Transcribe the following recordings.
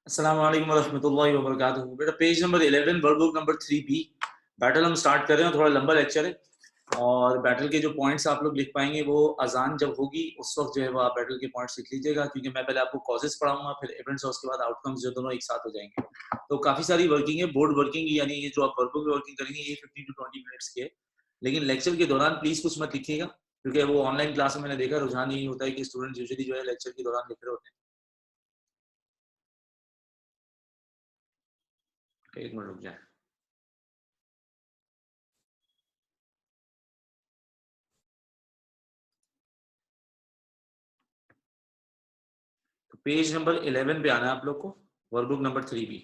अस्सलाम वालेकुम वरहमतुल्लाहि वबरकातुहू। बेटा page number 11 workbook number 3B battle हम स्टार्ट कर रहे हैं। थोड़ा लंबा लेक्चर है और बैटल के जो पॉइंट्स आप लोग लिख पाएंगे वो अजान जब होगी उस वक्त जो है वो आप बैटल के पॉइंट्स लिख लीजिएगा, क्योंकि मैं पहले आपको कॉजेस पढ़ाऊंगा, फिर इवेंट्स और उसके बाद आउटकम्स जो दोनों एक साथ हो जाएंगे। तो काफ़ी सारी वर्किंग है। बोर्ड वर्किंग यानी ये जो आप वर्कबुक में वर्किंग करेंगे ये 15 to 20 मिनट्स की है, लेकिन लेक्चर के दौरान प्लीज़ कुछ मत लिखिएगा, क्योंकि वो ऑनलाइन क्लास में मैंने देखा रुझान यही होता है कि स्टूडेंट यूजुअली जो है लेक्चर के दौरान लिख रहे होते हैं। एक मिनट रुक जाए। पेज नंबर 11 पे आना है आप लोग को, वर्कबुक नंबर 3B।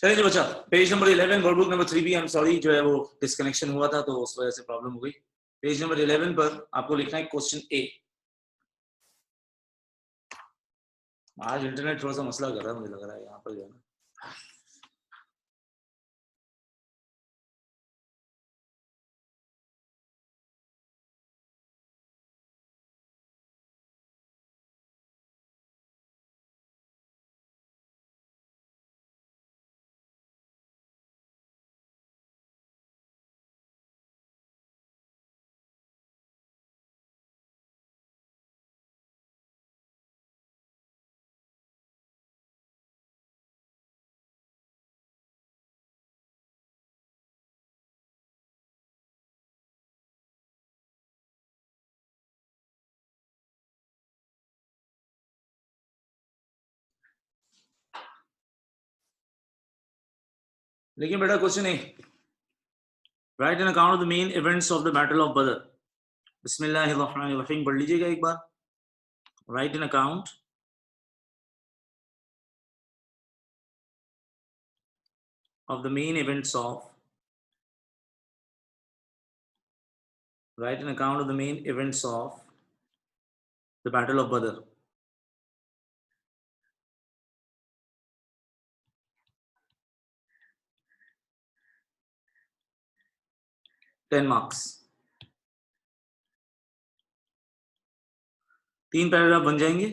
चलिए जी बच्चा, page number 11 workbook number 3B। I am sorry, जो है वो डिस्कनेक्शन हुआ था तो उस वजह से प्रॉब्लम हो गई। पेज नंबर 11 पर आपको लिखना है क्वेश्चन ए। आज इंटरनेट थोड़ा सा मसला कर रहा है, मुझे लग रहा है यहाँ पर जो है ना। लेकिन बेटा क्वेश्चन ए, write an account of the main events of the battle of Badr. बिस्मिल्लाहिर्रहमानिर्रहीम पढ़ लीजिएगा एक बार। Write an account of the main events of write an account of the main events of the Battle of Badr. Ten marks. 3 paragraph बन जाएंगे,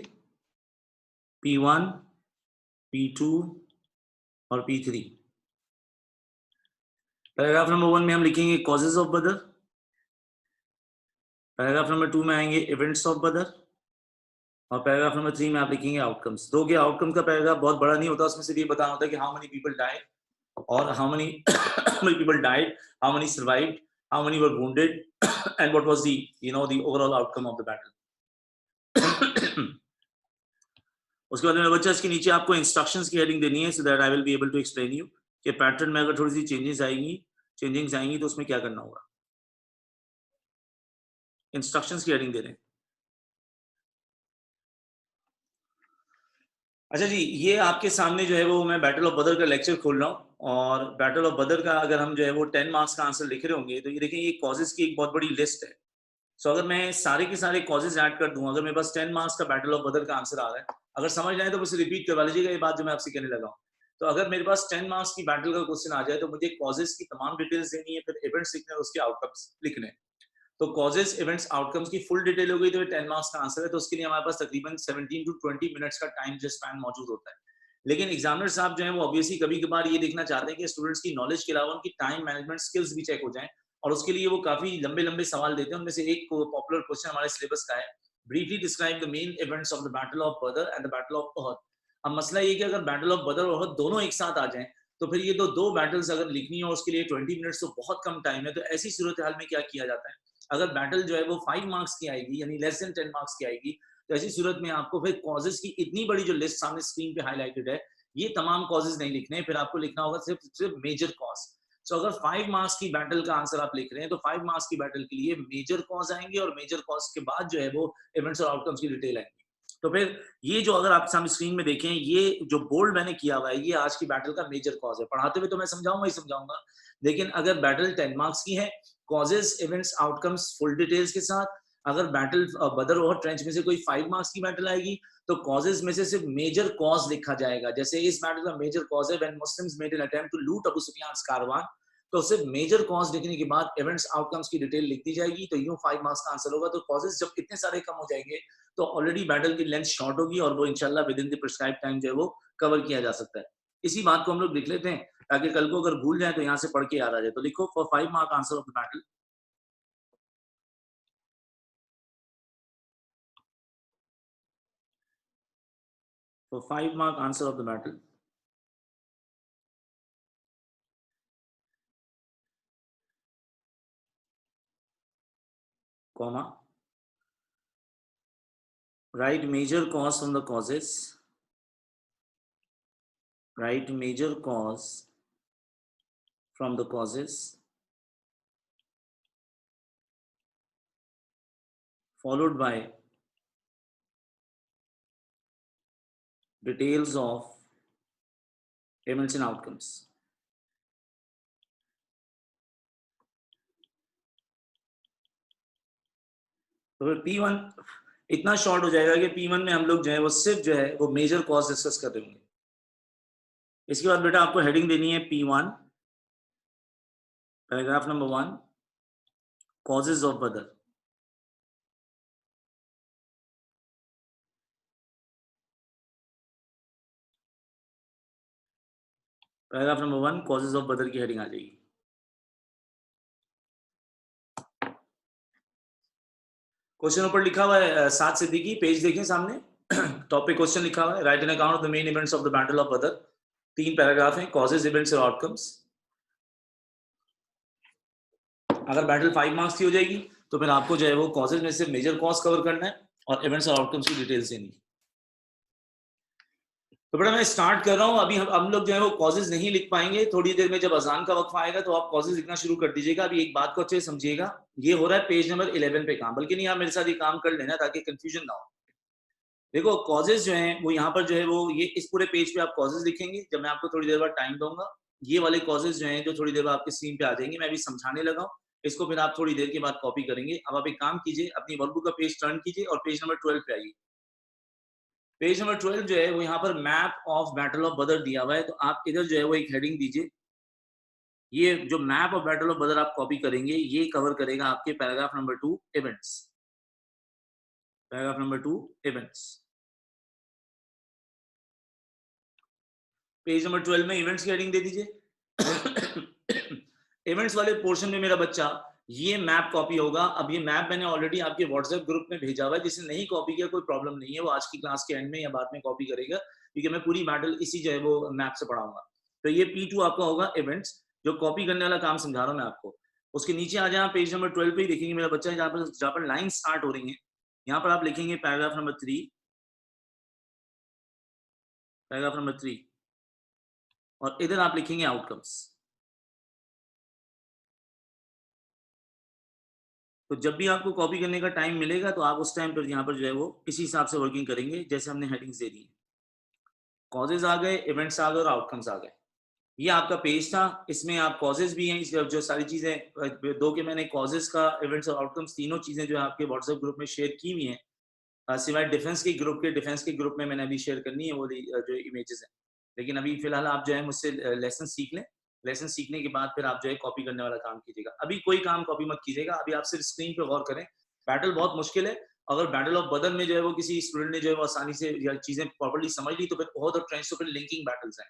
P1, P2 और P3। Paragraph number 1 में हम लिखेंगे कॉजेज ऑफ बदर। पैराग्राफ नंबर 2 में आएंगे events of बदर, और पैराग्राफ नंबर 3 में आप लिखेंगे आउटकम्स। दो के आउटकम का पैराग्राफ बहुत बड़ा नहीं होता, उसमें सिर्फ ये बताना होता है कि हाउ मेनी पीपल डाइड और how many people died, how many survived, how many were wounded and what was the the overall outcome of the battle. उसके बाद मेरे बच्चा इसके नीचे आपको इंस्ट्रक्शंस की हेडिंग देनी है, so that I will be able to explain you कि पैटर्न में अगर थोड़ी सी चेंजेस आएंगी तो उसमें क्या करना होगा। इंस्ट्रक्शंस की हेडिंग दे रहे हैं। अच्छा जी, ये आपके सामने जो है वो मैं बैटल ऑफ बदर का लेक्चर खोल रहा हूँ, और बैटल ऑफ बदर का अगर हम जो है वो 10 मार्क्स का आंसर लिख रहे होंगे तो ये देखिए ये कॉजेज की एक बहुत बड़ी लिस्ट है। सो अगर मैं सारे के सारे कॉजेज ऐड कर दूं, अगर मेरे पास 10 मार्क्स का बैटल ऑफ बदर का आंसर आ रहा है, अगर समझ जाए तो मुझे रिपीट करवा लीजिएगा ये बात जो मैं आपसे कहने लगा हूँ। तो अगर मेरे पास 10 मार्क्स की बैटल का क्वेश्चन आ जाए तो मुझे कॉजेज की तमाम डिटेल्स देनी है, फिर इवेंट्स लिखने हैं, उसके आउटकम्स लिखने हैं। तो कॉजेज इवेंट्स आउटकम्स की फुल डिटेल हो गई तो 10 मार्क्स का आंसर है। तो उसके लिए हमारे पास तकरीबन 17 टू 20 मिनट्स का टाइम स्पैन मौजूद होता है। लेकिन एग्जामिनर साहब जो है वो ऑब्वियसली कभी कभार ये देखना चाहते हैं कि स्टूडेंट्स की नॉलेज के अलावा उनकी टाइम मैनेजमेंट स्किल्स भी चेक हो जाएं, और उसके लिए वो काफी लंबे लंबे सवाल देते हैं। उनमें से एक पॉपुलर क्वेश्चन हमारे सिलेबस का है, briefly describe the main events of the battle of बदर एंड द बैटल ऑफ उहद। अब मसला ये कि अगर बैटल ऑफ बदर और उहद दोनों एक साथ आ जाएं तो फिर ये दो बैटल्स अगर लिखनी है और उसके लिए 20 मिनट्स तो बहुत कम टाइम है। तो ऐसी सूरत हाल में क्या किया जाता है, अगर बैटल जो है वो 5 मार्क्स की आएगी यानी लेस देन 10 मार्क्स की आएगी, तो ऐसी सूरत में आपको फिर कॉजेज की इतनी बड़ी जो लिस्ट सामने स्क्रीन पे हाईलाइटेड है, ये तमाम कॉजेज नहीं लिखने, फिर आपको लिखना होगा सिर्फ मेजर कॉज। सो अगर 5 मार्क्स की बैटल का आंसर आप लिख रहे हैं तो 5 मार्क्स की बैटल के लिए मेजर कॉज आएंगे, और मेजर कॉज के बाद जो है वो इवेंट्स और आउटकम्स की डिटेल आएंगी। तो फिर ये जो अगर आप सामने स्क्रीन में देखें, ये जो बोल्ड मैंने किया हुआ है ये आज की बैटल का मेजर कॉज है। पढ़ाते हुए तो मैं समझाऊंगा ही समझाऊंगा, लेकिन अगर बैटल 10 मार्क्स की है, causes events outcomes full details के साथ, अगर बैटल बदर और ट्रेंच में से कोई 5 मार्क्स की बैटल आएगी तो कॉजेज में से सिर्फ मेजर कॉज लिखा जाएगा। जैसे इस बैटल का मेजर कॉज है when Muslims made an attempt to loot Abu सुफियान्स Karwan, तो सिर्फ मेजर कॉज लिखने के बाद इवेंट्स आउटकम्स की डिटेल लिख दी जाएगी, तो यूं 5 मार्क्स का आंसर होगा। तो कॉजेज जब इतने सारे कम हो जाएंगे तो ऑलरेडी बैटल की लेंथ शॉर्ट होगी और वो इंशाल्लाह with in the prescribe time जो है वो कवर किया जा सकता है। इसी बात को हम लोग लिख लेते हैं ताकि कल को अगर भूल जाए तो यहाँ से पढ़ के याद आ जाए। तो लिखो for 5 mark answer of the battle, for 5 mark answer of the battle, comma, write major cause from the causes, write major cause from the causes, followed by details of events and outcomes. तो फिर P1 इतना short हो जाएगा कि P1 में हम लोग जो है वो सिर्फ जो है वो मेजर कॉज डिस्कस कर रहे होंगे। इसके बाद बेटा आपको हेडिंग देनी है P1, paragraph number 1, causes of बदर। पैराग्राफ नंबर 1 कॉजेज ऑफ बदर की हेडिंग आ जाएगी। क्वेश्चन ऊपर लिखा हुआ है सात सिद्दीकी, पेज देखें सामने, टॉपिक क्वेश्चन लिखा हुआ है, right an account of the main events of the battle of बदर। 3 पैराग्राफ हैं, कॉजेज, इवेंट्स और आउटकम्स। अगर बैटल 5 मार्क्स की हो जाएगी तो फिर आपको जो है वो कॉजेज में से मेजर कॉज कवर करना है और इवेंट्स और आउटकम्स की डिटेल्स देनी। तो बेटा मैं स्टार्ट कर रहा हूँ। अभी हम लोग जो है वो कॉजेज नहीं लिख पाएंगे, थोड़ी देर में जब अजान का वक्फा आएगा तो आप कॉजेज लिखना शुरू कर दीजिएगा। अभी एक बात को अच्छे से समझिएगा, ये हो रहा है पेज नंबर 11 पे काम, बल्कि नहीं आप मेरे साथ ये काम कर लेना ताकि कंफ्यूजन ना हो। देखो कॉजेज जो हैं वो यहाँ पर जो है वो ये इस पूरे पेज पे आप कॉजेज लिखेंगे। जब मैं आपको थोड़ी देर बाद टाइम दूंगा, ये वाले कॉजेज जो हैं जो थोड़ी देर बाद आपके स्क्रीन पे आ जाएंगे, मैं भी समझाने लगा हूँ, इसको फिर आप थोड़ी देर के बाद कॉपी करेंगे। अब आप एक काम कीजिए, अपनी वर्कबुक का पेज टर्न कीजिए और पेज नंबर 12 पे आइए। पेज नंबर 12 जो है वो यहाँ पर मैप ऑफ बैटल ऑफ बदर दिया हुआ है, तो आप इधर जो है वो एक हेडिंग दीजिए। ये जो मैप ऑफ बैटल ऑफ बदर आप कॉपी करेंगे ये कवर करेगा आपके paragraph number 2 events. Paragraph number 2 events, page number 12 में इवेंट्स की हेडिंग दे दीजिए। इवेंट्स वाले पोर्शन में मेरा बच्चा ये मैप कॉपी होगा। अब ये मैप मैंने ऑलरेडी आपके व्हाट्सएप ग्रुप में भेजा हुआ है, जिसने नहीं कॉपी किया कोई प्रॉब्लम नहीं है, वो आज की क्लास के एंड में या बाद में कॉपी करेगा, क्योंकि मैं पूरी बैटल इसी जो है वो मैप से पढ़ाऊंगा। तो ये P2 आपका होगा इवेंट्स, जो कॉपी करने वाला काम समझा रहा हूँ मैं आपको। उसके नीचे आ जाए पेज नंबर 12 पे ही देखेंगे मेरा बच्चा, जहाँ पर लाइन स्टार्ट हो रही है, यहाँ पर आप लिखेंगे पैराग्राफ नंबर 3, पैराग्राफ नंबर 3, और इधर आप लिखेंगे आउटकम्स। तो जब भी आपको कॉपी करने का टाइम मिलेगा तो आप उस टाइम पर यहाँ पर जो है वो इसी हिसाब से वर्किंग करेंगे जैसे हमने हेडिंग्स दे दी। कॉजेज आ गए, इवेंट्स आ गए और आउटकम्स आ गए। ये आपका पेज था, इसमें आप कॉजेज भी हैं, जो सारी चीजें दो के मैंने कॉजेज का, इवेंट्स और आउटकम्स तीनों चीजें जो है आपके व्हाट्सएप ग्रुप में शेयर की हुई हैं, सिवाय डिफेंस के ग्रुप में मैंने अभी शेयर करनी है वो जो इमेजेस हैं। लेकिन अभी फिलहाल आप जो है मुझसे लेसन सीख लें, लेसन सीखने के बाद फिर आप जो है कॉपी करने वाला काम कीजिएगा। अभी कोई काम कॉपी मत कीजिएगा, अभी आप सिर्फ स्क्रीन पे गौर करें। बैटल बहुत मुश्किल है, अगर बैटल ऑफ बदर में जो है वो किसी स्टूडेंट ने जो है वो आसानी से चीजें प्रॉपर्ली समझ ली तो फिर बहुत, और ट्रेंड्स तो फिर लिंकिंग बैटल्स हैं।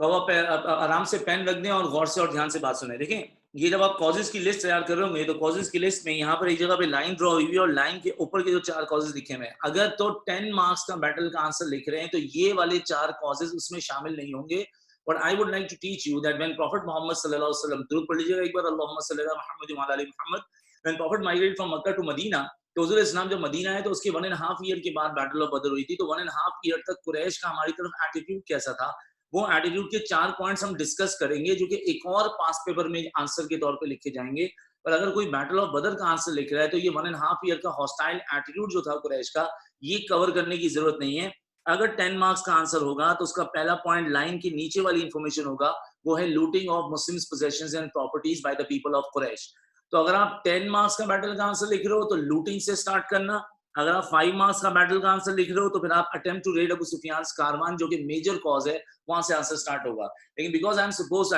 तो आप आराम से पेन रख दें और गौर से और ध्यान से बात सुने। देखें, ये जब आप कॉजेज की लिस्ट तैयार कर रहे होंगे तो कॉजेज की लिस्ट में यहाँ पर एक जगह पे लाइन ड्रॉ हुई है और लाइन के ऊपर के जो 4 कॉजेज लिखे हुए हैं, अगर तो 10 मार्क्स का बैटल का आंसर लिख रहे हैं तो ये वाले 4 कॉजेज उसमें शामिल नहीं होंगे। But I would like to teach you that when prophet Mohammad सल्लल्लाहु अलैहि वसल्लम, दुरूद पढ़ लीजिएगा एक बार, अल्लाहुम्मा सल्ली अला मुहम्मद व अला आलि Muhammad, when prophet migrated from Mecca to Medina, तो हुजूर इस्लाम जब मदीना है तो उसके 1.5 ईयर के बाद बैटल ऑफ बदर हुई थी। तो 1.5 ईयर तक कुरैश का हमारी तरफ एटीट्यूड कैसा था, वो एटीट्यूड के 4 पॉइंट्स हम डिस्कस करेंगे जो कि एक और पास पेपर में आंसर के तौर पे लिखे जाएंगे। पर अगर कोई बैटल ऑफ बदर का आंसर लिख रहा है तो ये 1.5 ईयर का हॉस्टाइल एटीट्यूड जो था कुरैश का, ये कवर करने की जरूरत नहीं है। अगर 10 मार्क्स का आंसर होगा तो उसका पहला पॉइंट लाइन के नीचे वाली इंफॉर्मेशन होगा, वो है looting of Muslims possessions and properties by the people of Quraysh. तो अगर आप 10 मार्क्स का बैटल का आंसर लिख रहे हो तो लूटिंग से स्टार्ट करना। अगर आप 5 मार्क्स का बैटल का आंसर लिख रहे हो तो फिर आप attempt to raid Abu Sufyan caravan, जो कि मेजर कॉज है, वहां से आंसर स्टार्ट होगा। लेकिन because I am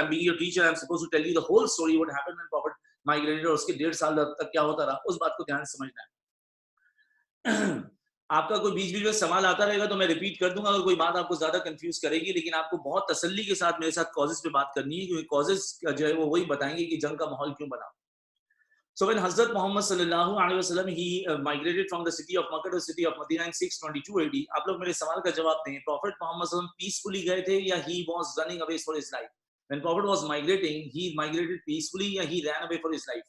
being your teacher, I am supposed to tell you the whole story what happened when prophet migrated, और उसके 1.5 साल तक क्या होता रहा, उस बात को ध्यान से समझना है। आपका कोई बीच बीच में सवाल आता रहेगा तो मैं रिपीट कर दूंगा अगर कोई बात आपको ज्यादा कंफ्यूज करेगी, लेकिन आपको बहुत तसल्ली के साथ मेरे साथ कॉजेज पे बात करनी है, क्योंकि कॉजेज जो है वो वही बताएंगे कि जंग का माहौल क्यों बना। So when Hazrat Muhammad sallallahu alaihi wasallam he migrated from the city of Makkah to the city of Medina in 622 AD, आप लोग मेरे सवाल का जवाब दें, Prophet Muhammad sallallahu alaihi wasallam peacefully गए थे या he was running away for his life? When Prophet was migrating, he migrated peacefully या he ran away for his life?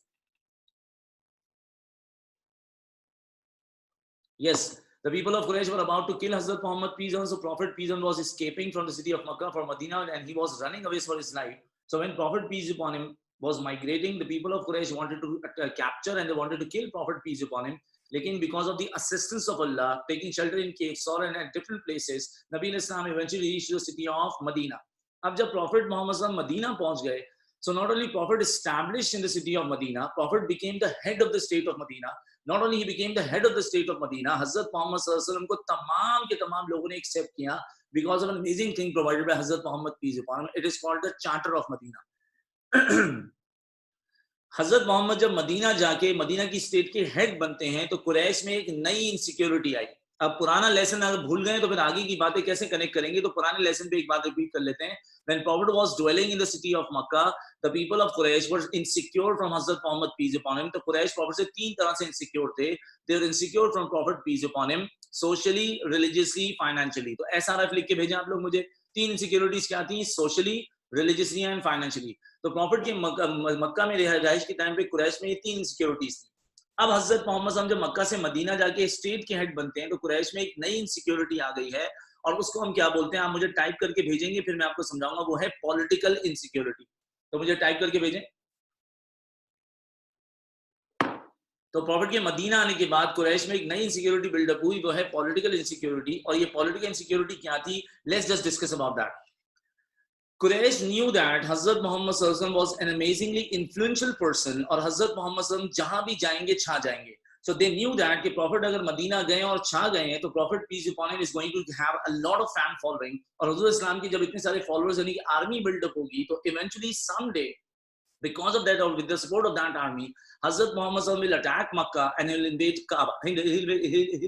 Yes, the people of Quraysh were about to kill Hazrat Muhammad, peace on, so Prophet peace on was escaping from the city of Makkah for Medina and he was running away for his life. So when Prophet peace upon him was migrating, the people of Quraysh wanted to capture and they wanted to kill Prophet peace upon him. Lekin because of the assistance of Allah, taking shelter in caves or in different places, Nabi Islam eventually reached the city of Medina. अब जब Prophet Muhammad Medina पहुंच गए, so not only Prophet established in the city of Medina, Prophet became the head of the state of Medina. Not only he became the head of the state of Medina, Hazrat Muhammad sallallahu alaihi wasallam को तमाम के तमाम लोगों ने accept किया because of an amazing thing provided by Hazrat Muhammad peace upon him. It is called the Charter of Medina. हजरत मोहम्मद जब Medina जाके Medina की स्टेट के हेड बनते हैं तो कुरैश में एक नई इनसिक्योरिटी आई। अब पुराना लेसन अगर भूल गए तो फिर आगे की बातें कैसे कनेक्ट करेंगे, तो पुराने लेसन पे एक बात रिपीट कर लेते हैं। When Prophet was dwelling in the city of Makkah, the people of Quraysh were insecure from Hazrat Muhammad peace upon him. तो कुरैश Prophet से 3 तरह से insecure थे। They were insecure from Prophet peace upon him, socially, religiously, financially. तो SRF लिख के भेजें आप लोग मुझे, 3 insecurities क्या थी, socially, religiously and financially. तो प्रॉफिट के मक्का में रहाइश के टाइम पे कुरैश में ये 3 इनसिक्योरिटीज थी। अब हजरत मोहम्मद जब मक्का से मदीना जाके स्टेट के हेड बनते हैं तो कुरैश में एक नई इनसिक्योरिटी आ गई है और उसको हम क्या बोलते हैं, आप मुझे टाइप करके भेजेंगे फिर मैं आपको समझाऊंगा, वो है पॉलिटिकल इनसिक्योरिटी। तो मुझे टाइप करके भेजें। तो प्रॉफिट के मदीना आने के बाद कुरैश में एक नई इनसिक्योरिटी बिल्डअप हुई, वो है पॉलिटिकल इनसिक्योरिटी। और ये पॉलिटिकल इनसिक्योरिटी क्या थी, let's just discuss about that. Quraysh knew that Hazrat Muhammad sallallahu alaihi wasallam was an amazingly influential person और Hazrat Muhammad sallallahu alaihi wasallam जहां भी जाएंगे छा जाएंगे। So they knew that कि Prophet अगर मदीना गए और छा गए हैं तो Prophet peace upon him is going to have a lot of fan following, और हुजूर इस्लाम की जब इतने सारे followers यानी कि आर्मी बिल्डअप होगी तो eventually someday because of that or with the support of that army, Hazrat Muhammad sallallahu alaihi wasallam will attack Makkah and he will invade Kaaba. He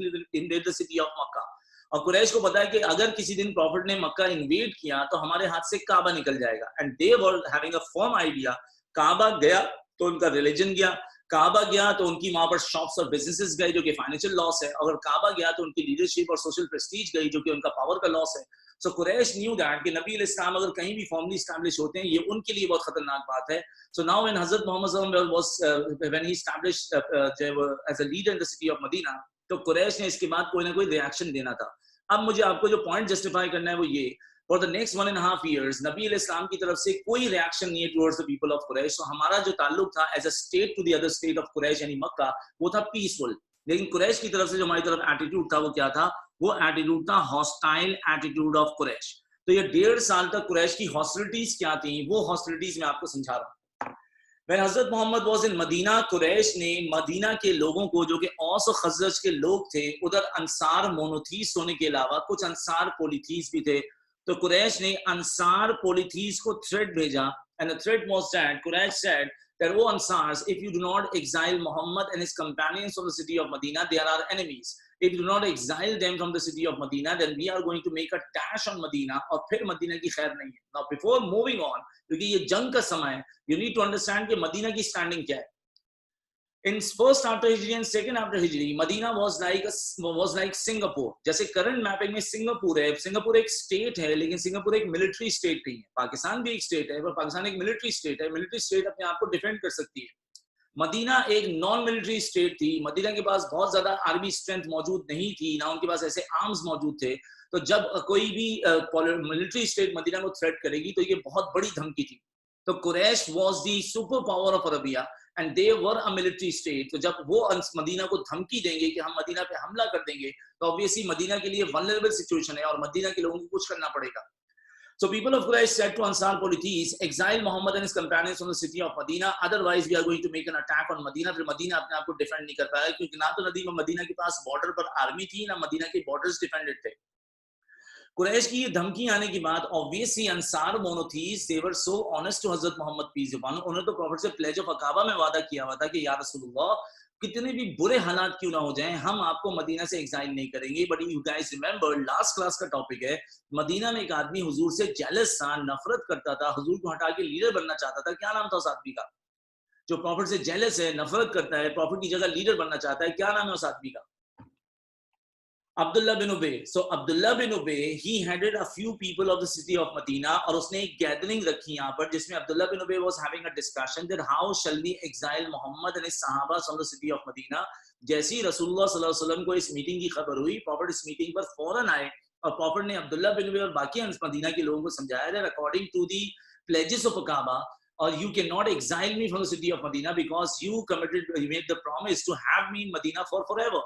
will invade the city of Makkah. और कुरैश को पता है कि अगर किसी दिन profit ने मक्का invade किया तो हमारे हाथ से काबा निकल जाएगा। And they were having a firm idea, Kaaba गया तो उनका रिलीजन गया, काबा गया तो उनकी वहां पर शॉप्स और बिजनेसेस गए जो कि फाइनेंशियल लॉस है, अगर काबा गया तो उनकी लीडरशिप और सोशल प्रेस्टीज गई जो कि उनका पावर का लॉस है। सो कुरैश न्यू दैट कि नबी इस्लाम अगर कहीं भी फॉर्मली एस्टैब्लिश होते हैं ये उनके लिए बहुत खतरनाक बात है। सो नाउ व्हेन हजरत मोहम्मद सल्लल्लाहु अलैहि वसल्लम was when he established as a leader in the city of Medina, तो कुरैश ने इसके बाद कोई ना कोई रिएक्शन देना था. अब मुझे आपको जो पॉइंट जस्टिफाई करना है वो ये, फॉर द नेक्स्ट 1.5 years नबी अलैहिस्सलाम की तरफ से कोई रिएक्शन नहीं है towards the people of Quraysh. तो हमारा जो ताल्लुक था as a state to the other state of Quraysh यानी मक्का, वो था पीसफुल. लेकिन कुरैश की तरफ से जो हमारी तरफ एटीट्यूड था वो क्या था? वो एटीट्यूड था हॉस्टाइल एटीट्यूड ऑफ कुरैश. तो ये 1.5 साल तक कुरैश की हॉस्टिलिटीज क्या थी, वो हॉस्टिलिटीज मैं आपको समझा रहा हूँ. When हजरत Muhammad was in Medina, Quraysh ने मदीना के लोगों को, जो कि औस और खजरज के लोग थे, उधर अंसार मोनोथीस होने के अलावा कुछ अंसार पोलिथीस भी थे, तो कुरैश ने अंसार पोलिथीस को थ्रेट भेजा. And the threat was that Quraysh said that, "O Ansars, if you do not exile Muhammad and his companions from the city of Medina, they are our enemies. If you do not exile them from the city of Medina, then we are going to make a dash on Medina." और फिर Medina की खैर नहीं है. Now before moving on, क्योंकि ये जंग का समय है, you need to understand कि मदीना की स्टैंडिंग क्या है. In first after Hijri and second after Hijri, Medina was like Singapore. जैसे करंट मैपिंग में सिंगापुर है, सिंगापुर एक स्टेट है, लेकिन सिंगापुर एक मिलिट्री स्टेट नहीं है. पाकिस्तान भी एक स्टेट है, पर पाकिस्तान एक मिलिट्री स्टेट है. मिलिट्री स्टेट अपने आप को डिफेंड कर सकती है. मदीना एक नॉन मिलिट्री स्टेट थी. मदीना के पास बहुत ज्यादा आर्मी स्ट्रेंथ मौजूद नहीं थी, ना उनके पास ऐसे आर्म्स मौजूद थे. तो जब कोई भी मिलिट्री स्टेट मदीना को थ्रेट करेगी तो ये बहुत बड़ी धमकी थी. तो Quraysh was the super power of Arabia and they were a military state. तो जब वो मदीना को धमकी देंगे कि हम मदीना पे हमला कर देंगे, तो ऑब्वियसली मदीना के लिए वल्नरेबल सिचुएशन है और मदीना के लोगों को कुछ करना पड़ेगा. So people of Quraysh said to Ansar Politis, exile Muhammad and his companions from the city of Medina, otherwise we are going to make an attack on Medina. फिर Medina अपने आप को डिफेंड नहीं कर पाया, क्योंकि ना तो नदी में मदीना के पास बॉर्डर पर आर्मी थी, ना मदीना के बॉर्डर्स डिफेंडेड थे. कुरैश की ये धमकी आने के बाद obviously Ansar monotheist they were so honest to Hazrat Mohammad piece upon. उन्होंने तो प्रॉफिट से प्लेज ऑफ अकाबा में वादा किया हुआ था कि या रसूलुल्लाह, कितने भी बुरे हालात क्यों ना हो जाएं, हम आपको मदीना से एग्जाइल नहीं करेंगे. But you guys remember, last class का टॉपिक है, मदीना में एक आदमी हुजूर से जेलस था, नफरत करता था, हुजूर को हटा के लीडर बनना चाहता था. क्या नाम था उस आदमी का? जो प्रॉफिट से जेलस है, नफरत करता है, प्रॉफिट की जगह लीडर बनना चाहता है, क्या नाम है उस आदमी का? Abdullah bin Ubay. So Abdullah bin Ubay, he headed a few people of the city of Medina, और उसने एक गैदरिंग रखी यहाँ पर, जिसमें Abdullah bin Ubay was having a discussion that how shall we exile Muhammad and his Sahaba from the city of Medina. जैसे ही रसूलुल्लाह सल्लल्लाहु अलैहि वसल्लम को इस मीटिंग की खबर हुई, प्रॉफिट इस मीटिंग पर फौरन आए और प्रॉफिट ने अब्दुल्ला बिन उबay और बाकी मदीना के लोगों को समझाया that according to the pledges of Kaaba, or you cannot exile me from the city of Medina because you made the promise to have me in Medina for forever.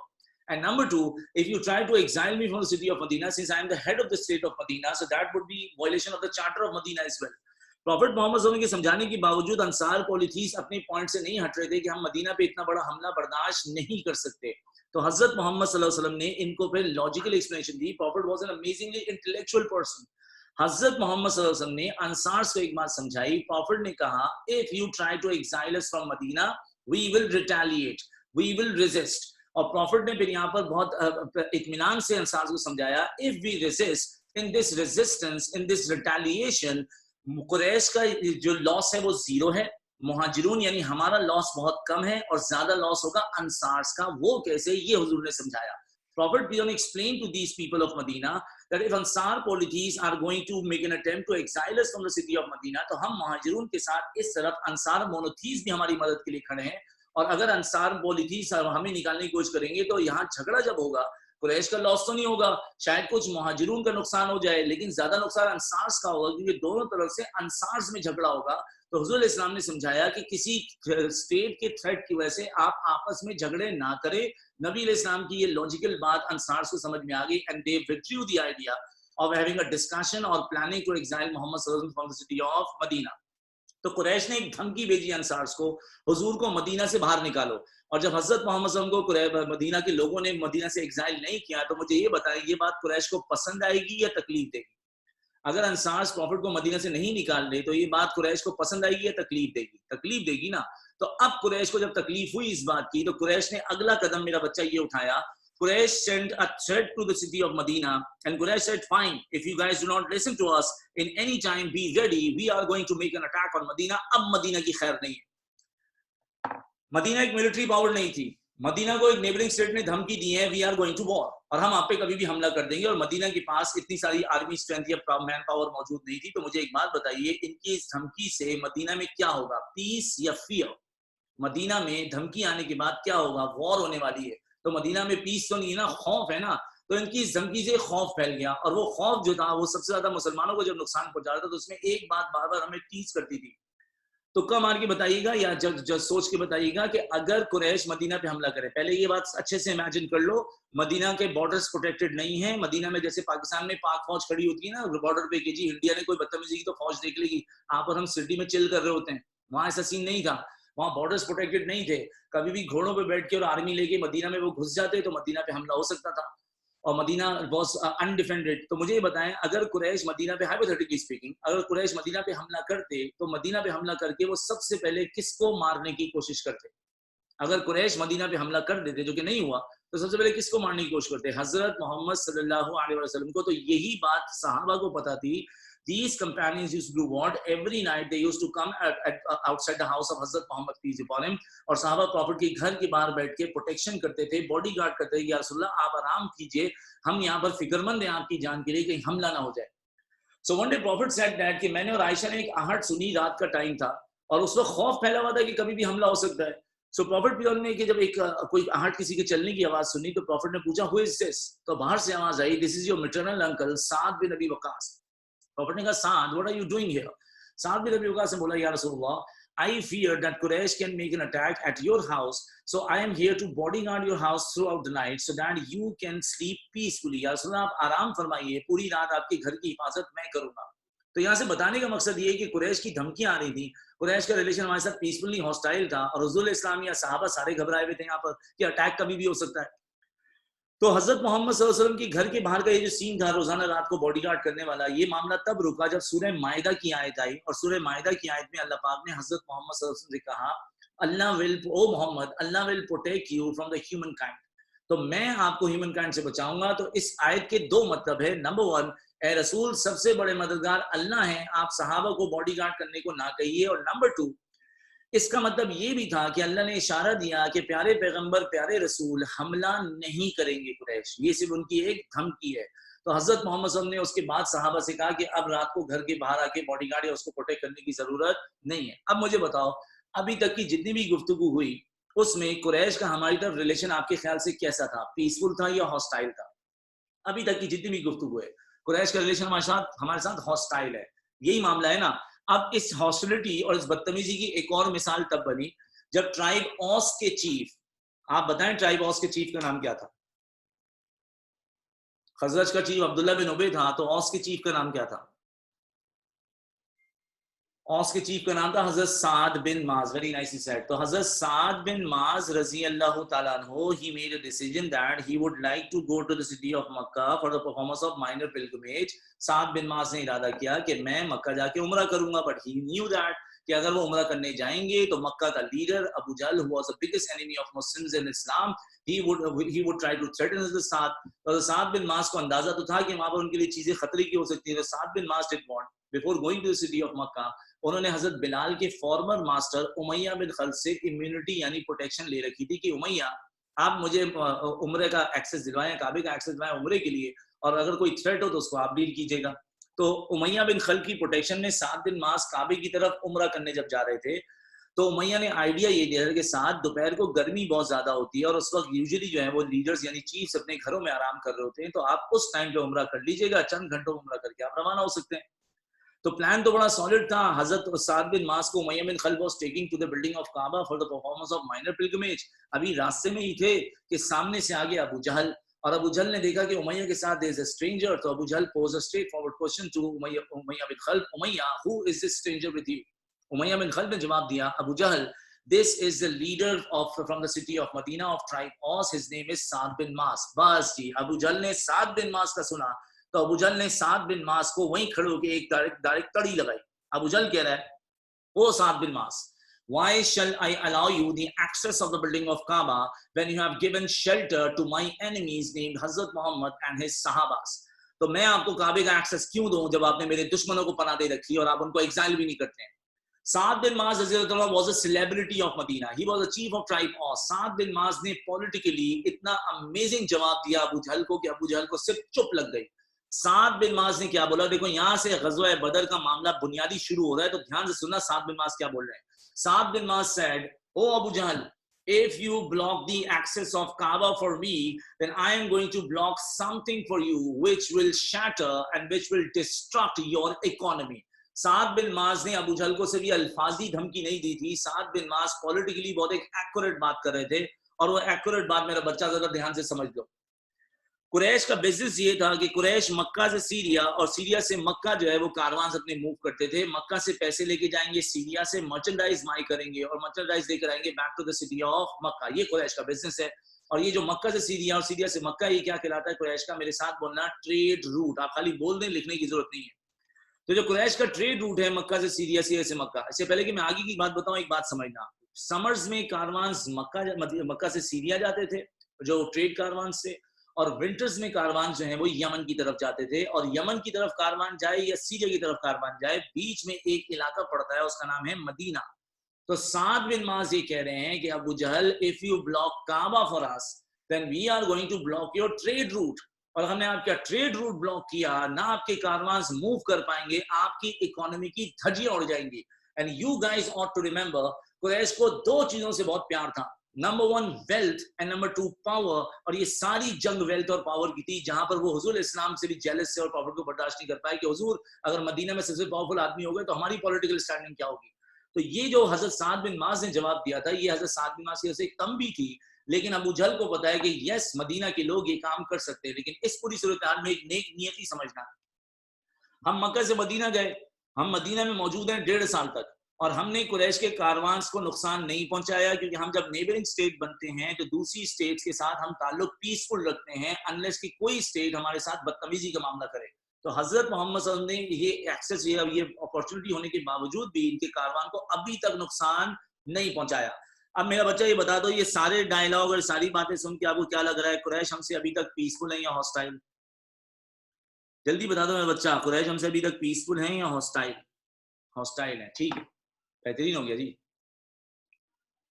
And number two, if you try to exile me from the city of Medina, since I am the head of the state of Medina, so that would be violation of the charter of Medina as well. Prophet Mohammad सल्लल्लाहु अलैहि वसल्लम के समझाने के बावजूद अंसार पोलिथीस अपने point से नहीं हट रहे थे कि हम मदीना पे इतना बड़ा हमला बर्दाश्त नहीं कर सकते. तो हजरत मोहम्मद सल्लल्लाहु अलैहि वसल्लम ने इनको फिर logical explanation the. Profit was an amazingly intellectual person. हजरत मोहम्मद सल्लल्लाहु अलैहि वसल्लम ने अंसार को एक बात समझाई. प्रॉफिट ने कहा, if you try to exile us from Medina, we will retaliate, we will resist. और प्रॉफिट ने फिर यहाँ पर बहुत इत्मीनान से अंसार को समझाया, if we resist, in this resistance, in this retaliation, Quraysh का जो लॉस है वो जीरो है, मुहाजिरून यानी हमारा लॉस बहुत कम है, और ज्यादा लॉस होगा अंसार्स का. वो कैसे, ये हुजूर ने समझाया. Prophet began explain to these people of Medina that if Ansar polities are going to make an attempt to exile us from the city of Medina, तो हम मुहाजिरून के साथ इस तरफ अंसार मोनोथीस भी हमारी मदद के लिए खड़े हैं. और अगर अंसार पोलिथीस हमें निकालने की कोशिश करेंगे तो यहाँ झगड़ा जब होगा, कुरैश का लॉस तो नहीं होगा, शायद कुछ मुहाजिरून का नुकसान हो जाए, लेकिन ज्यादा नुकसान अंसार्स का होगा, क्योंकि दोनों तरफ से अंसार्स में झगड़ा होगा. तो हुजूर इस्लाम ने समझाया कि किसी स्टेट के थ्रेट की वजह से आप आपस में झगड़े ना करें. नबी इस्लाम की ये लॉजिकल बात अंसार्स को समझ में आ गई, and they withdrew the idea of having a discussion और प्लानिंग टू एक्साइल मोहम्मद सल्लल्लाहु अलैहि वसल्लम from the city of Medina. तो कुरैश ने एक धमकी भेजी अंसार्स को, हुजूर को मदीना से बाहर निकालो. और जब हजरत मोहम्मद सल्लल्लाहु अलैहि वसल्लम को मदीना के लोगों ने मदीना से एग्जाइल नहीं किया, तो मुझे ये बताएं, ये बात कुरैश को पसंद आएगी या तकलीफ देगी? अगर अंसार्स प्रॉफिट को मदीना से नहीं निकाल रहे, तो ये बात कुरैश को पसंद आएगी या तकलीफ देगी? तकलीफ देगी ना. तो अब कुरैश को जब तकलीफ हुई इस बात की, तो कुरैश ने अगला कदम, मेरा बच्चा, ये उठाया. Quraysh sent a threat to the city of Medina, and Quraysh said, fine, if you guys do not listen to us in any time, be ready, we are going to make an attack on Medina. अब Medina की खैर नहीं है. Medina एक military power नहीं थी. Medina को एक नेबरिंग स्टेट ने धमकी दी है, we are going to war, और हम आप पे कभी भी हमला कर देंगे. और मदीना के पास इतनी सारी आर्मी स्ट्रेंथ या मैन पावर मौजूद नहीं थी. तो मुझे एक बात बताइए, इनकी इस धमकी से मदीना में क्या होगा, पीस या फियर? मदीना में धमकी आने के बाद क्या होगा? वॉर होने वाली है. तो मदीना में पीस तो नहीं है ना, खौफ है ना, तो इनकी धमकी से खौफ फैल गया, और वो खौफ जो था वो सबसे ज्यादा मुसलमानों को जब नुकसान पहुंचा रहा था, तो उसमें एक बात बार बार हमें टीज करती थी। तुक्का मार के बताइएगा या जब सोच के बताइएगा कि अगर कुरैश मदीना पे हमला करे, पहले ये बात अच्छे से इमेजिन कर लो, मदीना के बॉर्डर्स प्रोटेक्टेड नहीं है। मदीना में जैसे पाकिस्तान में पाक फौज खड़ी होती है ना बॉर्डर पे कि जी इंडिया ने कोई बदतमीजी की तो फौज देख लेगी, आप और हम सिटी में चिल कर रहे होते हैं, वहां ऐसा सीन नहीं था, वहां बॉर्डर्स प्रोटेक्टेड नहीं थे। कभी भी घोड़ों पे बैठ के और आर्मी लेके मदीना में वो घुस जाते तो मदीना पे हमला हो सकता था, और मदीना वाज अनडिफेंडेड। तो मुझे ये बताएं, अगर कुरैश मदीना पे, हाइपोथेटिकली स्पीकिंग, अगर कुरैश मदीना पे हमला करते तो मदीना पे हमला करके वो सबसे पहले किसको मारने की कोशिश करते? अगर कुरैश मदीना पे हमला कर देते, जो कि नहीं हुआ, तो सबसे पहले किसको मारने की कोशिश करते? हजरत मोहम्मद सल्लल्लाहु अलैहि वसल्लम को। तो यही बात सहाबा को पता थी। These companions used to do what? Every night they used to come outside the house of Hazrat Muhammad peace upon him, और सहाबा प्रॉफिट के घर के बाहर बैठ के प्रोटेक्शन करते थे, बॉडी गार्ड करते थे, या रसूलल्लाह आप आराम कीजिए, हम यहाँ पर फिक्रमंद हैं आपकी जान के लिए, कहीं हमला ना हो जाए। So one day Prophet said that कि मैंने और आयशा ने एक आहट सुनी, रात का टाइम था, और उस वक्त खौफ फैला हुआ था कि कभी भी हमला हो सकता है। So Prophet ने कि जब एक कोई आहट किसी के चलने की आवाज सुनी, तो Prophet ने पूछा who is this? तो बाहर से आवाज आई, this is your maternal uncle Saad bin Abi Waqas. Prophet ने कहा साद, what are you doing here? साद बिन अबी वकास ने बोला, या रसूलल्लाह, I fear that Quraysh can make an attack at your house, so I am here to bodyguard your house throughout the night so that you can sleep peacefully. या रसूलल्लाह आप आराम फरमाइए, पूरी रात आपके घर की हिफाजत मैं करूंगा। तो यहाँ से बताने का मकसद ये है कि कुरैश की धमकियां आ रही थी, कुरैश का रिलेशन हमारे साथ पीसफुली हॉस्टाइल था, और हुजूर इस्लाम या सहाबा सारे घबराए हुए थे यहाँ पर कि अटैक कभी भी हो सकता है। तो हजरत मोहम्मद सल्लल्लाहु अलैहि वसल्लम के घर के बाहर का ये जो सीन था रोजाना रात को बॉडीगार्ड करने वाला, ये मामला तब रुका जब सूरह माइदा की आयत आई, और सूरह माइदा की आयत में अल्लाह पाक ने हजरत मोहम्मद सल्लल्लाहु अलैहि वसल्लम से कहा, Allah will, O Mohammad, Allah will protect you from the humankind, तो मैं आपको ह्यूमन काइंड से बचाऊंगा। तो इस आयत के दो मतलब है, नंबर वन, ए रसूल सबसे बड़े मददगार अल्लाह हैं, आप सहाबा को बॉडीगार्ड करने को ना कहिए, और नंबर टू, इसका मतलब ये भी था कि अल्लाह ने इशारा दिया कि प्यारे पैगंबर, प्यारे रसूल हमला नहीं करेंगे कुरैश, ये सिर्फ उनकी एक धमकी है। तो हजरत मोहम्मद सल्लल्लाहु अलैहि वसल्लम ने उसके बाद सहाबा से कहा कि अब रात को घर के बाहर आके बॉडीगार्ड या उसको प्रोटेक्ट करने की जरूरत नहीं है। अब मुझे बताओ, अभी तक की जितनी भी गुफ्तगू हुई उसमें कुरैश का हमारी तरफ रिलेशन आपके ख्याल से कैसा था? पीसफुल था या हॉस्टाइल था? अभी तक की जितनी भी गुफ्तगू है, कुरैश का रिलेशन हमारे साथ हॉस्टाइल है, यही मामला है ना। अब इस हॉस्टिलिटी और इस बदतमीजी की एक और मिसाल तब बनी जब ट्राइब ऑस के चीफ, आप बताएं ट्राइब ऑस के चीफ का नाम क्या था? खजरज का चीफ अब्दुल्ला बिन उबे था, तो ऑस के चीफ का नाम क्या था? औस के चीफ का नाम था हजरत साद बिन माज। Very nicely said. तो हजरत साद बिन माज रजी अल्लाह तआला अन्हु, he made a decision that he would like to go to the city of Makkah for the performance of minor pilgrimage. Saad bin माज ने इरादा किया कि मैं मक्का जाके उम्रा करूंगा, but he knew that कि अगर वो उम्रा करने जाएंगे तो मक्का का leader Abu Jahl, who was the biggest enemy of Muslims in Islam, he would try to threaten the साद। तो साद बिन माज को अंदाजा तो था कि वहां पर उनके लिए चीजें खतरे की हो सकती है। साद बिन माज did want, before going to the city of Makkah, उन्होंने हजरत बिलाल के फॉर्मर मास्टर उमैया बिन खल्द से इम्यूनिटी यानी प्रोटेक्शन ले रखी थी कि उमैया आप मुझे उम्रे का एक्सेस दिलवाएं, काबे का एक्सेस दिलवाएं उम्रे के लिए, और अगर कोई थ्रेट हो तो उसको आप डील कीजिएगा। तो उमैया बिन खल्द की प्रोटेक्शन में सात दिन मास काबे की तरफ उम्रा करने जब जा रहे थे, तो उमैया ने आइडिया ये दिया कि सात दोपहर को गर्मी बहुत ज्यादा होती है और उस वक्त यूजुअली जो है वो लीडर्स यानी चीफ्स अपने घरों में आराम कर रहे होते हैं, तो आप उस टाइम पे उम्रा कर लीजिएगा, चंद घंटों में उम्रा करके आप रवाना हो सकते हैं। तो प्लान तो बड़ा सॉलिड था। हजरत साद बिन मास को Umayya bin Khalaf was taking to the building of Kaaba for the performance of minor pilgrimage. अभी रास्ते में ही थे कि सामने से आ गया अबू जहल, और अबू जहल ने देखा कि उमैया के साथ देयर इज अ स्ट्रेंजर। तो Abu Jahl pose a straightforward question to Umayya bin Khalaf, Umayya who is this stranger with you? Umayya bin Khalaf ने जवाब दिया, अबू जहल, this is the leader of from the city of Medina of tribe Aus, his name is Saad bin Mas। बस जी, Abu Jahl ने साद बिन मास का सुना तो Abu Jahl ने साद बिन मास को वहीं खड़े होकर एक डायरेक्ट तड़ी लगाई। अबू जहल कह रहा है, ओ साद बिन मास, why shall I allow you the access of the building of Kaaba when you have given shelter to my enemies named Hazrat Muhammad and his sahabas? तो मैं आपको काबे का एक्सेस क्यों दूं जब आपने मेरे दुश्मनों को पनाह दे रखी और आप उनको एग्जाइल भी नहीं करते हैं। Saad bin Maaz was a celebrity of Medina. He was the chief of tribe Aus. Saad bin Maaz ने politically इतना amazing जवाब दिया अबू जहल को कि अबू जहल को सिर्फ चुप लग गई। साद बिन माज ने क्या बोला, देखो यहाँ से गज़वा बदर का मामला बुनियादी शुरू हो रहा है, तो ध्यान से सुनना साद बिन माज क्या बोल रहे हैं। साद बिन माज said, O Abu Jahl, if you block the access of Kaaba for me, then I am going to block something for you which will shatter and which will destruct your economy. Saad bin माज ने अबू जहल को सिर्फ ये अल्फाजी धमकी नहीं दी थी, साद bin माज politically बहुत एक एक्यूरेट बात कर रहे थे, और वो एक्यूरेट बात मेरा बच्चा जरा ध्यान से समझ लो। कुरैश का बिजनेस ये था कि कुरैश मक्का से सीरिया और सीरिया से मक्का जो है वो कारवान अपने मूव करते थे, मक्का से पैसे लेके जाएंगे, सीरिया से मर्चेंडाइज बाय करेंगे और मर्चेंडाइज लेकर आएंगे back to the city of Makkah. ये कुरैश का बिजनेस है। और ये जो मक्का से सीरिया और सीरिया से मक्का, ये क्या कहलाता है कुरैश का? मेरे साथ बोलना, ट्रेड रूट। आप खाली बोल दें, लिखने की जरूरत नहीं है। तो जो कुरैश का ट्रेड रूट है मक्का से सीरिया, सीरिया से मक्का, इससे पहले कि मैं आगे की बात बताऊं, एक बात समझना, समर्स में कारवान मक्का से सीरिया जाते थे जो ट्रेड कारवान से, और विंटर्स में कारवान जो है वो यमन की तरफ जाते थे। और यमन की तरफ कारवान जाए या सीरिया की तरफ कारवान जाए, बीच में एक इलाका पड़ता है, उसका नाम है मदीना। तो साद बिन माज ये कह रहे हैं कि अबू जहल, if you block Kaaba for us, then we are going to block your trade route. और हमने आपका ट्रेड रूट ब्लॉक किया ना, आपके कारवान मूव कर पाएंगे, आपकी इकोनॉमी की धज्जियां उड़ जाएंगी। And you guys ought to remember, Quraysh को दो चीजों से बहुत प्यार था, number 1 wealth and number 2 power. और ये सारी जंग वेल्थ और पावर की थी, जहां पर वो हुजूर इस्लाम से भी जेलस से और पावर को बर्दाश्त नहीं कर पाए कि हुजूर अगर मदीना में सबसे पावरफुल आदमी हो गए तो हमारी पॉलिटिकल स्टैंडिंग क्या होगी। तो ये जो हजरत साद बिन माज ने जवाब दिया था, ये हजरत साद बिन माज की कम भी थी, लेकिन अबू जहल को पता है कि यस, मदीना के लोग ये काम कर सकते हैं। लेकिन इस पूरी सूरत हाल में एक नेक नियति समझना। हम मक्का से मदीना गए, हम मदीना में मौजूद हैं 1.5 साल तक, और हमने कुरैश के कारवांस को नुकसान नहीं पहुंचाया, क्योंकि हम जब नेबरिंग स्टेट बनते हैं तो दूसरी स्टेट्स के साथ हम ताल्लुक पीसफुल रखते हैं, अनलेस कि कोई स्टेट हमारे साथ बदतमीजी का मामला करे। तो हजरत मोहम्मद सल्लल्लाहु अलैहि वसल्लम ने ये एक्सेस, ये अपॉर्चुनिटी होने के बावजूद भी इनके कारवान को अभी तक नुकसान नहीं पहुंचाया। अब मेरा बच्चा ये बता दो, ये सारे डायलॉग और सारी बातें सुन के आपको क्या लग रहा है? कुरैश हमसे अभी तक पीसफुल है या हॉस्टाइल? जल्दी बता दो मेरा बच्चा, कुरैश हमसे अभी तक पीसफुल है या हॉस्टाइल? हॉस्टाइल है, ठीक है, बेहतरीन हो गया जी।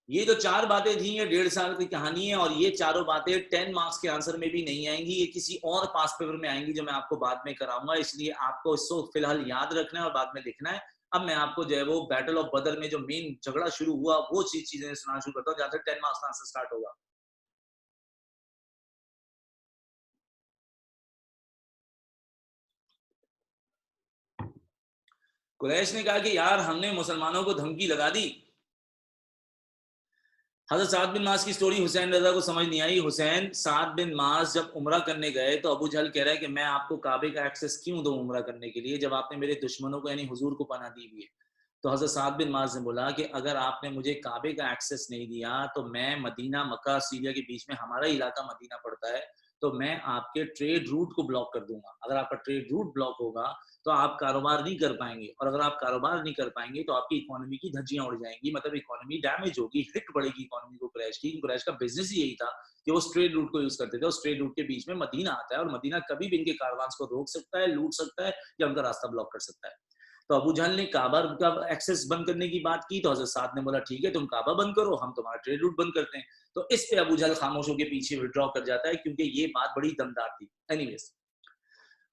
ये जो 4 बातें थी, ये 1.5 साल की कहानी है, और ये चारों बातें 10 मार्क्स के आंसर में भी नहीं आएंगी, ये किसी और पास पेपर में आएंगी जो मैं आपको बाद में कराऊंगा। इसलिए आपको इसको फिलहाल याद रखना है और बाद में लिखना है। अब मैं आपको जो है वो बैटल ऑफ बदर में जो मेन झगड़ा शुरू हुआ वो चीजें सुनाना शुरू करता हूँ, जहां से 10 मार्क्स का आंसर स्टार्ट होगा। कुरैश ने कहा कि यार हमने मुसलमानों को धमकी लगा दी। हजरत साद बिन माज की स्टोरी हुसैन रजा को समझ नहीं आई। हुसैन साद बिन माज जब उम्रा करने गए तो अबू जहल कह रहा है कि मैं आपको काबे का एक्सेस क्यों दूं उम्रा करने के लिए, जब आपने मेरे दुश्मनों को यानी हुजूर को पनाह दी हुई है। तो हजरत साद बिन माज ने बोला कि अगर आपने मुझे काबे का एक्सेस नहीं दिया तो मैं मदीना, मक्का, सीरिया के बीच में हमारा इलाका मदीना पड़ता है, तो मैं आपके ट्रेड रूट को ब्लॉक कर दूंगा। अगर आपका ट्रेड रूट ब्लॉक होगा तो आप कारोबार नहीं कर पाएंगे, और अगर आप कारोबार नहीं कर पाएंगे तो आपकी इकोनॉमी की धज्जियां उड़ जाएंगी, मतलब इकोनॉमी डैमेज होगी, हिट पड़ेगी इकोनॉमी को कुरैश की। कुरैश का बिजनेस ही यही था कि वो ट्रेड रूट को यूज करते थे, उस ट्रेड रूट के बीच में मदीना आता है, और मदीना कभी भी इनके कारवान को रोक सकता है, लूट सकता है या उनका रास्ता ब्लॉक कर सकता है। तो अबू जहल ने काबा का एक्सेस बंद करने की बात की, तो हजरत साद ने बोला ठीक है, तुम काबा बंद करो, हम तुम्हारा ट्रेड रूट बंद करते हैं। तो इस पे अबू जहल खामोश होकर पीछे विड्रॉ कर जाता है, क्योंकि ये बात बड़ी दमदार थी। एनीवेज,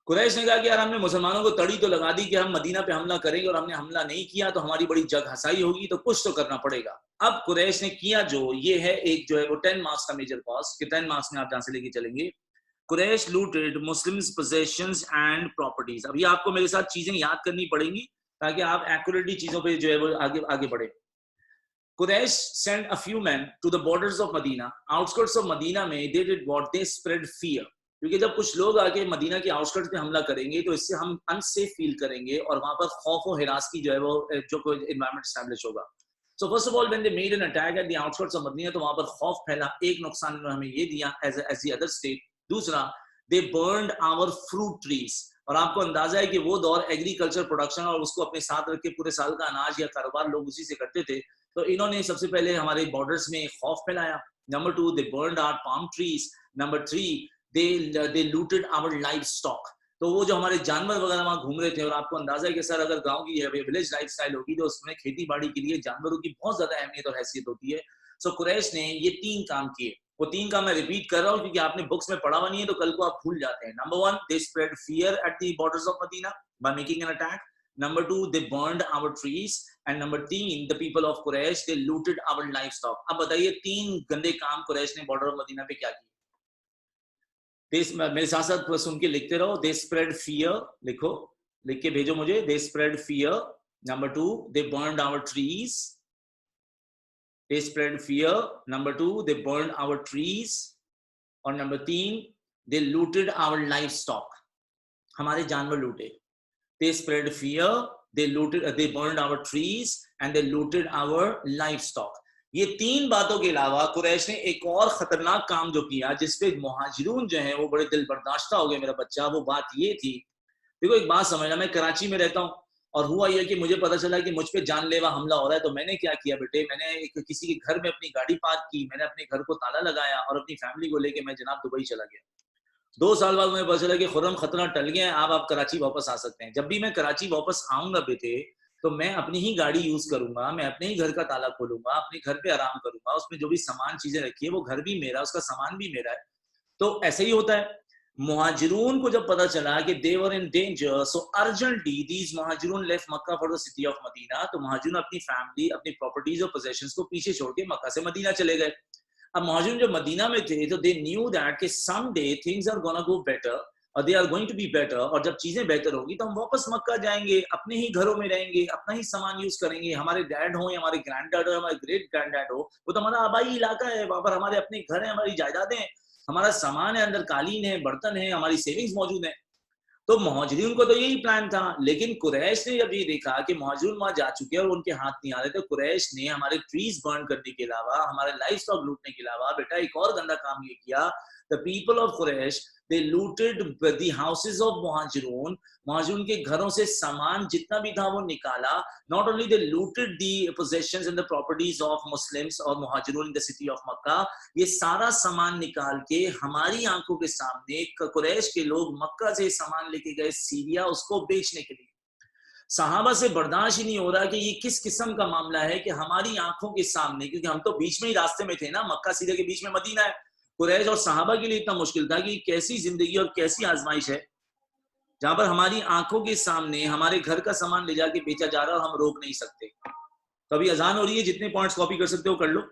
कुरैश ने कहा कि यार हमने मुसलमानों को तड़ी तो लगा दी कि हम मदीना पे हमला करेंगे, और हमने हमला नहीं किया तो हमारी बड़ी जग हसाई होगी, तो कुछ तो करना पड़ेगा। अब कुरैश ने किया जो ये है, एक जो है वो 10 मार्क्स का मेजर कॉस्ट कि 10 मार्क्स में आप जहां से लेके चलेंगे। Quraysh looted Muslims possessions and properties. अभी आपको मेरे साथ चीजें याद करनी पड़ेंगी ताकि आप एक्यूरेटली चीजों पे जो है वो आगे बढ़े। Quraysh sent a few men to the borders of Medina, outskirts of Medina में they did what? They spread fear. क्योंकि जब कुछ लोग आके मदीना के आउटस्कर्ट्स पे हमला करेंगे तो इससे हम अनसेफ फील करेंगे, और वहां पर खौफ और हिरास की जो है वो जो कोई एनवायरनमेंट एस्टैब्लिश होगा। So first of all, when they made an attack at the outskirts of Medina, तो वहां पर खौफ फैला। एक नुकसान उन्होंने हमें ये दिया as the other state। दूसरा, they burned our fruit trees। और आपको अंदाजा है कि वो दौर एग्रीकल्चर प्रोडक्शन और उसको अपने साथ रख के पूरे साल का अनाज या कारोबार लोग उसी से करते थे। तो इन्होंने सबसे पहले हमारे बॉर्डर्स में खौफ फैलाया। Number 2, they burned our palm trees. Number 3, they looted our livestock. तो वो जो हमारे जानवर वगैरह वहां घूम रहे थे, और आपको अंदाजा है कि सर अगर गांव की विलेज लाइफस्टाइल होगी तो उसमें खेती बाड़ी के लिए जानवरों की बहुत ज्यादा अहमियत और हैसियत होती है। सो कुरैश ने ये 3 काम किए। वो 3 काम मैं रिपीट कर रहा हूँ क्योंकि आपने बुक्स में पढ़ा हुआ नहीं है तो कल को आप भूल जाते हैं। Number 1, they spread fear at the borders of Medina by making an attack. Number 2, they burned our trees. And number 3, the people of Quraysh, they looted our livestock. अब बताइए 3 गंदे काम कुरैश ने बॉर्डर ऑफ मदीना पे क्या किए? मेरे साथ साथ सुन के लिखते रहो. They spread fear. लिखो, लिख के भेजो मुझे. They spread fear. Number 2, they burned our trees. They spread fear. Number 2, they burned our trees. और number 3, they looted our livestock. हमारे जानवर लूटे. They spread fear, they burned our trees, and they looted our livestock. ये 3 बातों के अलावा कुरैश ने एक और खतरनाक काम जो किया, जिसपे मुहाजिरून जो हैं वो बड़े दिल बर्दाश्ता हो गए मेरा बच्चा. वो बात ये थी, देखो एक बात समझना, मैं कराची में रहता हूँ और हुआ ये कि मुझे पता चला कि मुझ पे जानलेवा हमला हो रहा है. तो मैंने क्या किया बेटे, मैंने किसी के घर में अपनी गाड़ी पार्क की, मैंने अपने घर को ताला लगाया और अपनी फैमिली को लेके मैं जनाब दुबई चला गया. 2 साल बाद मुझे पता चला कि खुर्रम खतरा टल गया, आप कराची वापस आ सकते हैं. जब भी मैं कराची वापस आऊंगा बेटे, तो मैं अपनी ही गाड़ी यूज करूंगा, मैं अपने ही घर का ताला खोलूंगा, अपने घर पे आराम करूंगा, उसमें जो भी सामान चीजें रखी है वो घर भी मेरा, उसका सामान भी मेरा है. तो ऐसे ही होता है. मुहाजिरून को जब पता चला कि they were in danger, so urgently these मुहाजिरून left Mecca for the city of Medina. तो मुहाजिरून अपनी फैमिली, अपनी प्रॉपर्टीज और पोजेशंस को पीछे छोड़ के मक्का से मदीना चले गए. अब मुहाजिरून जब मदीना में थे तो they knew that कि someday things are gonna go better और they are going to be better. और जब चीजें बेहतर होगी तो हम वापस मक्का जाएंगे, अपने ही घरों में रहेंगे, अपना ही सामान यूज करेंगे. हमारे डैड हो या हमारे ग्रैंड डैड हो, हमारे ग्रेट ग्रैंड डैड हो, वो तो हमारा आबाई इलाका है, वहां पर हमारे अपने घर हैं, हमारी जायदादें हैं, हमारा सामान है, अंदर कालीन है, बर्तन है, हमारी सेविंग्स मौजूद है. तो मुहाजिरीन को तो यही प्लान था. लेकिन कुरैश ने जब ये देखा कि मुहाजिरीन वहां जा चुके हैं और उनके हाथ नहीं आ रहे, तो कुरैश ने हमारे ट्रीज बर्न करने के अलावा, हमारे लाइफ स्टॉक लूटने के अलावा बेटा एक और गंदा काम ये किया. The people of Quraish, they looted the houses of मुहाजिरून. मुहाजिरून के घरों से सामान जितना भी था वो निकाला. Not only they looted the possessions and the properties of Muslims or मुहाजिरून in the city of Makkah, ये सारा सामान निकाल के हमारी आंखों के सामने कुरैश के लोग मक्का से सामान लेके गए सीरिया, उसको बेचने के लिए. सहाबा से बर्दाश्त ही नहीं हो रहा कि ये किस किस्म का मामला है कि हमारी आंखों के सामने, क्योंकि हम तो बीच में ही रास्ते में थे ना, मक्का सीरिया के बीच में मदीना है. कुरैश और सहाबा के लिए इतना मुश्किल था कि कैसी जिंदगी और कैसी आजमाइश है जहां पर हमारी आंखों के सामने हमारे घर का सामान ले जाके बेचा जा रहा है और हम रोक नहीं सकते. तो अभी अजान हो रही है, जितने पॉइंट्स कॉपी कर सकते हो कर लो.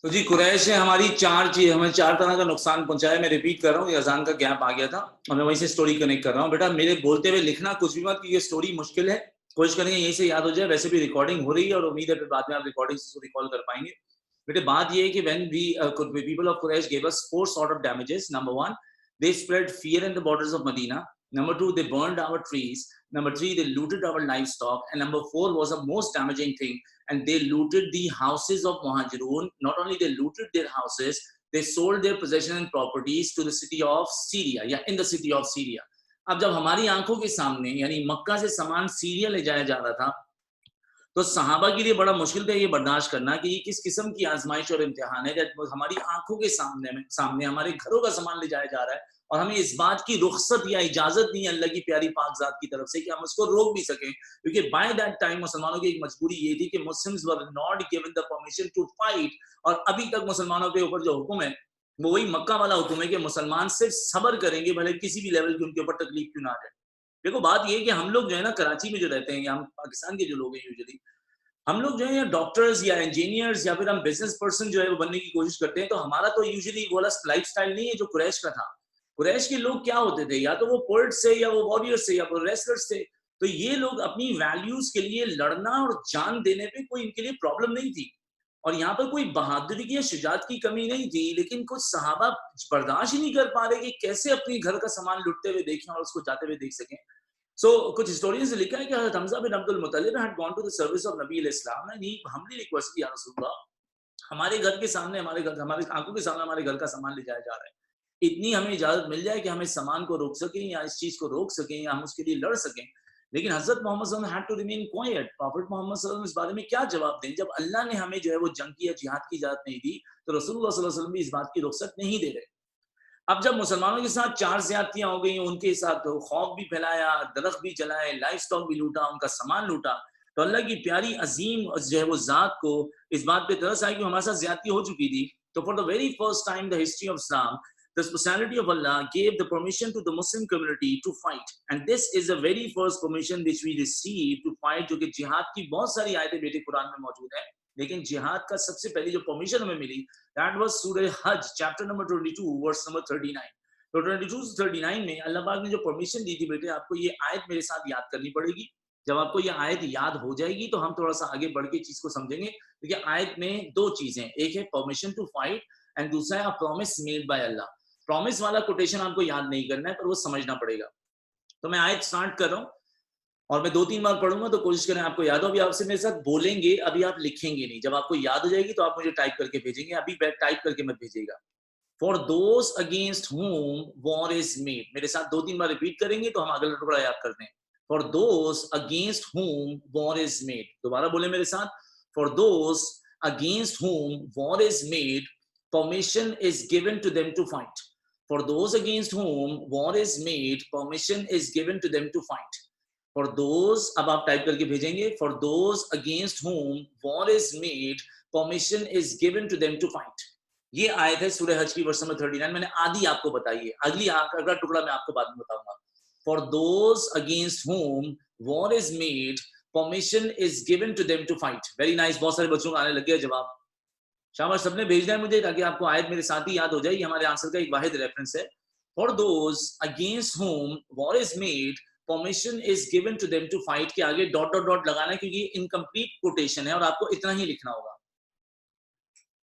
तो जी कुरैश ने हमारी हमें चार तरह का नुकसान पहुंचाया। मैं रिपीट कर रहा हूँ, अजान का गैप आ गया था और मैं वहीं से स्टोरी कनेक्ट कर रहा हूँ। बेटा मेरे बोलते हुए लिखना कुछ भी मत, ये स्टोरी मुश्किल है, कोशिश करेंगे यहीं से याद हो जाए। वैसे भी रिकॉर्डिंग हो रही है और उम्मीद है फिर बाद में आप रिकॉर्डिंग से रिकॉल कर पाएंगे। बेटे बात ये है कि when we people of Quraysh gave us 4 sort of damages. Number 1, they spread fear in the borders of Medina. Number 2, they burned our trees. Number 3, they looted our livestock. And number 4 was the most damaging thing, and they looted the houses of Muhajirun. Not only they looted their houses, they sold their possessions and properties to the city of Syria, या in the city of Syria. अब जब हमारी आंखों के सामने यानी मक्का से सामान सीरिया ले जाया जा रहा था, तो सहाबा के लिए बड़ा मुश्किल था ये बर्दाश्त करना कि ये किस किस्म की आजमाइश और इम्तिहान है जब हमारी आंखों के सामने हमारे घरों का सामान ले जाया जा रहा है और हमें इस बात की रुखसत या इजाजत नहीं है अल्लाह की प्यारी पाक जात की तरफ से कि हम उसको रोक भी सकें, क्योंकि बाय दैट टाइम मुसलमानों की एक मजबूरी ये थी कि Muslims were not given the permission to fight. और अभी तक मुसलमानों के ऊपर जो हुक्म है वो वही मक्का वाला हुक्म है कि मुसलमान सिर्फ सब्र करेंगे, भले किसी भी लेवल की उनके ऊपर तकलीफ क्यों ना आ जाए। देखो बात ये है कि हम लोग जो है ना कराची में जो रहते हैं या हम पाकिस्तान के जो लोग हैं यूजुअली हम लोग जो है डॉक्टर्स या इंजीनियर्स या फिर हम बिजनेस पर्सन जो है वो बनने की कोशिश करते हैं, तो हमारा तो यूजुअली वो लाइफस्टाइल नहीं है जो कुरैश का था। कुरैश के लोग क्या होते थे, या तो वो पोएट्स थे या वो वॉरियर्स थे या वो रेसलर्स थे। तो ये लोग अपनी वैल्यूज के लिए लड़ना और जान देने पे कोई इनके लिए प्रॉब्लम नहीं थी, और यहाँ पर कोई बहादुरी की या शुजात की कमी नहीं थी। लेकिन कुछ सहाबा बर्दाश्त ही नहीं कर पा रहे कि कैसे अपनी घर का सामान लुटते हुए देखें और उसको जाते हुए देख सकें। So कुछ historians ने लिखा है कि हज़रत हमज़ा बिन Abdul मुत्तलिब had gone to the service of Nabi al-Islam and he humbly requested या रसूलल्लाह, हमारे घर के सामने हमारे आंखों के सामने हमारे घर का सामान ले जाया जा रहा है, इतनी हमें इजाजत मिल जाए कि हम इस सामान को रोक सकें या इस चीज को रोक सकें या हम उसके लिए लड़ सकें। लेकिन हजरत मोहम्मद सल्लल्लाहु अलैहि वसल्लम had to remain quiet। Prophet Mohammad सल्लल्लाहु अलैहि वसल्लम इस बारे में क्या जवाब दें जब अल्लाह ने हमें जो है वो जंग की या जिहाद की इजाजत नहीं दी, तो रसूलुल्लाह सल्लल्लाहु अलैहि वसल्लम भी इस बात की रुखसत नहीं दे रहे। अब जब मुसलमानों के साथ 4 ज्यादतियां हो गई, उनके साथ खौफ भी फैलाया, दरख्त भी जलाए, लाइफ स्टॉक भी लूटा, उनका सामान लूटा, तो अल्लाह की प्यारी अजीम जो है वो जात को इस बात पे तरस आई कि हमारे साथ ज्यादती हो चुकी थी। तो for the very first time the history of Islam the personality of Allah gave the permission to the Muslim community to fight, and this is the very first permission which we received to fight, जो कि जिहाद की बहुत सारी आयतें बेटे कुरान में मौजूद है, लेकिन जिहाद का सबसे पहली जो परमिशन हमें मिली that was सूरह हज चैप्टर नंबर 22 वर्स नंबर 39। तो 22 से 39 में अल्लाह पाक ने जो परमिशन दी थी बेटे, आपको ये आयत मेरे साथ याद करनी पड़ेगी। जब आपको ये आयत याद हो जाएगी तो हम थोड़ा सा आगे बढ़ के चीज को समझेंगे। देखिए आयत में दो चीजें, एक है परमिशन टू फाइट एंड दूसरा है promise made by Allah. Promise वाला कोटेशन आपको याद नहीं करना है पर वो समझना पड़ेगा। तो मैं आयत स्टार्ट कर रहा हूं और मैं 2-3 बार पढ़ूंगा तो कोशिश करें आपको याद हो। अभी आपसे मेरे साथ बोलेंगे, अभी आप लिखेंगे नहीं, जब आपको याद हो जाएगी तो आप मुझे टाइप करके भेजेंगे, अभी टाइप करके मत भेजिएगा। For those against whom war is made, मेरे साथ 2-3 बार रिपीट करेंगे तो हम अगला टुकड़ा याद करते हैं। For those against whom war is made, दोबारा बोले मेरे साथ, for those against whom war is made permission is given to them to fight। For those against whom war is made, permission is given to them to fight। For those, अब आप type करके भेजेंगे, for those against whom war is made, permission is given to them to fight। ये आयत है सूरह हज की वर्स नंबर 39। मैंने आधी आपको बताई है, अगला टुकड़ा मैं आपको बाद में बताऊंगा। For those against whom war is made, permission is given to them to fight। Very nice, बहुत सारे बच्चों को आने लग गया जवाब। शाबाश, सबने भेजना है मुझे ताकि आपको आयत मेरे साथ ही याद हो जाए। ये हमारे आंसर का एक वाहिद रेफरेंस है। For those against whom war is made, permission is given to them to fight के आगे डॉट डॉट डॉट लगाना है क्योंकि इनकम्प्लीट कोटेशन है और आपको इतना ही लिखना होगा।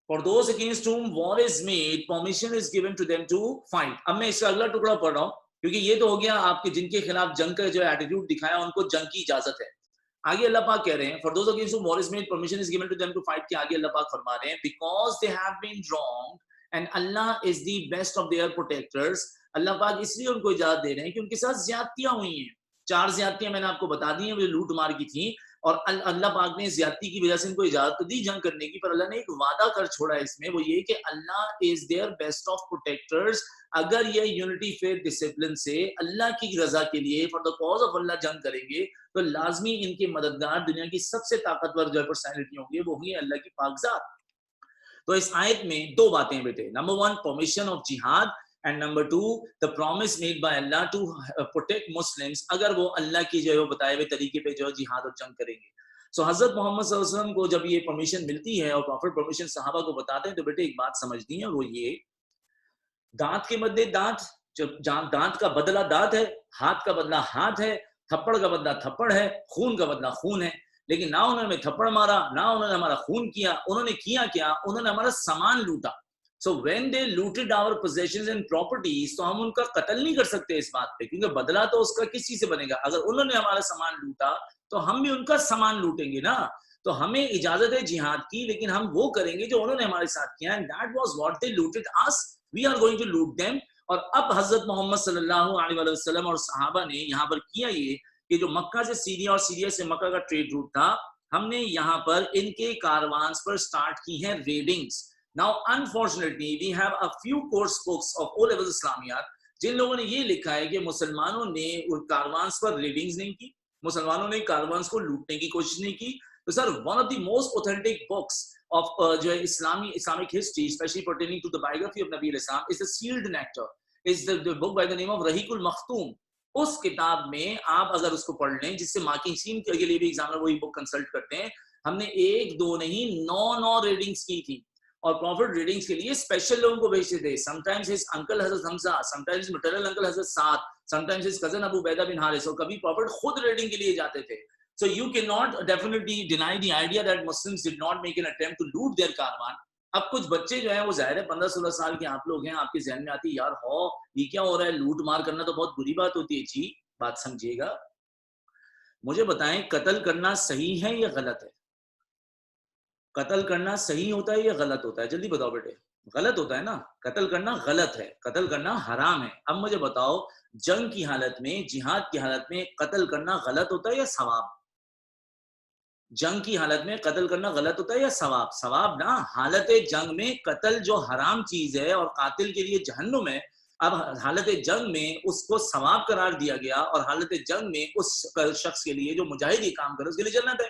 For those against whom war is made, permission is given to them to fight। अब मैं इसका अगला टुकड़ा पढ़ रहा हूँ क्योंकि ये तो हो गया आपके जिनके खिलाफ जंग का जो एटीट्यूड दिखाया उनको जंग की इजाजत है। आगे अल्लाह पाक कह रहे हैं for those against whom war is made, permission is given to them to fight के आगे अल्लाह पाक फरमा रहे हैं because they have been wronged and Allah is the best of their protectors। अल्लाह पाक इसलिए उनको इजाजत दे रहे हैं कि उनके साथ ज्यादतियां हुई हैं। 4 ज्यादतियां मैंने आपको बता दी हैं, वो लूट मार की थी और अल्लाह पाक ने ज्यादती की वजह से इनको इजाजत तो दी जंग करने की, पर अल्लाह ने एक वादा कर छोड़ा इसमें, वो ये कि अल्लाह is their best of protectors. अगर ये यूनिटी फेथ डिसिप्लिन से अल्लाह की रजा के लिए फॉर द कॉज ऑफ अल्लाह जंग करेंगे तो लाजमी इनके मददगार दुनिया की सबसे ताकतवर जो पर्सनैलिटी होंगे वो होंगी अल्लाह की पाक जात। तो इस आयत में 2 बातें बेटे, नंबर 1 परमिशन ऑफ जिहाद And number 2, the promise made by Allah to protect Muslims अगर वो अल्लाह की जो है वो बताए हुए तरीके पे जो है जिहाद और जंग करेंगे. So हजरत मोहम्मद सल्लल्लाहु अलैहि वसल्लम को जब ये परमिशन मिलती है और प्रॉफिट परमिशन सहाबा को बताते हैं, तो बेटे एक बात समझनी है, वो ये दांत के बदले दांत, दांत का बदला दांत है, हाथ का बदला हाथ है, थप्पड़ का बदला थप्पड़ है, खून का बदला खून है. लेकिन ना उन्होंने थप्पड़ मारा, ना उन्होंने हमारा खून किया. उन्होंने किया क्या? उन्होंने हमारा सामान लूटा. So when they looted our possessions and properties, तो हम उनका कत्ल नहीं कर सकते इस बात पे, क्योंकि बदला तो उसका किसी से बनेगा. अगर उन्होंने हमारा सामान लूटा तो हम भी उनका सामान लूटेंगे ना. तो हमें इजाजत है जिहाद की, लेकिन हम वो करेंगे जो उन्होंने हमारे साथ किया. And that was what they looted us. We are going to loot them. और अब हजरत मोहम्मद सल्लल्लाहु अलैहि वसल्लम और सहाबा ने यहाँ पर किया ये कि जो मक्का से सीरिया और सीरिया से मक्का का ट्रेड रूट था, हमने यहाँ पर इनके कारवान्स पर स्टार्ट की हैं रेडिंग्स. Now unfortunately we have a few course books of O levels Islamiyat जिन लोगों ने ये लिखा है कि मुसलमानों ने उन कारवान्स पर रेडिंग्स नहीं की, मुसलमानों ने कारवान्स को लूटने की कोशिश नहीं की. तो sir, one of the most authentic books of जो है Islamic history, especially pertaining to the biography of Nabi al-Islam, is the Sealed Nectar, is the book by the name of Rahiqul Makhtoom. उस किताब में आप अगर उसको पढ़ लें, जिससे मार्किंग स्कीम के लिए भी एग्जामिनर वही बुक कंसल्ट करते हैं, हमने 1 2 नहीं 9 रीडिंग्स की थी. और प्रॉफिट रीडिंग्स के लिए स्पेशल लोगों को भेजते थे. समटाइम्स हिज अंकल हजरत Hamza, sometimes maternal uncle Hazrat Saad, sometimes his cousin Abu Ubaida बिन हारिस, और कभी प्रॉफिट खुद रीडिंग के लिए जाते थे. So you cannot definitely deny the idea that Muslims did not make an attempt to loot their caravan. अब कुछ बच्चे जो हैं वो ज़ाहिर है 15-16 साल के आप लोग हैं, आपके ज़हन में आती है यार हो ये क्या हो रहा है, लूट मार करना तो बहुत बुरी बात होती है. जी बात समझिएगा, मुझे बताएं कत्ल करना सही है या गलत है? कत्ल करना सही होता है या गलत होता है? जल्दी बताओ बेटे. गलत होता है ना, कत्ल करना गलत है, कत्ल करना हराम है. अब मुझे बताओ, जंग की हालत में, जिहाद की हालत में कत्ल करना गलत होता है या सवाब? जंग की हालत में कत्ल करना गलत होता है या सवाब? सवाब ना. हालत जंग में कत्ल जो हराम चीज है और कातिल के लिए जहन्नुम है, अब हालत जंग में उसको सवाब करार दिया गया, और हालत जंग में उस शख्स के लिए जो मुजाहिद ये काम करे उसके लिए जन्नत है.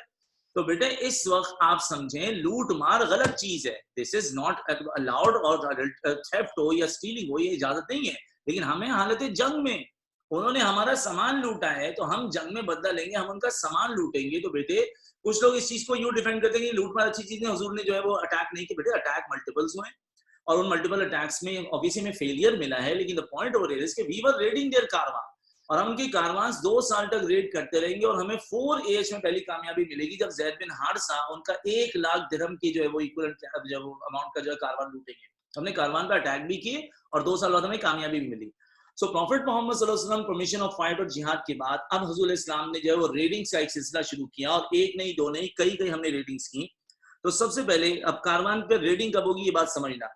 तो बेटे इस वक्त आप समझें, लूट मार गलत चीज है. दिस इज नॉट अलाउड, और थेफ्ट हो या स्टीलिंग हो ये इजाजत नहीं है. लेकिन हमें हालत जंग में उन्होंने हमारा सामान लूटा है, तो हम जंग में बदला लेंगे, हम उनका सामान लूटेंगे. तो बेटे कुछ लोग इस चीज को यूं डिफेंड करते हैं कि लूट मार अच्छी चीज नहीं, हुजूर ने जो है वो अटैक नहीं किया. बेटे अटैक मल्टीपल्स हुए, और उन मल्टीपल अटैक्स में ऑब्वियसली में फेलियर मिला है, लेकिन the point over here is कि we were raiding there Karwan, और हम उनके कारवान 2 साल तक रेड करते रहेंगे, और हमें 4 एज में पहली कामयाबी मिलेगी जब ज़ैद बिन हारिसा उनका 1 लाख दिरहम की जो है वो इक्विवेलेंट जो अमाउंट का जो है कारवान लूटेंगे. हमने कारवान पर अटैक भी किए और 2 साल बाद हमें कामयाबी भी मिली. सो प्रॉफिट मोहम्मद सल्लल्लाहु अलैहि वसल्लम परमिशन ऑफ फाइट और जिहाद के बाद अब हुजूर इस्लाम ने जो है वो रेडिंग्स का एक सिलसिला शुरू किया, और 1 नहीं 2 नहीं कई हमने रेडिंग्स की. तो सबसे पहले अब कारवान पे रेडिंग कब होगी ये बात समझना.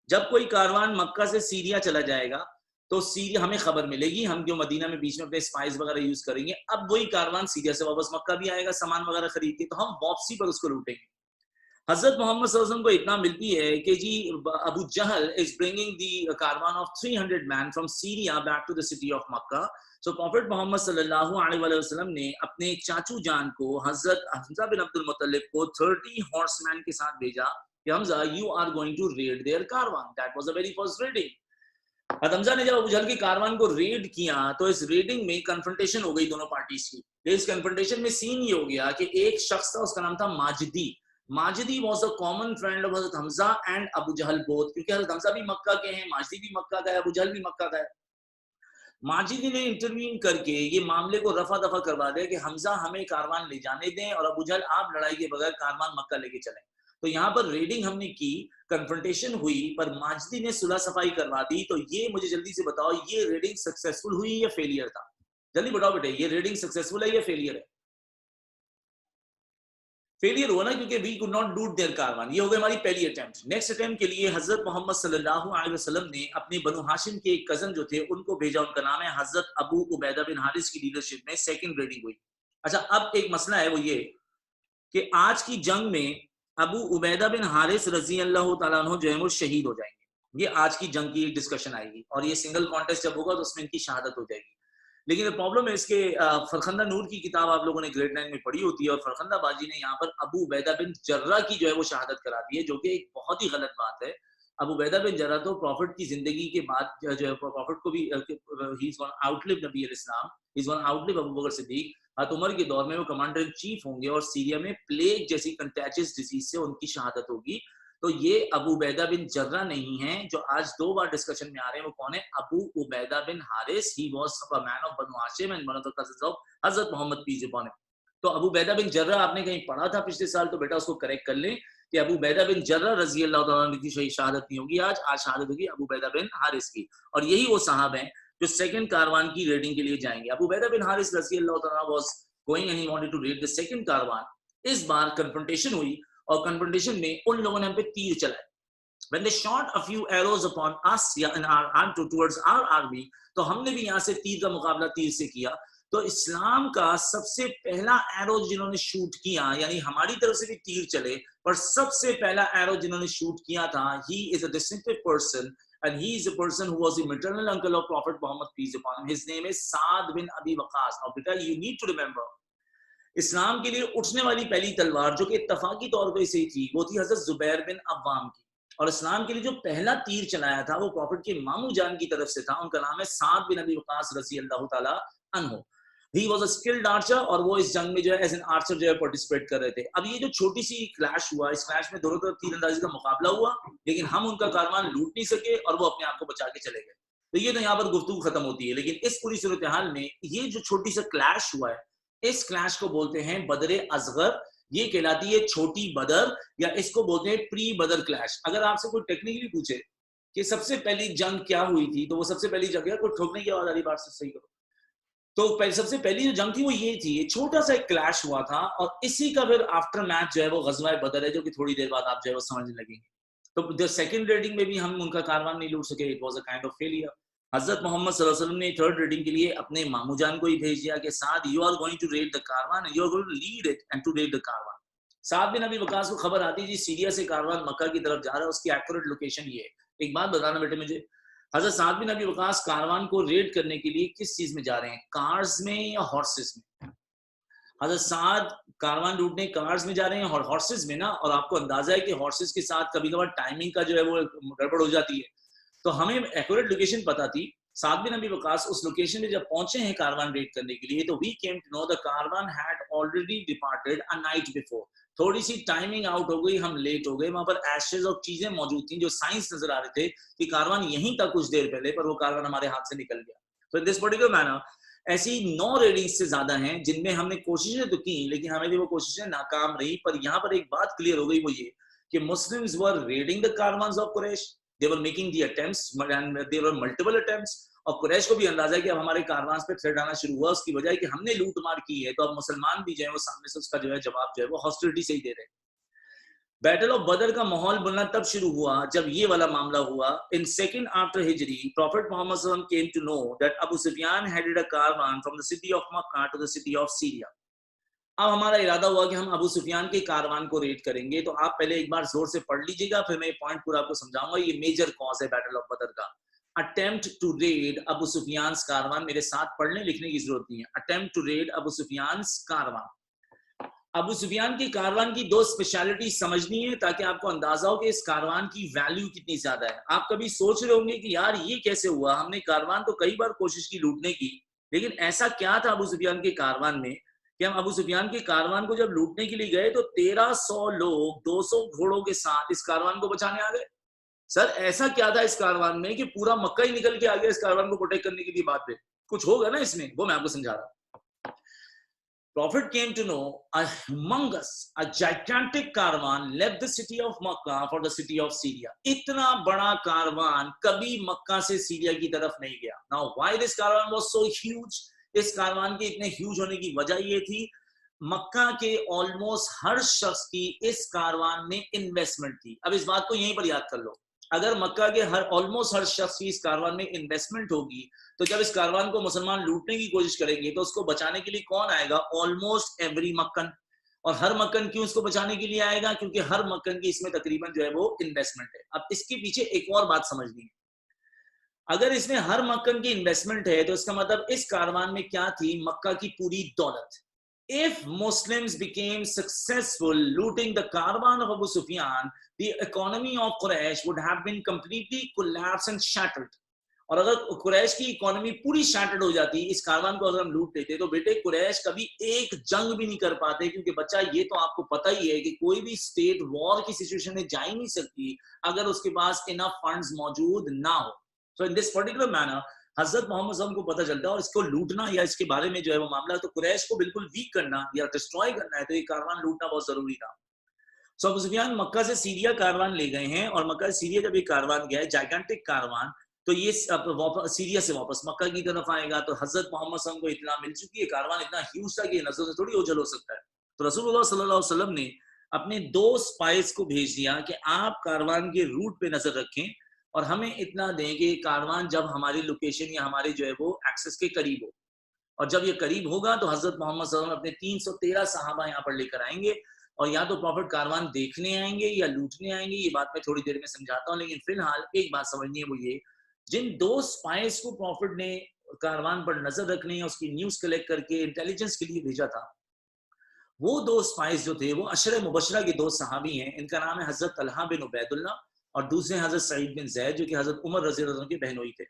जब कोई कारवान मक्का से सीरिया चला जाएगा तो सीरिया हमें खबर मिलेगी, हम जो मदीना में बीच में अपने स्पाइस वगैरह यूज करेंगे, अब वही कारवान सीरिया से वापस मक्का भी आएगा सामान वगैरह खरीद के, तो हम वापसी पर उसको लूटेंगे. हजरत मोहम्मद सल्लल्लाहु अलैहि वसल्लम को इतना मिलती है कि जी Abu Jahl is bringing the caravan of 300 men from Syria back to the city of Makkah. So prophet Mohammad सल्लल्लाहु अलैहि वसल्लम ने अपने चाचू जान को हजरत हमजा बिन अब्दुल मुत्तलिब को 30 हॉर्समैन के साथ भेजा कि Hamza you are going to raid their caravan. That was the very first raiding. Hamza ने जब अबू जहल के कारवान को रेड किया तो इस रेडिंग में कन्फ्रंटेशन हो गई दोनों पार्टीज की. इस कन्फ्रंटेशन में सीन ये हो गया कि एक शख्स था, उसका नाम था Majdi. Majdi was a common friend of Hazrat Hamza and Abu Jahl both, क्योंकि हजरत हमजा भी मक्का के हैं, माजिदी भी मक्का का है, अबू जहल भी मक्का का है. माजिदी ने इंटरवीन करके ये मामले को रफा दफा करवा दिया कि हमजा हमें कारवान ले जाने दें, और अबू जहल आप लड़ाई के बगैर कारवान मक्का लेके चलें. तो यहाँ पर रेडिंग हमने की, कन्फ्रंटेशन हुई, पर माजिदी ने सुलह सफाई करवा दी. तो ये मुझे जल्दी से बताओ, ये रेडिंग सक्सेसफुल हुई या फेलियर था? जल्दी बताओ बेटे, ये रेडिंग सक्सेसफुल है या फेलियर है? फेलियर हुआ ना, क्योंकि वी कुड नॉट लूट देयर कारवान. ये हो गई हमारी पहली अटेम्प्ट. नेक्स्ट अटेम्प्ट के लिए हजरत मोहम्मद सल्लल्लाहु अलैहि वसल्लम ने अपने बनु हाशिम के एक कजन जो थे उनको भेजा, उनका नाम है हजरत अबू उबैदा बिन हारिस की लीडरशिप में सेकंड रेडिंग हुई. अच्छा, अब एक मसला है, वो ये कि आज की जंग में अबू उबैदा बिन हारिस रजी अल्लाह तआला अन्हु जो है वो शहीद हो जाएंगे. ये आज की जंग की एक डिस्कशन आएगी, और ये सिंगल कॉन्टेस्ट जब होगा तो उसमें इनकी शहादत हो जाएगी. लेकिन प्रॉब्लम है इसके, फरखंदा नूर की किताब आप लोगों ने ग्रेड 9 में पढ़ी होती है, और फरखंदा बाजी ने यहाँ पर अबू उबैदा बिन जर्रा की जो है वो शहादत करा दी है, जो कि एक बहुत ही गलत बात है. अबू उबैदा बिन जर्राह तो प्रॉफिट की जिंदगी के बाद जो है प्रॉफिट को भी ही इज गोना आउटलिव नबी अलैहिस्सलाम, he is gonna outlive Abu Bakr Siddiq. Hazrat Umar के दौर में वो कमांडर इन चीफ होंगे और सीरिया में प्लेग जैसी कंटेजियस डिजीज से उनकी शहादत होगी। तो ये अबू उबैदा बिन जर्राह नहीं है जो आज 2 बार डिस्कशन में आ रहे हैं। वो कौन है? अबू उबैदा बिन Haris. He was a man of Banu Hashim and one of the cousins of Hazrat Mohammad piece upon him. तो अबू उबैदा बिन जर्राह आपने कहीं पढ़ा था पिछले साल, तो बेटा उसको करेक्ट कर लें कि अबू उबैदा बिन जर्राह रजी अल्लाह तआला अन्हु की शहादत नहीं होगी आज शहादत होगी अबू उबैदा बिन हारिस की। और यही वो साहब हैं जो सेकंड कारवान की रेडिंग के लिए जाएंगे। अबू उबैदा बिन हारिस रजी अल्लाह तआला was going and he wanted to raid the second caravan. इस बार कन्फ्रंटेशन हुई और कन्फ्रंटेशन में उन लोगों ने हम पे तीर चलाए। When they shot a few arrows upon us in our arm towards our army, तो हमने भी यहाँ से तीर का मुकाबला तीर से किया। तो इस्लाम का सबसे पहला एरो जिन्होंने शूट किया, यानी हमारी तरफ से भी तीर चले, पर सबसे पहला एरो जिन्होंने शूट किया था, he is a distinctive person and he is a person who was the maternal uncle of Prophet Muhammad peace upon him. His name is Saad bin Abi Waqqas. Now बेटा you need to remember, इस्लाम के लिए उठने वाली पहली तलवार जो कि इत्तफाकी तौर पे सही थी, वो थी हजरत जुबैर बिन अव्वाम की। और इस्लाम के लिए जो पहला तीर चलाया था वो प्रॉफिट के मामू जान की तरफ से था। उनका नाम है साद बिन अबी वक़ास रज़ी अल्लाह ताला अन्हु। ही वाज अ स्किल्ड आर्चर और वो इस जंग में जो है एज एन आर्चर जो है पार्टिसिपेट कर रहे थे। अब ये जो छोटी सी क्लैश हुआ, इस क्लैश में दोनों तरफ तीरंदाजी का मुकाबला हुआ, लेकिन हम उनका कारवान लूट नहीं सके और वो अपने आप को बचा के चले गए। तो ये तो यहाँ पर गुफ्तगू खत्म होती है। लेकिन इस पूरी सूरत हाल में ये जो छोटी सा क्लैश हुआ है, इस क्लैश को बोलते हैं बदर असगर। ये कहलाती है छोटी बदर, या इसको बोलते हैं प्री बदर क्लैश। अगर आपसे कोई टेक्निकली पूछे कि सबसे पहली जंग क्या हुई थी, तो वो सबसे पहली जंग है, कोई ठोकने की आवाज आ रही, बात से सही करो, तो सबसे पहली जो जंग थी वो ये थी, ये छोटा सा एक क्लैश हुआ था और इसी का फिर आफ्टर मैच जो है वो गज़वा बदर है, जो कि थोड़ी देर बाद आप जो है वो समझने लगेंगे। तो द सेकंड रेडिंग में भी हम उनका कारवान नहीं लूट सके, it was a kind of failure. हजरत मोहम्मद सल्लल्लाहु अलैहि वसल्लम ने थर्ड रेडिंग के लिए अपने मामू जान को ही भेज दिया कि Saad you are going to raid the caravan, you are going to lead it and to raid the caravan. Saad bin Abi Waqqas को खबर आती जी सीरिया से कारवान मक्का की तरफ जा रहा है, उसकी एक्यूरेट लोकेशन ये है। एक बात बताना बेटे मुझे, हजरत साद बिन अबी वक़ास कारवान को रेड करने के लिए किस चीज में जा रहे हैं, कार्स में या हॉर्सेस में? हजरत साद कारवान लूटने कार्स में जा रहे हैं और हॉर्सेस में ना। और आपको अंदाजा है कि हॉर्सेस के साथ कभी कभार टाइमिंग का जो है वो गड़बड़ हो जाती है। तो हमें एक्यूरेट लोकेशन पता थी। साद बिन अबी वक़ास उस लोकेशन में जब पहुंचे हैं कारवान रेड करने के लिए, तो we came to know the caravan had already departed a night before. थोड़ी सी टाइमिंग आउट हो गई, हम लेट हो गए। वहां पर एशेज और चीजें मौजूद थी जो साइंस नजर आ रहे थे कि कारवान यहीं था कुछ देर पहले, पर वो कारवान हमारे हाथ से निकल गया। तो इन दिस पर्टिकुलर मैनर ऐसी 9 रेडिंग्स से ज्यादा हैं जिनमें हमने कोशिशें तो की, लेकिन हमें वो कोशिशें नाकाम रही। पर यहाँ पर एक बात क्लियर हो गई, वो ये कि Muslims were raiding the caravans of Quraish, they were making the attempts and there were multiple attempts। और कुरैश को भी अंदाजा है कि अब हमारे कारवान पे थ्रेट आना शुरू हुआ, उसकी वजह है कि हमने लूट मार की है, तो अब मुसलमान भी जो है वो सामने से उसका जो है जवाब जो है वो हॉस्टिलिटी से ही दे रहे हैं। बैटल ऑफ बदर का माहौल बनना तब शुरू हुआ जब ये वाला मामला हुआ। इन सेकंड आफ्टर हिजरी प्रॉफिट मोहम्मद सल्लल्लाहु अलैहि वसल्लम came to know that Abu Sufyan headed a caravan from the city of Mecca to the city of Syria. अब हमारा इरादा हुआ कि हम अबू सुफियान के कारवान को रेड करेंगे। तो आप पहले एक बार जोर से पढ़ लीजिएगा, फिर मैं पॉइंट पूरा आपको समझाऊंगा। ये मेजर कॉज है बैटल ऑफ बदर का। Attempt to raid Abu Sufyan caravan, मेरे साथ पढ़ने लिखने की जरूरत नहीं है। Attempt to raid Abu Sufyan caravan. Abu Sufyan के कारवान की 2 स्पेशलिटी समझनी है ताकि आपको अंदाजा हो कि इस कारवान की वैल्यू कितनी ज्यादा है। आप कभी सोच रहे होंगे कि यार ये कैसे हुआ, हमने कारवान तो कई बार कोशिश की लूटने की, लेकिन ऐसा क्या था अबू सुफियान के कारवान में कि हम अबू सुफियान के कारवान को जब लूटने के लिए गए तो 1300 लोग 200 घोड़ों के साथ इस कारवान को बचाने आ गए। सर ऐसा क्या था इस कारवान में कि पूरा मक्का ही निकल के आ गया इस कारवान को प्रोटेक्ट करने के लिए? बात पे कुछ होगा ना इसमें, वो मैं आपको समझा रहा हूं। Prophet came to know a humongous, a gigantic caravan left the city of Makkah for the city of Syria. इतना बड़ा कारवान कभी मक्का से सीरिया की तरफ नहीं गया। Now why this caravan was so huge? इस कारवान के इतने ह्यूज होने की वजह ये थी, मक्का के ऑलमोस्ट हर शख्स की इस कारवान में इन्वेस्टमेंट थी। अब इस बात को यहीं पर याद कर लो, अगर मक्का के ऑलमोस्ट हर शख्स की इस कारवान में इन्वेस्टमेंट होगी, तो जब इस कारवान को मुसलमान लूटने की कोशिश करेंगे तो उसको बचाने के लिए कौन आएगा? Almost every Meccan. और हर मक्कन क्यों उसको बचाने के लिए आएगा? क्योंकि हर मक्कन की इसमें तकरीबन जो है वो इन्वेस्टमेंट है। अब इसके पीछे एक और बात समझनी है, अगर इसमें हर मक्कन की इन्वेस्टमेंट है तो इसका मतलब इस कारवान में क्या थी? मक्का की पूरी दौलत। if Muslims became successful looting the caravan of Abu Sufyan, the economy of Quraysh would have been completely collapsed and shattered. اور اگر قریش کی اکانومی پوری شیٹرڈ ہو جاتی اس کاروان کو اگر ہم لوٹ لیتے تو بیٹے قریش کبھی ایک جنگ بھی نہیں کر پاتے, کیونکہ بچہ یہ تو آپ کو پتہ ہی ہے کہ کوئی بھی اسٹیٹ وار کی سچویشن میں جا ہی نہیں سکتی اگر اس کے پاس انف فنڈز موجود نہ ہو. سو ان دس پرٹیکولر مینر حضرت محمد صلی اللہ علیہ وسلم کو پتہ چلتا ہے اور اس کو لوٹنا یا اس کے بارے میں جو ہے وہ معاملہ تو قریش کو بالکل ویک کرنا یا ڈسٹروائے کرنا ہے, تو یہ کاروان لوٹنا بہت ضروری تھا. سو ابو سفیان مکہ سے سیریا کاروان لے گئے ہیں, اور مکہ سے سیریا جب یہ کاروان گیا ہے جائگنٹک کاروان, تو یہ سیریا سے واپس مکہ کی طرف آئے گا. تو حضرت محمد صلی اللہ علیہ وسلم کو اطلاع مل چکی ہے, کاروان اتنا ہیوج تھا کہ نظر سے تھوڑی اوجھل ہو سکتا ہے. تو رسول اللہ صلی اللہ علیہ وسلم نے اپنے 2 سپائز کو بھیج دیا کہ آپ کاروان کے روٹ پہ نظر رکھیں اور ہمیں اتنا دیں کہ کاروان جب ہماری لوکیشن یا ہمارے جو ہے وہ ایکسس کے قریب ہو, اور جب یہ قریب ہوگا تو حضرت محمد صلی اللہ علیہ وسلم اپنے 313 صحابہ یہاں پر لے کر آئیں گے, اور یا تو پروفٹ کاروان دیکھنے آئیں گے یا لوٹنے آئیں گے. یہ بات میں تھوڑی دیر میں سمجھاتا ہوں, لیکن فی الحال ایک بات سمجھنی ہے, وہ یہ جن 2 سپائز کو پروفٹ نے کاروان پر نظر رکھنے اس کی نیوز کلیکٹ کر کے انٹیلیجنس کے لیے بھیجا تھا, وہ 2 سپائز جو تھے وہ عشرہ مبشرہ کے 2 صحابی ہیں. ان کا نام ہے حضرت طلحہ بن عبید اللہ اور دوسرے حضرت سعید بن زید, جو کہ حضرت عمر رضی اللہ عنہ کے بہنوئی تھے.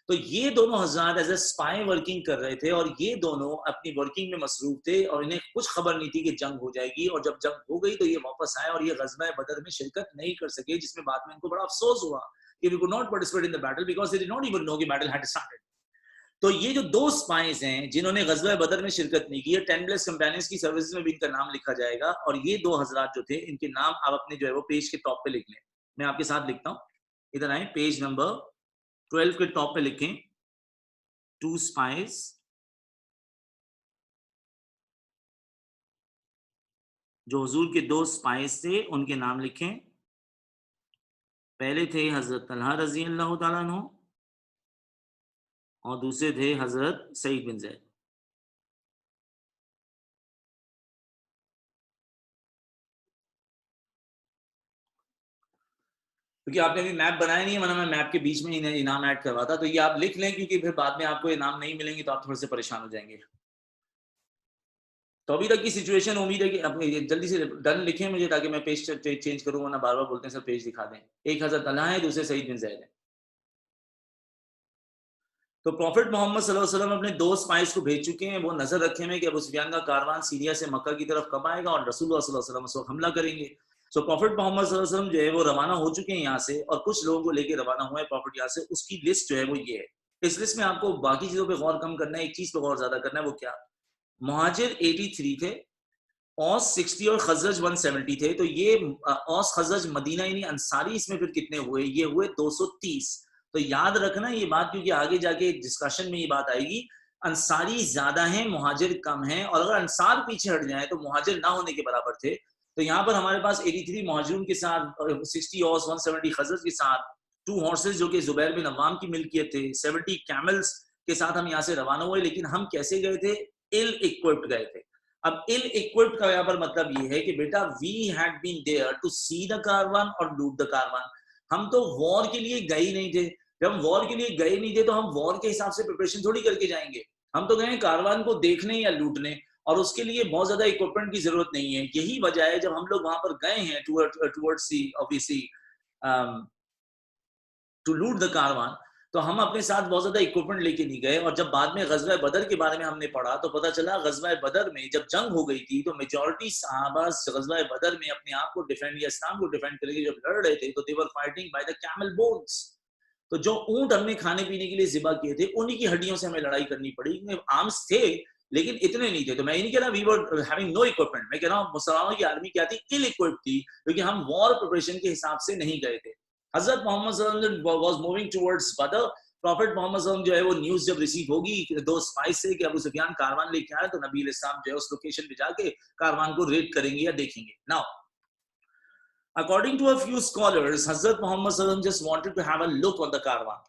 تو یہ دونوں حضرات ایز اے اسپائی ورکنگ کر رہے تھے, اور یہ دونوں اپنی ورکنگ میں مصروف تھے, اور انہیں کچھ خبر نہیں تھی کہ جنگ ہو جائے گی. اور جب جنگ ہو گئی تو یہ واپس آئے اور یہ غزوہ بدر میں شرکت نہیں کر سکے, جس میں بعد میں ان کو بڑا افسوس ہوا کہ we could not participate in the battle because they did not even know کہ battle had started. تو یہ جو 2 سپائز ہیں جنہوں نے غزوہ بدر میں شرکت نہیں کی ہے, 10 پلس کمپینینز کی سروسز میں بھی ان کا نام لکھا جائے گا, اور یہ 2 حضرات جو تھے ان کے نام آپ اپنے جو ہے وہ پیج کے ٹاپ پہ لکھ لیں. میں آپ کے ساتھ لکھتا ہوں, ادھر آئیں, پیج نمبر 12 کے ٹاپ پہ لکھیں 2 spies جو حضور کے 2 سپائز تھے ان کے نام لکھیں. پہلے تھے حضرت طلحہ رضی اللہ تعالیٰ عنہ اور دوسرے تھے حضرت سعید بن زید. کیونکہ آپ نے ابھی میپ بنایا نہیں ہے, ورنہ میں میپ کے بیچ میں ہی انعام ایڈ کرواتا. تو یہ آپ لکھ لیں کیونکہ پھر بعد میں آپ کو انعام نہیں ملیں گے تو آپ تھوڑے سے پریشان ہو جائیں گے. تو ابھی تک کی سچویشن امید ہے کہ آپ جلدی سے ڈن لکھیں مجھے, تاکہ میں پیج چینج کروں, ورنہ بار بار بولتے ہیں سر پیج دکھا دیں. ایک حضرت طلحہ ہے, دوسرے سعید بن زید ہے. تو پروفٹ محمد صلی اللہ علیہ وسلم اپنے 2 سپائز کو بھیج چکے ہیں, وہ نظر رکھے میں کہ ابو سفیان کا کاروان سیریا سے مکہ کی طرف کب آئے گا اور رسول اللہ صلی اللہ علیہ وسلم اس کو حملہ کریں گے. سو پروفٹ محمد صلی اللہ علیہ وسلم جو ہے وہ روانہ ہو چکے ہیں یہاں سے, اور کچھ لوگوں کو لے کے روانہ ہوئے پروفٹ یہاں سے. اس کی لسٹ جو ہے وہ یہ ہے. اس لسٹ میں آپ کو باقی چیزوں پہ غور کم کرنا ہے, ایک چیز پہ غور زیادہ کرنا ہے. وہ کیا؟ مہاجر 83 تھے, اوس 60 اور خزرج 170 تھے. تو یہ اوس خزرج مدینہ یعنی انصاری اس میں پھر کتنے ہوئے؟ یہ ہوئے 230. تو یاد رکھنا یہ بات, کیونکہ آگے جا کے ڈسکشن میں یہ بات آئے گی. انصاری زیادہ ہیں, مہاجر کم ہیں, اور اگر انصار پیچھے ہٹ جائیں تو مہاجر نہ ہونے کے برابر تھے. تو یہاں پر ہمارے پاس 83 مہاجرون کے ساتھ 60 اوس 170 خزرج کے ساتھ 2 ہارسز جو کہ زبیر بن عوام کی ملکیت تھے, 70 کیملز کے ساتھ ہم یہاں سے روانہ ہوئے. لیکن ہم کیسے گئے تھے؟ ill equipped گئے تھے. اب ill equipped کا یہاں پر مطلب یہ ہے کہ بیٹا we had been there to see the caravan or loot the caravan. ہم تو وار کے لیے گئے ہی نہیں تھے. جب ہم وار کے لیے گئے نہیں تھے تو ہم وار کے حساب سے پریپریشن تھوڑی کر کے جائیں گے. ہم تو گئے کاروان کو دیکھنے یا لوٹنے, اور اس کے لیے بہت زیادہ اکوپمنٹ کی ضرورت نہیں ہے. یہی وجہ ہے جب ہم لوگ وہاں پر گئے ہیں towards the obviously to loot the caravan, تو ہم اپنے ساتھ بہت زیادہ اکوپمنٹ لے کے نہیں گئے. اور جب بعد میں غزوہ بدر کے بارے میں ہم نے پڑھا تو پتہ چلا غزوہ بدر میں جب جنگ ہو گئی تھی تو میجورٹی صحابہ غزوہ بدر میں اپنے آپ کو ڈیفینڈ یا اسلام کو ڈیفینڈ کر کے جب لڑ رہے تھے تو they were fighting by the camel bones. تو جو اونٹ ہم نے کھانے پینے کے لیے ذبح کیے تھے انہی کی ہڈیوں سے ہمیں لڑائی کرنی پڑی. آرمز تھے لیکن اتنے نہیں تھے. تو میں یہ نہیں کہہ رہا we were having no equipment, میں کہہ رہا ہوں مسلمانوں کی آرمی کیا تھی؟ ill equipped تھی, کیونکہ ہم وار پریپریشن کے حساب سے نہیں گئے تھے. حضرت محمد صلی اللہ علیہ وسلم was moving towards Badr. Prophet Mohammad صلی اللہ علیہ وسلم جو ہے وہ نیوز جب ریسیو ہوگی 2 سپائز سے کہ ابو سفیان کاروان لے کے آئے, تو نبی علیہ السلام جو ہے اس لوکیشن پہ جا کے کاروان کو ریڈ کریں گے یا دیکھیں گے. Now according to a few scholars, حضرت محمد صلی اللہ علیہ وسلم just wanted to have a look on the caravan.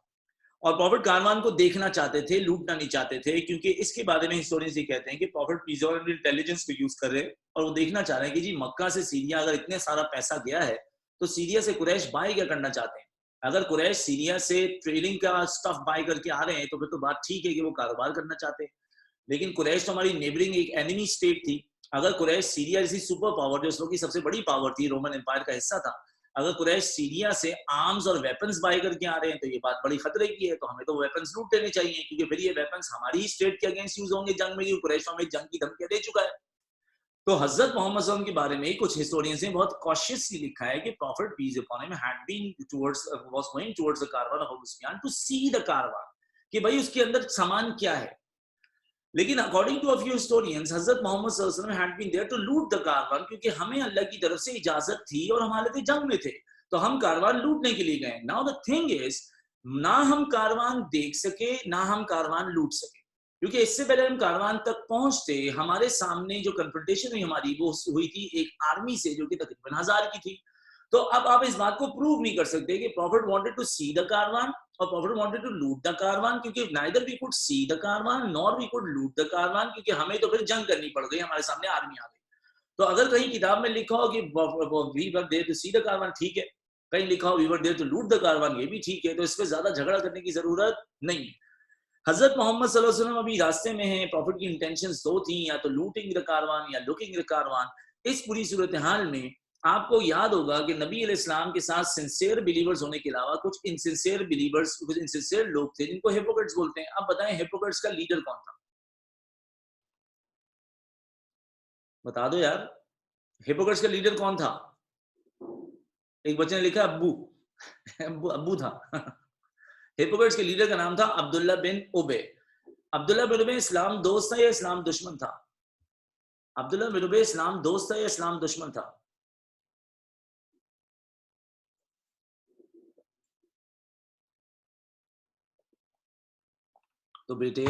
اور پروفٹ کاروان کو دیکھنا چاہتے تھے, لوٹنا نہیں چاہتے تھے, کیونکہ اس کے بارے میں ہسٹورینز یہ کہتے ہیں کہ پروفٹ پیزول انٹیلیجنس کو یوز کر رہے ہیں اور وہ دیکھنا چاہ رہے ہیں کہ جی مکہ سے سیریا اگر اتنے سارا پیسہ گیا ہے تو سیریا سے قریش بائی کیا کرنا چاہتے ہیں. اگر قریش سیریا سے ٹریڈنگ کا سٹف بائی کر کے آ رہے ہیں تو پھر تو بات ٹھیک ہے کہ وہ کاروبار کرنا چاہتے ہیں. लेकिन कुरैश तो हमारी नेबरिंग एक एनिमी स्टेट थी। अगर कुरैश सीरिया जैसी सुपर पावर, जो उस लोग की सबसे बड़ी पावर थी, रोमन एम्पायर का हिस्सा था, अगर कुरैश सीरिया से आर्म्स और वेपन्स बाय करके आ रहे हैं तो ये बात बड़ी खतरे की है, तो हमें तो वेपन्स लूट लेने चाहिए, क्योंकि फिर ये वेपन्स हमारी स्टेट के अगेंस्ट यूज होंगे जंग में, क्योंकि कुरैश हमें जंग की धमकियां दे चुका है। तो हजरत मोहम्मद सल्लल्लाहु अलैहि वसल्लम के बारे में कुछ हिस्टोरियंस ने बहुत कॉशियसली लिखा है कि prophet peace upon him had been towards was going towards the caravan of Abu Sufyan to see the caravan, कि भाई उसके अंदर सामान क्या है। लेकिन according to a few historians, Hazrat Mohammad सल्लल्लाहु अलैहि वसल्लम had been there to loot the caravan, क्योंकि हमें अल्लाह की तरफ से इजाजत थी और हम हालत जंग में थे, तो हम कारवान लूटने के लिए गए। नाउ द थिंग इज, ना हम कारवान देख सके ना हम कारवान लूट सके, क्योंकि इससे पहले हम कारवान तक पहुंचते, हमारे सामने जो कन्फ्रंटेशन हुई हमारी, वो हुई थी एक आर्मी से जो कि तकरीबन 1000 की थी। तो अब आप इस बात को प्रूव नहीं कर सकते कि prophet wanted to see the caravan और prophet wanted to loot the caravan, क्योंकि neither we could see the caravan nor we could loot the caravan, क्योंकि हमें तो फिर जंग करनी पड़ गई, हमारे सामने आर्मी आ गई। तो अगर कहीं किताब में लिखा हो कि we were there to see the caravan, ठीक है, कहीं लिखा हो we were there to loot the caravan, ये भी ठीक है, तो इस पे ज्यादा झगड़ा करने की जरूरत नहीं है। हजरत मोहम्मद सल्लल्लाहु अलैहि वसल्लम अभी रास्ते में हैं, प्रॉफिट की इंटेंशंस दो थी, या तो लूटिंग द कारवान या लुकिंग द कारवान। इस पूरी सूरत हाल में आपको याद होगा कि नबी अलैहिस्सलाम के साथ सिंसियर बिलीवर्स होने के अलावा कुछ इनसिंसियर बिलीवर्स, कुछ इनसिंसियर लोग थे जिनको हिपोक्रेट्स बोलते हैं। अब बताएं हिपोक्रेट्स का लीडर कौन था, बता दो यार, हिपोक्रेट्स का लीडर कौन था? एक बच्चे ने लिखा अब्बू अब्बू था हिपोक्रेट्स के लीडर का नाम था अब्दुल्ला बिन उबे। अब्दुल्ला बिन उबे इस्लाम दोस्त था या इस्लाम दुश्मन था? अब्दुल्ला बिन उबे इस्लाम दोस्त था या इस्लाम दुश्मन था? तो बेटे,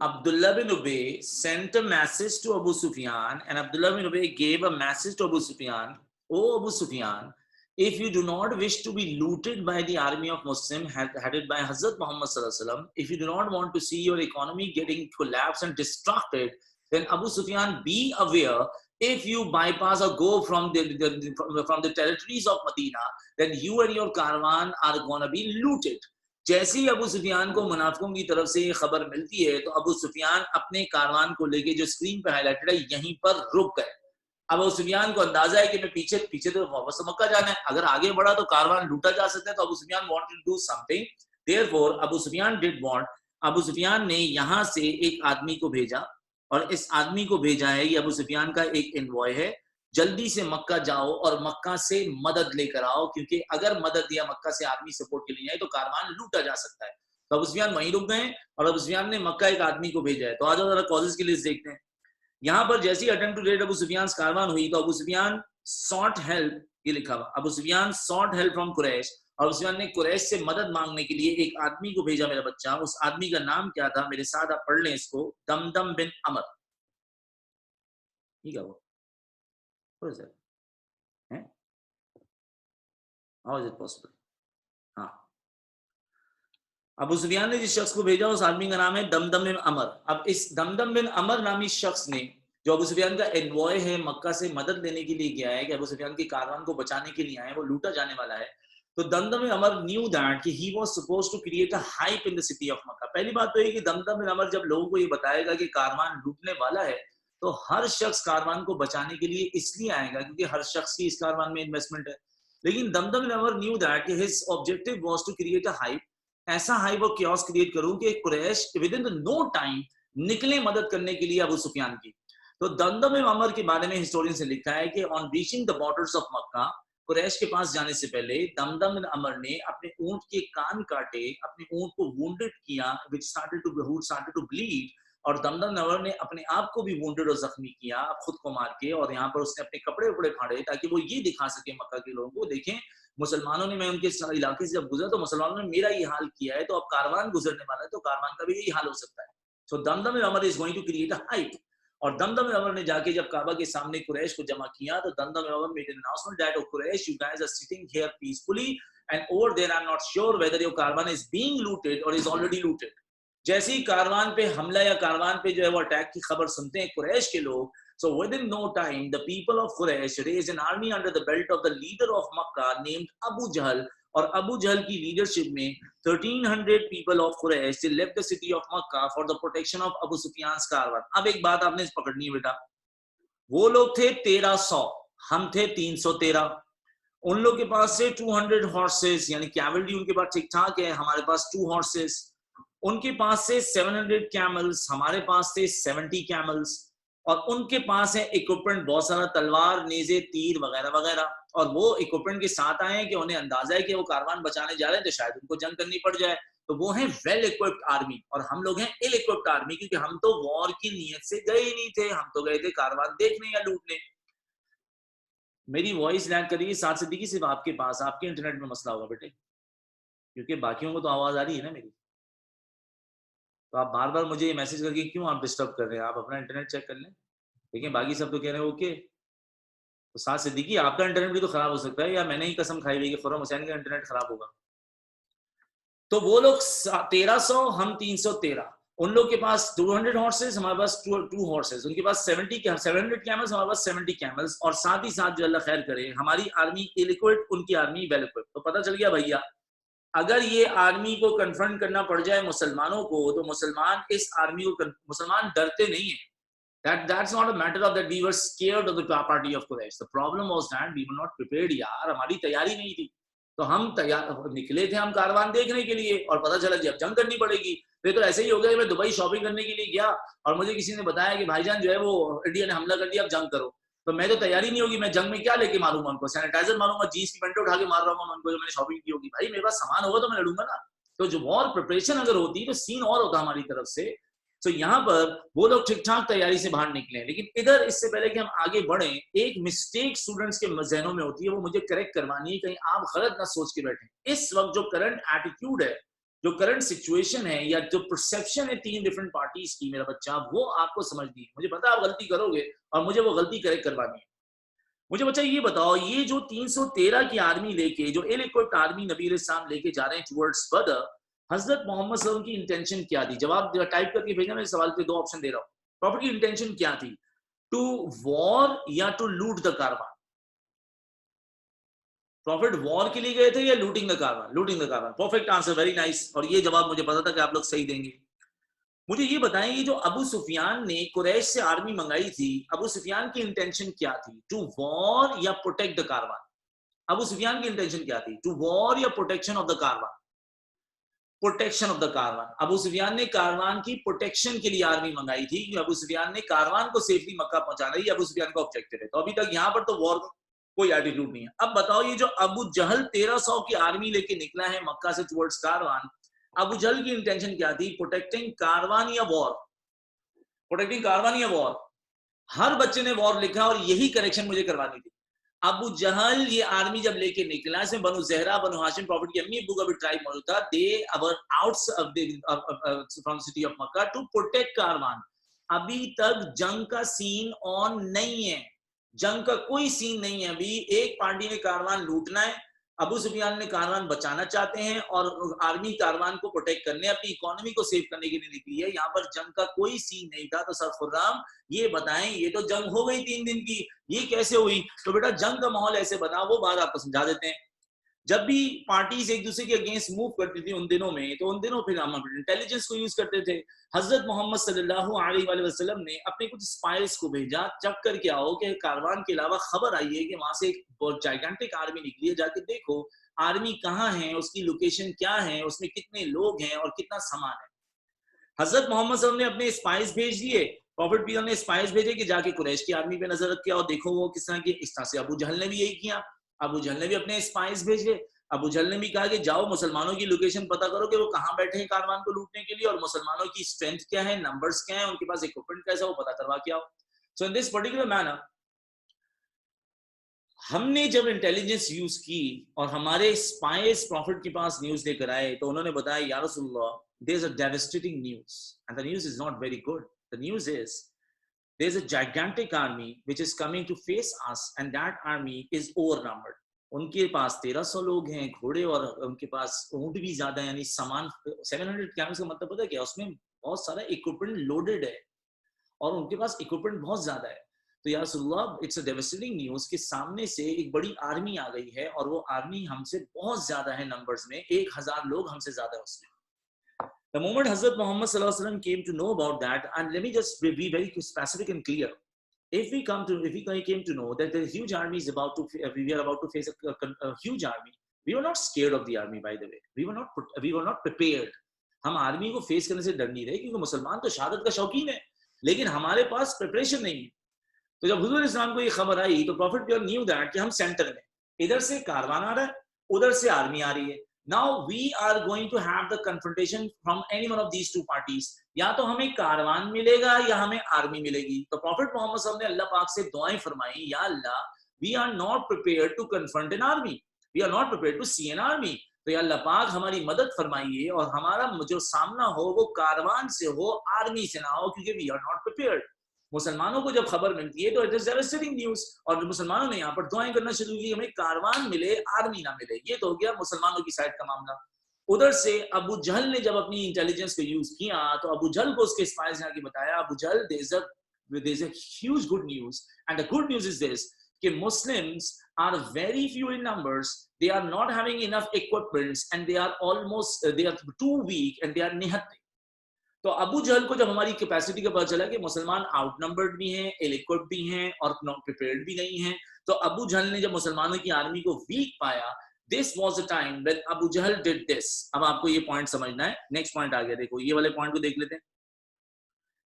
Abdullah bin Ubay sent a message to Abu Sufyan, and Abdullah bin Ubay gave a message to Abu Sufyan. Oh Abu Sufyan, if you do not wish to be looted by the army of Muslims headed by Hazrat Muhammad sallallahu alaihi wasallam, if you do not want to see your economy getting collapsed and destructed, then Abu Sufyan, be aware, if you bypass or go from the territories of Medina, then you and your caravan are gonna be looted. जैसे ही अबू सुफियान को मुनाफिकों की तरफ से खबर मिलती है, तो अबू सुफियान अपने कारवान को लेके, जो स्क्रीन पे हाईलाइटेड है, यहीं पर रुक गए। अब अबू सुफियान को अंदाजा है कि मैं पीछे तो वापस मक्का जाना है, अगर आगे बढ़ा तो कारवान लूटा जा सकता है, तो Abu Sufyan wanted to do something, therefore Abu Sufyan did want, Abu Sufyan ने यहां से एक आदमी को भेजा, और इस आदमी को भेजा है, ये अबू सुफियान का एक एनवॉय है, जल्दी से मक्का जाओ और मक्का से मदद लेकर आओ, क्योंकि अगर मदद या मक्का से आदमी सपोर्ट के लिए आए तो कारवान लूटा जा सकता है। तो अबू सुफियान वहीं रुक गए और अबू सुफियान ने मक्का एक आदमी को भेजा है। तो आज जरा कॉजेस की लिस्ट देखते हैं। यहाँ पर जैसे ही attempt to raid Abu Sufyan caravan हुई, तो अबू सुफियान सॉट हेल्प, ये लिखा हुआ, Abu Sufyan sought help from Quraysh, और अबू सुफियान ने कुरैश से मदद मांगने के लिए एक आदमी को भेजा मेरा बच्चा। उस आदमी का नाम क्या था? मेरे साथ आप पढ़ लें इसको, दमदम बिन अमर। ठीक है, वो How is it possible? हाँ, अबू सुफियान ने जिस शख्स को भेजा उस आदमी का नाम है दमदम बिन अमर। अब इस दमदम बिन अमर नामी शख्स ने, जो अबू सुफियान का एनवॉय है, मक्का से मदद लेने के लिए गया है कि अबू सुफियान के कारवान को बचाने के लिए आए, वो लूटा जाने वाला है। तो दमदम बिन अमर न्यू दैट कि he was supposed to create a hype in the city of Makkah. पहली बात तो ये कि दमदम बिन अमर जब लोगों को ये बताएगा कि कारवान लूटने वाला है, तो हर शख्स कारवान को बचाने के लिए इसलिए आएगा क्योंकि हर शख्स की इस कारवान में इन्वेस्टमेंट है। लेकिन दमदम बिन Amr knew that his objective was to create a hype, ऐसा हाइप और क्योस क्रिएट करूं कि Quraysh within no time निकले मदद करने के लिए अबू सुफियान की। तो दमदम बिन अमर के बारे में हिस्टोरियंस ने लिखा है कि on reaching the borders of Makkah, Quraysh के पास जाने से पहले दमदम बिन अमर ने अपने ऊंट के कान काटे, अपने ऊंट को वुंडेड किया, व्हिच स्टार्टेड टू ब्लीड, और दमदम बिन अमर ने अपने आप को भी वुंडेड और जख्मी किया, खुद को मार के, और यहाँ पर उसने अपने कपड़े उपड़े फाड़े ताकि वो ये दिखा सके मक्का के लोगों को, देखें मुसलमानों ने, मैं उनके इलाके से जब गुजरा तो मुसलमानों ने मेरा ये हाल किया है, तो अब कारवान गुजरने वाला है तो कारवान का भी यही हाल हो सकता है। So Damdam bin Amr is going to create a hype. और दमदम बिन अमर ने जाके जब काबा के सामने कुरैश को जमा किया, तो दमदम बिन Amr made an announcement that, O Quraysh, you guys are sitting here peacefully and over there I am not sure whether your caravan is being looted or is already looted. जैसे ही कारवान पे हमला या कारवान पे जो है वो अटैक की खबर सुनते हैं कुरैश के लोग, so within no time the people of Quraysh raised an army under the belt of the leader of Makkah named Abu Jahl, اور ابو جہل کی لیڈرشپ میں 1300 people of Quraysh they left the city of Makkah for the protection of Abu Sufyan's caravan. اب ایک بات آپ نے پکڑنی ہے بیٹا, وہ لوگ تھے 1300, ہم تھے 313. ان لوگ کے پاس سے 200 horses یعنی کیولری ان کے پاس ٹھیک ٹھاک ہے, ہمارے پاس 2 horses. ان کے پاس سے 700 camels, ہمارے پاس سے 70 camels. اور ان کے پاس ہے اکوپمنٹ بہت سارا, تلوار, نیزے, تیر وغیرہ وغیرہ. اور وہ اکوپمنٹ کے ساتھ آئے ہیں کہ انہیں اندازہ ہے کہ وہ کاروان بچانے جا رہے ہیں تو شاید ان کو جنگ کرنی پڑ جائے. تو وہ ہیں ویل اکوپڈ آرمی, اور ہم لوگ ہیں ایل اکوپڈ آرمی, کیونکہ ہم تو وار کی نیت سے گئے ہی نہیں تھے, ہم تو گئے تھے کاروان دیکھنے یا لوٹنے. میری وائس لیک کریے ساتھ صدیقی, صرف آپ کے پاس آپ کے انٹرنیٹ میں مسئلہ ہوگا بیٹے, کیونکہ باقیوں کو تو آواز آ رہی ہے نا میری. تو آپ بار بار مجھے یہ میسج کر کے کیوں آپ ڈسٹرب کر رہے ہیں, آپ اپنا انٹرنیٹ چیک کر لیں. دیکھیں باقی سب تو کہہ رہے ہیں اوکے. تو ساتھ صدیقی آپ کا انٹرنیٹ بھی تو خراب ہو سکتا ہے, یا میں نے ہی قسم کھائی ہوئی کہ خرم حسین کا انٹرنیٹ خراب ہوگا. تو وہ لوگ 1300, ہم 313. ان لوگ کے پاس 200 horses, ہمارے پاس 2 horses. ان کے پاس 700 camels, ہمارے پاس 70 camels. اور ساتھ ہی ساتھ جو اللہ خیر کرے ہماری آرمی ایل اکوپڈ, ان کی آرمی ویل اکوپڈ. تو پتہ چل گیا بھیا, اگر یہ آرمی کو کنفرنٹ کرنا پڑ جائے مسلمانوں کو, تو مسلمان اس آرمی کو مسلمان ڈرتے نہیں ہیں. That's not a matter of that we were scared of the party of Quraysh. The problem was that we were not prepared. یار ہماری تیاری نہیں تھی, تو ہم نکلے تھے ہم کاروان دیکھنے کے لیے, اور پتہ چلا جب جنگ کرنی پڑے گی. پھر تو ایسے ہی ہو گیا کہ میں دبئی شاپنگ کرنے کے لیے گیا, اور مجھے کسی نے بتایا کہ بھائی جان جو ہے وہ انڈیا نے حملہ کر دیا, اب جنگ کرو. تو میں تو تیاری نہیں ہوگی, میں جنگ میں کیا لے کے ماروں گا ان کو, سینیٹائزر ماروں گا, جینس کی پینٹ اٹھا کے مار رہا ہوں ان کو جو میں نے شاپنگ کی ہوگی. بھائی میرے پاس سامان ہوگا تو میں لڑوں گا نا. تو جو وار پریپریشن اگر ہوتی تو سین اور ہوتا ہماری طرف سے. تو یہاں پر وہ لوگ ٹھیک ٹھاک تیاری سے باہر نکلے. لیکن ادھر اس سے پہلے کہ ہم آگے بڑھیں, ایک مسٹیک اسٹوڈنٹس کے ذہنوں میں ہوتی ہے, وہ مجھے کریکٹ کروانی ہے, کہیں آپ غلط نہ سوچ کے بیٹھیں. اس وقت جو کرنٹ ایٹیٹیوڈ ہے, جو کرنٹ سچویشن ہے, یا جو پرسیپشن ہے 3 ڈفرنٹ پارٹیز کی, میرا بچہ, وہ آپ کو سمجھنی ہے. مجھے پتا آپ غلطی کرو گے, اور مجھے وہ غلطی کریکٹ کروانی ہے. مجھے بچہ یہ بتاؤ, یہ جو 313 کی آرمی لے کے, جو ایل اکوپڈ آرمی نبی علیہ السلام لے کے جا رہے ہیں ٹورڈز بدر, حضرت محمد صلی اللہ علیہ وسلم کی انٹینشن کیا تھی؟ جواب ٹائپ کر کے بھیجنا, میں سوال پہ 2 آپشن دے رہا ہوں. پراپٹ کی انٹینشن کیا تھی, ٹو وار یا ٹو لوٹ دا کاروان؟ پروفٹ وار کے لیے گئے تھے یا looting the Karwan? Looting the caravan. Perfect answer, very nice. اور یہ جواب مجھے پتا تھا کہ آپ لوگ صحیح دیں گے. مجھے یہ بتائیں, یہ جو ابو سفیان نے قریش سے آرمی منگائی تھی, ابو سفیان کی انٹینشن کیا تھی, ٹو وار یا پروٹیکٹ دا کاروان؟ ابو سفیان کی انٹینشن کیا تھی, ٹو وار یا protection of the Karwan? Protection of the کاروان. ابو سفیان نے کاروان کی پروٹیکشن کے لیے آرمی منگائی تھی, کیونکہ ابو سفیان نے کاروان کو سیفلی مکہ پہنچانا ہی ابو سفیان کا آبجیکٹو ہے. تو ابھی تک یہاں پر تو وار کوئی ایٹیٹیوڈ نہیں ہے. اب بتاؤ, یہ جو ابو جہل 1300 کی آرمی لے کے نکلا ہے مکہ سے ٹورڈز کاروان, ابو جہل کی انٹینشن کیا تھی, پروٹیکٹنگ کاروان یا وار؟ پروٹیکٹنگ کاروان یا وار؟ ہر بچے نے وار لکھا, اور یہی کریکشن مجھے کروانی تھی. ابو جہل یہ آرمی جب لے کے نکلا, اس میں بنو زہرا, بنو ہاشم, پروفٹ کی امی ابو کا بھی ٹرائب موجود تھا. They were outs from city of Mecca to protect caravan. ابھی تک جنگ کا سین آن نہیں ہے, جنگ کا کوئی سین نہیں ہے ابھی. ایک پارٹی نے کاروان لوٹنا ہے, ابو سفیان نے کاروان بچانا چاہتے ہیں, اور آرمی کاروان کو پروٹیکٹ کرنے, اپنی اکانومی کو سیو کرنے کے لیے نکلی ہے. یہاں پر جنگ کا کوئی سین نہیں تھا. تو سر خرام یہ بتائیں, یہ تو جنگ ہو گئی 3 دن کی, یہ کیسے ہوئی؟ تو بیٹا جنگ کا ماحول ایسے بنا, وہ بات آپ کو سمجھا دیتے ہیں. جب بھی پارٹیز ایک دوسرے کے اگینسٹ موو کرتی تھی ان دنوں میں, تو ان دنوں پھر ہم انٹیلیجنس کو یوز کرتے تھے. حضرت محمد صلی اللہ علیہ وآلہ وسلم نے اپنے کچھ اسپائز کو بھیجا, چیک کر کے آؤ کہ کاروان کے علاوہ خبر آئی ہے کہ وہاں سے ایک بہت جائگنٹک آرمی نکلی ہے, جا کے دیکھو آرمی کہاں ہے, اس کی لوکیشن کیا ہے, اس میں کتنے لوگ ہیں اور کتنا سامان ہے. حضرت محمد صلی اللہ علیہ وسلم نے اپنے اسپائز بھیج دیے, پروفٹ بھی نے اسپائز بھیجے کہ جا کے قریش کی آرمی پہ نظر رکھ کے اور دیکھو وہ کس طرح کی. اس طرح سے ابو جہل نے بھی یہی کیا, ابو جہل نے بھی اپنے اسپائز بھیجے. ابو جہل نے بھی کہا کہ جاؤ مسلمانوں کی لوکیشن پتا کرو کہ وہ کہاں بیٹھے ہیں کاروان کو لوٹنے کے لیے, اور مسلمانوں کی اسٹرینتھ کیا ہے, نمبرز کیا ہیں, ان کے پاس اکوپمنٹ کیسا, وہ پتا کروا کے آؤ. سو ان دس پرٹیکولر مینر ہم نے جب انٹیلیجنس یوز کی اور ہمارے اسپائز پروفٹ کے پاس نیوز لے کر آئے, تو انہوں نے بتایا یا رسول اللہ, there is a devastating news and the news is not very good. The news is there is a gigantic army which is coming to face us, and that army is overnumbered. ان کے پاس 1300 لوگ ہیں, گھوڑے, اور ان کے پاس اونٹ بھی زیادہ ہیں, یعنی سامان 700 کیمز کا مطلب پتہ ہے کیا, اس میں بہت سارا اکوپمنٹ لوڈڈ ہے, اور ان کے پاس اکوپمنٹ بہت زیادہ ہے. तो या रसूलल्लाह इट्स अ डेवास्टेटिंग न्यूज़ कि सामने से एक बड़ी आर्मी आ गई है और वो आर्मी हमसे बहुत ज्यादा है नंबर्स में, 1000 लोग हमसे ज्यादा है उसमें. The moment Hazrat Muhammad sallallahu alaihi wasallam came to know about that, and let me just be very specific and clear. If we came to know that the huge army is about to, we are about to face a huge army, we were not scared of the army. By the way, we were not prepared. हम army को face करने से डर नहीं रहे, क्योंकि मुसलमान तो शहादत का शौकीन है, लेकिन हमारे पास प्रिपरेशन नहीं है. तो जब हुजूर इस्लाम को ये खबर आई तो प्रॉफिट प्योर न्यू दैट कि हम सेंटर में, इधर से कारवान आ रहा है, उधर से आर्मी आ रही है. Now we are going to have the confrontation from any one of these two parties. या तो हमें कारवान मिलेगा या हमें आर्मी मिलेगी. तो प्रॉफिट मोहम्मद सल्लल्लाहु अलैहि वसल्लम ने अल्लाह पाक से दुआएं फरमाई, या अल्लाह, we are not prepared to confront an army, we are not prepared to see an army. तो या अल्लाह पाक हमारी मदद फरमाइए और हमारा जो सामना हो वो कारवान से हो, आर्मी से ना हो, क्योंकि we are not prepared. मुसलमानों को जब खबर मिलती है तो इट इज डेवास्टेटिंग न्यूज़, और मुसलमानों ने यहाँ पर दुआएं करना शुरू की, हमें कारवान मिले, आर्मी ना मिले. ये तो हो गया मुसलमानों की साइड का मामला. उधर से अबू जहल ने जब अपनी इंटेलिजेंस को यूज किया तो अबू जहल को उसके स्पाइस ने आके बताया, अबू जहल, there is a huge good news, and the good news is this कि Muslims are very few in numbers, they are not having enough equipments, and they are too weak, and they are निहत्ते. तो अबू जहल को जब हमारी capacity का पता चला कि मुसलमान आउटनंबर्ड भी हैं, इल इक्विप्ड भी हैं और नॉट प्रिपेयर्ड भी नहीं हैं, तो अबू जहल ने जब मुसलमानों की आर्मी को वीक पाया, this was the time when Abu Jahl did this. अब आपको ये पॉइंट समझना है. नेक्स्ट पॉइंट आ गया, देखो ये वाले पॉइंट को देख लेते हैं.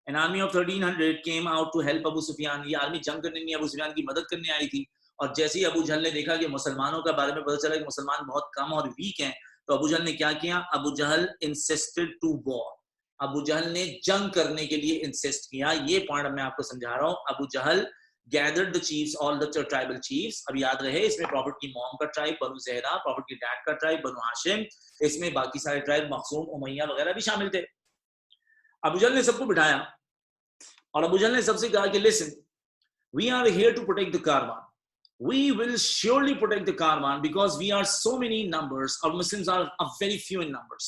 An army of 1300 came out to help Abu Sufyan. ये आर्मी जंग करने नहीं, अबू सुफियान की मदद करने आई थी. और जैसे ही अबू जहल ने देखा कि मुसलमानों के बारे में पता चला कि मुसलमान बहुत कम और वीक हैं, तो अबू जहल ने क्या किया, अबू जहल insisted to war. Abu Jahl ने जंग करने के लिए इंसिस्ट किया. ये पॉइंट मैं आपको समझा रहा हूं. अबू जहल gathered the chiefs, all the tribal chiefs. अब याद रहे इसमें प्रॉफिट की मॉम का ट्राइब बनु ज़हरा, प्रॉफिट की डैड का ट्राइब बनु हाशिम, इसमें बाकी सारे ट्राइब मखसूम, उमैया वगैरह भी शामिल थे. अबू जहल ने सबको बिठाया और अबू जहल ने सबसे कहा कि listen, we are here to protect the caravan. We will surely protect the caravan because we are so many in numbers, और Muslims are very few in numbers.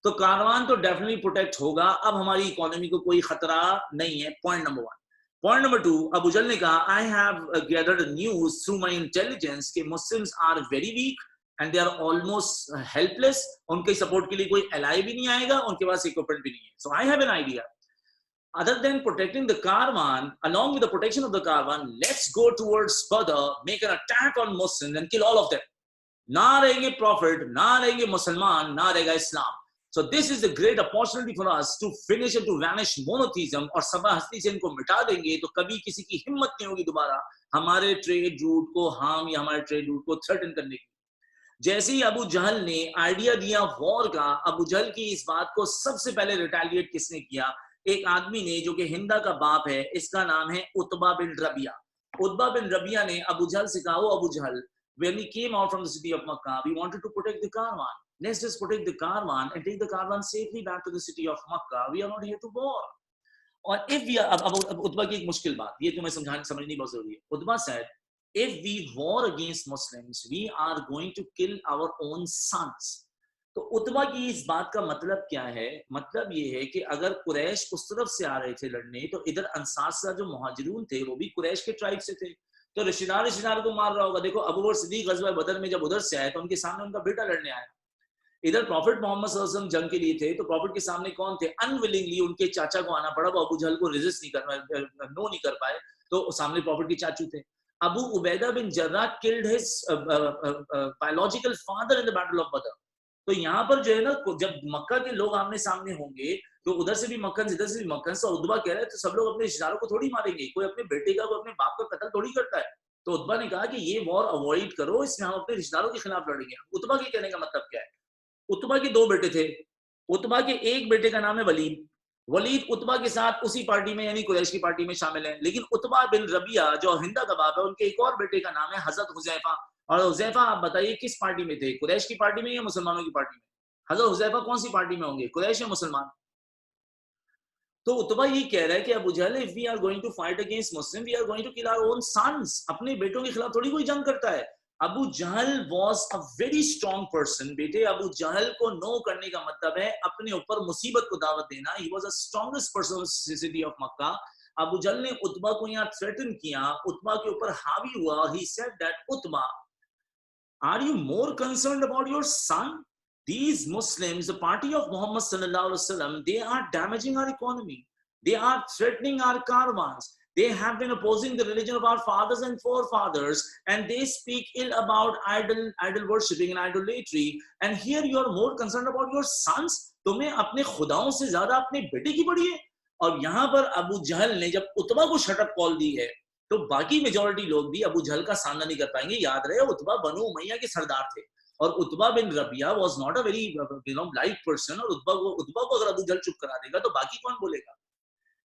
तो कारवान तो डेफिनेटली प्रोटेक्ट होगा. अब हमारी इकोनॉमी को कोई खतरा नहीं है. Point number 1. Point number 2, Abu Jahl ने कहा, I have gathered news through my intelligence कि Muslims are very weak and they are almost helpless. उनके सपोर्ट के लिए कोई एलाई भी नहीं आएगा, उनके पास इक्विपमेंट भी नहीं है. So I have an idea, other than protecting the caravan, along with the protection of the caravan, let's go towards Badr, make an attack on Muslims and kill all of them. ना रहेंगे profit, ना रहेंगे मुसलमान, ना रहेगा इस्लाम. So this is the great opportunity for us to finish and to vanish monotheism, और सबा हस्ती से इनको मिटा देंगे तो कभी किसी की हिम्मत नहीं होगी दोबारा हमारे ट्रेड रूट को हार्म या हमारे ट्रेड रूट को थ्रेटन करने की. जैसे ही अबू जहल ने आइडिया दिया वॉर का, अबू जहल की इस बात को सबसे पहले रिटेलिएट किसने किया, एक आदमी ने जो कि हिंदा का बाप है, इसका नाम है Utba bin Rabia. Utba bin Rabia ने अबू जहल से कहा, ओ अबू जहल, when we came out from the city of Makkah, we wanted to protect the caravan. Let's just protect the caravan and take the caravan safely back to the city of Makkah. We are not here to war. और if we are, अब Utba की एक मुश्किल बात, ये तुम्हें समझनी बहुत जरूरी है. Utba said, if we war against Muslims, we are going to kill our own sons. तो उतबा की इस बात का मतलब क्या है? मतलब ये है कि अगर कुरैश उस तरफ से आ रहे थे लड़ने, तो इधर अंसार से जो मुहाजिरून थे वो भी कुरैश के ट्राइब से थे, तो रिश्तेदार को मार रहा होगा. देखो अबू बकर सिद्दीक गज़वा बदर में जब उधर से आए तो उनके सामने उनका बेटा लड़ने आया. इधर प्रॉफिट मोहम्मद सल्लल्लाहु अलैहि वसल्लम जंग के लिए थे, तो प्रॉफिट के सामने कौन थे? अनविलिंगली उनके चाचा को आना पड़ा. वो अबू जहल को रेजिस्ट नहीं कर नो नहीं कर पाए, तो सामने प्रॉफिट के चाचू थे. Abu Ubaida bin Jarrah killed his biological father in the battle of Badr. तो यहाँ पर जो है ना, जब मक्का के लोग आमने सामने होंगे तो उधर से भी मक्कन, इधर से भी मक्कन. तो उतबा कह रहे हैं तो सब लोग अपने रिश्तेदारों को थोड़ी मारेंगे, कोई अपने बेटे का, कोई अपने बाप का कत्ल थोड़ी करता है. तो उतबा ने कहा कि ये वॉर अवॉइड करो, इसमें हम अपने रिश्तेदारों के खिलाफ लड़ेंगे. उतबा के कहने का मतलब क्या है? उतबा के 2 बेटे थे. उतबा के एक बेटे का नाम है वलीद. वलीद उतबा के साथ उसी पार्टी में यानी कुरैश की पार्टी में शामिल है. लेकिन उतबा बिन रबिया जो हिंदा का बाप है, उनके एक और बेटे का नाम है हजरत हुज़ैफा. और हुज़ैफा आप बताइए किस पार्टी में थे, कुरैश की पार्टी में या मुसलमानों की पार्टी में? हजरत हुज़ैफा कौन सी पार्टी में होंगे, कुरैश या मुसलमान? तो उतबा ये कह रहा है कि अबू जहल, if we are going to fight against Muslim, we are going to kill our own sons. अपने बेटों के खिलाफ थोड़ी कोई जंग करता है. Abu Jahl was a very strong person. बेटे अबू जहल को नो करने का मतलब है अपने ऊपर मुसीबत को दावत देना. He was the strongest person in the city of Mecca. Abu Jahl ने उतबा को यहाँ थ्रेटन किया, उतबा के ऊपर हावी हुआ. He said that Utba, are you more concerned about your son? These Muslims, the party of Muhammad sallallahu alaihi wasallam, they are damaging our economy. They are threatening our caravans. They have been opposing the religion of our fathers and forefathers, and they speak ill about idol worshipping and idolatry. And here you are more concerned about your sons. तुम्हें अपने खुदाओं से ज्यादा अपने बेटे की पड़ी है. और यहाँ पर अबू जहल ने जब उतबा को शटअप कॉल दी है, तो बाकी मेजॉरिटी लोग भी अबू जहल का सामना नहीं कर पाएंगे. याद रहे उतबा बनु उमैया के सरदार थे, और Utbah bin Rabiah was not a very light person, और उतबा को अगर अबू जहल चुप करा देगा तो बाकी कौन बोलेगा.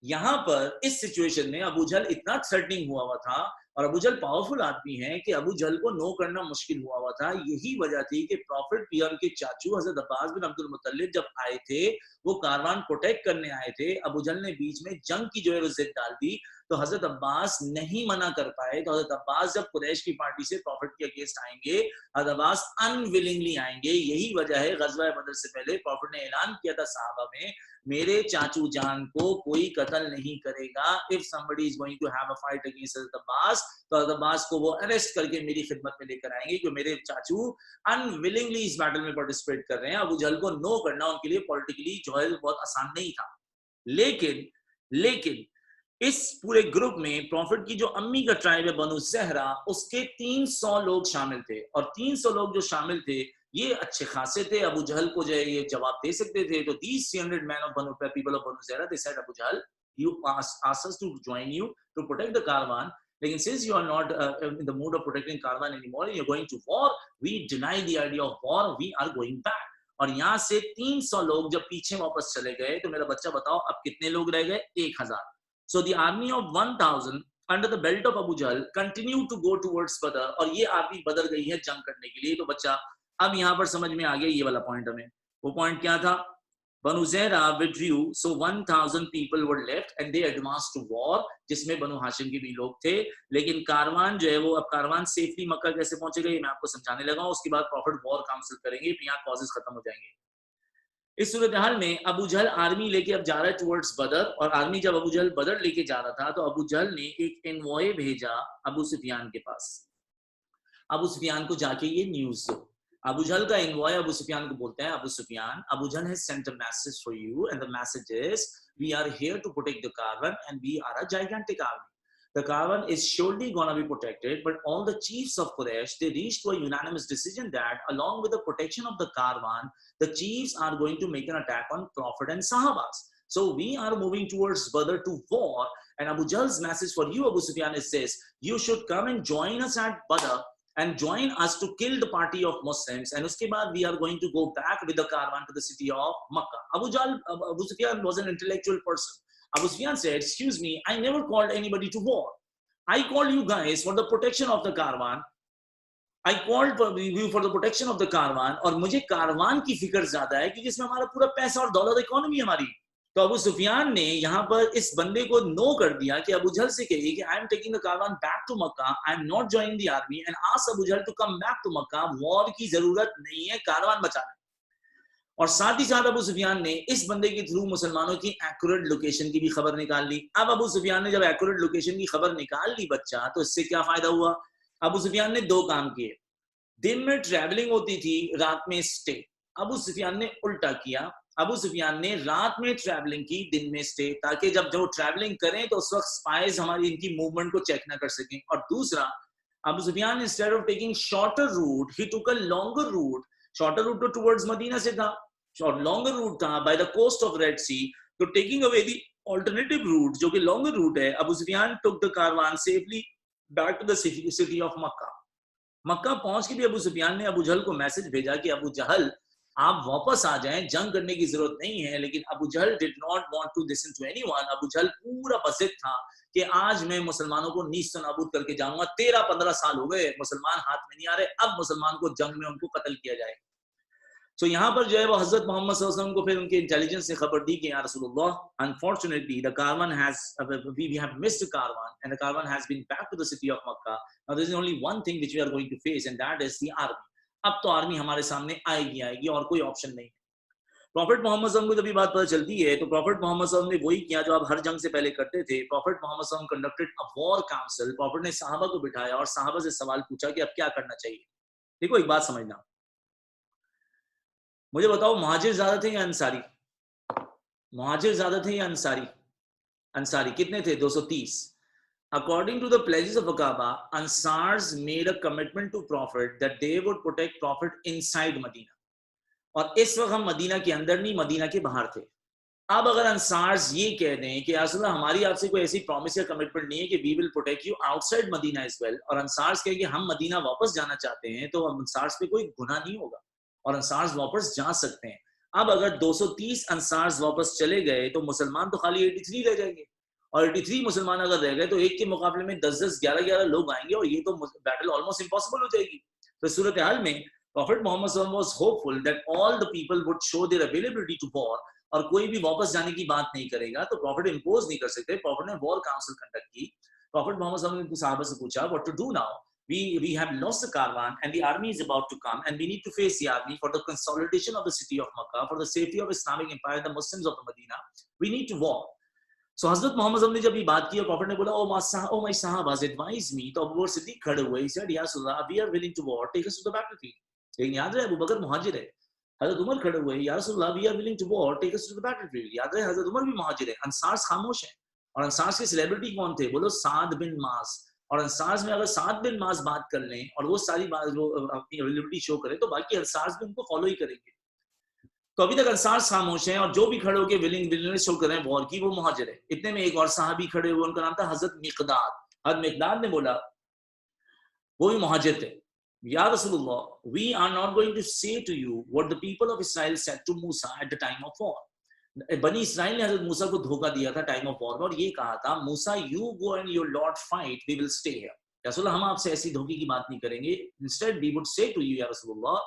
यहाँ पर इस सिचुएशन में अबू जहल इतना थ्रेटनिंग हुआ था, और अबू जहल पावरफुल आदमी है कि अबू जहल को नो करना मुश्किल हुआ था. यही वजह थी कि प्रॉफिट पियर के चाचू हजरत अब्बास बिन अब्दुल मुत्तलिब जब आए थे, वो कारवान प्रोटेक्ट करने आए थे. अबू जहल ने बीच में जंग की जो है जिद डाल दी, तो हजरत अब्बास नहीं मना कर पाए. तो हजरत अब्बास जब कुरैश की पार्टी से प्रॉफिट के अगेंस्ट आएंगे, हजरत अब्बास अनविलिंगली आएंगे. यही वजह है गज़वा बदर से पहले प्रॉफिट ने ऐलान किया था साहबा में, मेरे चाचू जान को कोई कत्ल नहीं करेगा. If somebody is going to have a fight against हजरत अब्बास, तो हजरत अब्बास को वो अरेस्ट करके मेरी खिदमत में लेकर आएंगे, क्योंकि मेरे चाचू अनविलिंगली इस बैटल में पार्टिसिपेट कर रहे हैं. अबू जहल को नो करना उनके लिए पॉलिटिकली जो है बहुत आसान नहीं था. लेकिन इस पूरे ग्रुप में प्रॉफिट की जो अम्मी का ट्राइब है बनु ज़हरा, उसके 300 लोग शामिल थे, और 300 लोग जो शामिल थे ये अच्छे खासे थे. अबू जहल को जो है ये जवाब दे सकते थे. तो these 300 men of Banu people of Banu Zahra, they said, Abu Jahl, you asked us to join you to protect the caravan. Lekin since you are not in the mood of protecting caravan anymore, you're going to war. We deny the idea of war. We are going back. और यहाँ से 300 लोग जब पीछे वापस चले गए, तो मेरा बच्चा बताओ अब कितने लोग रह गए? 1000. So the army of 1000 under the belt of Abu Jahl continued to go towards Badr. और ये आर्मी बदर गई है जंग करने के लिए. तो बच्चा अब यहाँ पर समझ में आ गया ये वाला पॉइंट हमें. वो पॉइंट क्या था? Banu Zahra withdrew, so 1000 people were left and they advanced to war, जिसमें बनु हाशिम के भी लोग थे. लेकिन कारवान जो है वो, अब कारवान सेफली मक्का कैसे पहुंचेगा ये मैं आपको समझाने लगा हूं. उसके बाद प्रॉफिट वॉर काउंसिल करेंगे, फिर यहाँ कॉजेस खत्म हो जाएंगे. इस सूरत हाल में अबू जहल आर्मी लेके अब जा रहा है टुवर्ड्स बदर, और आर्मी जब अबू जहल बदर लेके जा रहा था, तो अबू जहल ने एक एनवॉय भेजा अबू सुफियान के पास. अबू सुफियान को जाके ये न्यूज दो. अबू जहल का एनवॉय अबू सुफियान को बोलते हैं, अबू सुफियान, अबू जहल has sent a message for you, and the message is, we are here to protect the caravan and we are a gigantic army. The caravan is surely gonna be protected, but all the chiefs of Quraysh, they reached to a unanimous decision that along with the protection of the caravan, the chiefs are going to make an attack on Prophet and Sahabas. So we are moving towards Badr to war, and Abu Jahl's message for you, Abu Sufyan, is this: you should come and join us at Badr and join us to kill the party of Muslims, and uske baad we are going to go back with the caravan to the city of Makkah. Abu Sufyan was an intellectual person. Abu Sufyan said, excuse me, I never called anybody to war. I called you guys for the protection of the caravan. I called for you for the protection of the caravan, और मुझे कारवान की फिक्र ज्यादा है क्योंकि इसमें हमारा पूरा पैसा और दौलत इकोनॉमी हमारी. तो अबू सुफियान ने यहाँ पर इस बंदे को नो कर दिया कि अबू जहल से कहिए कि I am taking the caravan back to Mecca, I am not joining the army, and ask Abu Jahl to come back to Mecca. War की जरूरत नहीं है, कारवान बचाना. और साथ ही साथ अबू सुफियान ने इस बंदे के थ्रू मुसलमानों की एक्यूरेट लोकेशन की भी खबर निकाल ली. अब अबू सुफियान ने जब एक्यूरेट लोकेशन की खबर निकाल ली बच्चा, तो इससे क्या फायदा हुआ? अबू सुफियान ने दो काम किए. दिन में ट्रैवलिंग होती थी, रात में स्टे. अबू सुफियान ने उल्टा किया. अबू सुफियान ने रात में ट्रैवलिंग की, दिन में स्टे, ताकि जब जो ट्रैवलिंग करें तो उस वक्त स्पाइज हमारी इनकी मूवमेंट को चेक ना कर सकें. और दूसरा, Abu Sufyan instead of taking shorter route, he took a longer route. Shorter route तो टुवर्ड्स मदीना से था, और लॉन्गर रूट था by the coast of Red Sea. तो taking away the alternative route जो कि लॉन्गर रूट है, Abu Sufyan took the caravan safely back to the city of Mecca. Mecca पहुंच के भी अबू सुफियान ने अबू जहल को मैसेज भेजा कि अबू जहल आप वापस आ जाएं, जंग करने की जरूरत नहीं है. लेकिन Abu Jahl did not want to listen to anyone. Abu Jahl पूरा बसित था कि आज मैं मुसलमानों को नीस्त नाबूद करके जाऊंगा. 13-15 साल हो गए मुसलमान हाथ में नहीं आ रहे, अब मुसलमान को जंग में उनको कत्ल किया जाए. तो यहाँ पर जो है वो हजरत मोहम्मद सल्लल्लाहु अलैहि वसल्लम को फिर उनके इंटेलिजेंस ने खबर दी कि या रसूलुल्लाह, unfortunately the caravan has, we have missed the caravan and the caravan has been back to the city of Makkah. Now there is only one thing which we are going to face, and that is the army. अब तो army हमारे सामने आएगी और कोई option नहीं. Profit Mohammad सल्लल्लाहु अलैहि वसल्लम को जब ये बात पता चलती है तो प्रॉफिट मोहम्मद सल्लल्लाहु अलैहि वसल्लम ने वही किया जो आप हर जंग से पहले करते थे. प्रॉफिट मोहम्मद सल्लल्लाहु अलैहि वसल्लम conducted a war council. Profit ने सहाबा को बिठाया और सहाबा से सवाल पूछा कि अब क्या करना चाहिए. देखो एक बात समझना, मुझे बताओ मुहाजिर ज्यादा थे या अंसारी? मुहाजिर ज्यादा थे या अंसारी? अंसारी. कितने थे? 230. According to the pledges of Aqaba, Ansars made a commitment to Prophet that they would protect Prophet inside Medina. और इस वक्त हम मदीना के अंदर नहीं, मदीना के बाहर थे. अब अगर अंसार्स ये कह दें कि असल हमारी आपसे कोई ऐसी प्रॉमिस या कमिटमेंट नहीं है कि we will protect you outside Medina as well, और अंसार्स कहें कि हम मदीना वापस जाना चाहते हैं, तो अंसार्स पे कोई गुनाह नहीं होगा और अंसार्स वापस जा सकते हैं. अब अगर 230 अंसार्स वापस चले गए तो मुसलमान तो खाली 83 रह जाएंगे, और 83 मुसलमान अगर रह गए तो एक के मुकाबले में 10-10, 11-11 लोग आएंगे और ये तो बैटल ऑलमोस्ट इम्पॉसिबल हो जाएगी. तो सूरत हाल में प्रॉफिट मोहम्मद सल्लल्लाहु अलैहि वसल्लम was hopeful that all the people would show their availability to war, और कोई भी वापस जाने की बात नहीं करेगा. तो प्रॉफिट इंपोज नहीं कर सकते. प्रॉफिट ने वॉर काउंसिल कंडक्ट की. प्रॉफिट मोहम्मद सल्लल्लाहु अलैहि वसल्लम ने सहाबा से पूछा what to do now, we have lost the caravan and the army is about to come and we need to face the army for the consolidation of the city of Makkah, for the safety of Islamic empire, the Muslims of the Medina, we need to war. So हजरत मोहम्मद सल्लल्लाहु अलैहि वसल्लम ने जब ये बात की और prophet ने बोला ओ माय साहबास एडवाइज मी, तो अबू बकर सिद्दीक खड़े हुए. he said या रसूल अल्लाह we are willing to war, take us to the battlefield. लेकिन याद रहे अबू बकर मुहाजिर है. हजरत उमर खड़े हुए या रसूल अल्लाह we are willing to war, take us to the battlefield. याद रहे हजरत उमर भी मुहाजिर है. अंसार खामोश हैं. और अंसार के सेलिब्रिटी कौन थे? बोलो साद बिन मास. और अंसार में अगर साद बिन मास बात कर लें और वो सारी बात वो अपनी अवेलेबिलिटी शो करें तो बाकी अंसार भी उनको फॉलो ही करेंगे. तो अभी तक अंसार खामोश हैं और जो भी खड़े होकर विलिंगनेस शो कर रहे हैं वॉर की, वो मुहाजिर है. इतने में एक और सहाबी खड़े हुए, उनका नाम था हजरत मिकदाद. हजरत मिकदाद ने बोला, वो भी मुहाजिर थे, या रसूलुल्लाह, we are not going to say to you what the people of Israel said to Musa at the time of war. बनी इसराइल ने हजरत मूसा को धोखा दिया था टाइम ऑफ वॉर में और ये कहा था Musa you go and your lord fight, we will stay here. या रसूलुल्लाह हम आपसे ऐसी धोखे की बात नहीं करेंगे. Instead we would say to you या रसूलुल्लाह,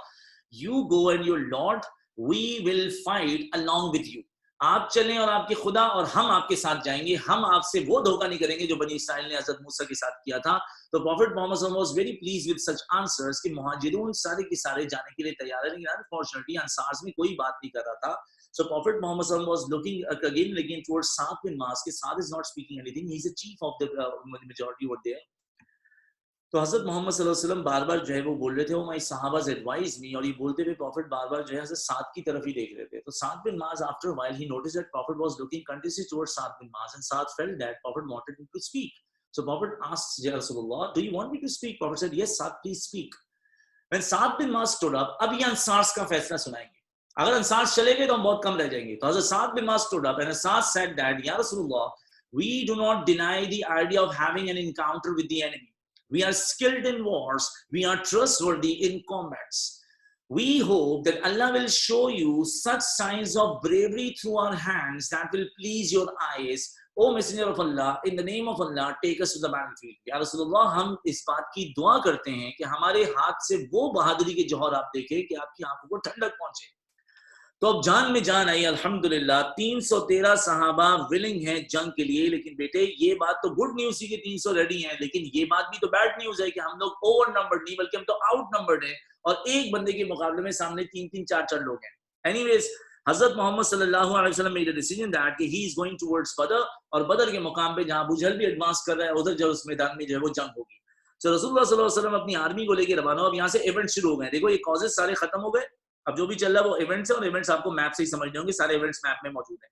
you go and your lord, we will fight along with you. आप चलें और आपके खुदा और हम आपके साथ जाएंगे. हम आपसे वो धोखा नहीं करेंगे जो बनी इसराइल ने हजरत मूसा के साथ किया था. तो प्रॉफिट मोहम्मद सल्लल्लाहु अलैहि वसल्लम was very pleased with such answers कि मुहाजिरून सारे के सारे जाने के लिए तैयार हैं, लेकिन अनफॉर्चुनेटली अंसार में कोई बात नहीं कर रहा था. So Prophet Muhammad sallallahu alaihi wasallam was looking again and again towards Sa'd bin Mu'adh. Sa'd is not speaking anything. He's the chief of the majority over there. तो हजरत मोहम्मद सल्लल्लाहु अलैहि वसल्लम बार-बार जो है वो बोल रहे थे, ओ माय सहाबास एडवाइज मी, और ये बोलते हुए प्रॉफिट बार-बार जो है हजरत साद की तरफ ही देख रहे थे. तो Saad bin Muaz after a while he noticed that prophet was looking continuously towards Saad bin Muaz and Saad felt that prophet wanted him to speak. So Prophet asked Ya Rasulullah, do you want me to speak? Prophet said, yes, Saad, please speak. When Saad bin Maaz stood up, अब ये अंसार का फैसला सुनाएंगे. अगर अंसार चले गए तो हम बहुत कम रह जाएंगे. तो हजरत साद बिन माज stood up and Saad said that, Ya Rasulullah, we do not deny the idea of having an encounter with the enemy. We are skilled in wars. We are trustworthy in combats. We hope that Allah will show you such signs of bravery through our hands that will please your eyes. O Messenger of Allah, in the name of Allah, take us to the battlefield. Ya Rasulullah, हम इस बात की दुआ करते हैं कि हमारे हाथ से वो बहादुरी के जौहर आप देखें कि आपकी आंखों को ठंडक पहुंचे. तो अब जान में जान आई अल्हम्दुलिल्लाह. 313 सहाबा विलिंग हैं जंग के लिए. लेकिन बेटे ये बात तो गुड न्यूज थी कि 300 रेडी हैं, लेकिन ये बात भी तो बैड न्यूज है कि हम लोग ओवर नंबर्ड नहीं बल्कि हम तो आउट नंबर्ड हैं और एक बंदे के मुकाबले में सामने 3-3, 4-4 लोग हैं. एनीवेज हजरत मोहम्मद सल्लल्लाहु अलैहि वसल्लम मेड अ डिसीजन दैट कि ही इज गोइंग टुवर्ड्स बदर, और बदर के मुकाम पे जहां अबू जहल भी एडवांस कर रहा है उधर जो उस मैदान में जो है वो जंग होगी. सो रसूलुल्लाह सल्लल्लाहु अलैहि वसल्लम अपनी आर्मी को लेकर रवाना. अब यहाँ से इवेंट शुरू हो गए. देखो ये कॉजेस सारे खत्म हो गए. अब जो भी चल रहा है वो इवेंट्स है और इवेंट्स आपको मैप से ही समझने होंगे. सारे इवेंट्स मैप में मौजूद हैं.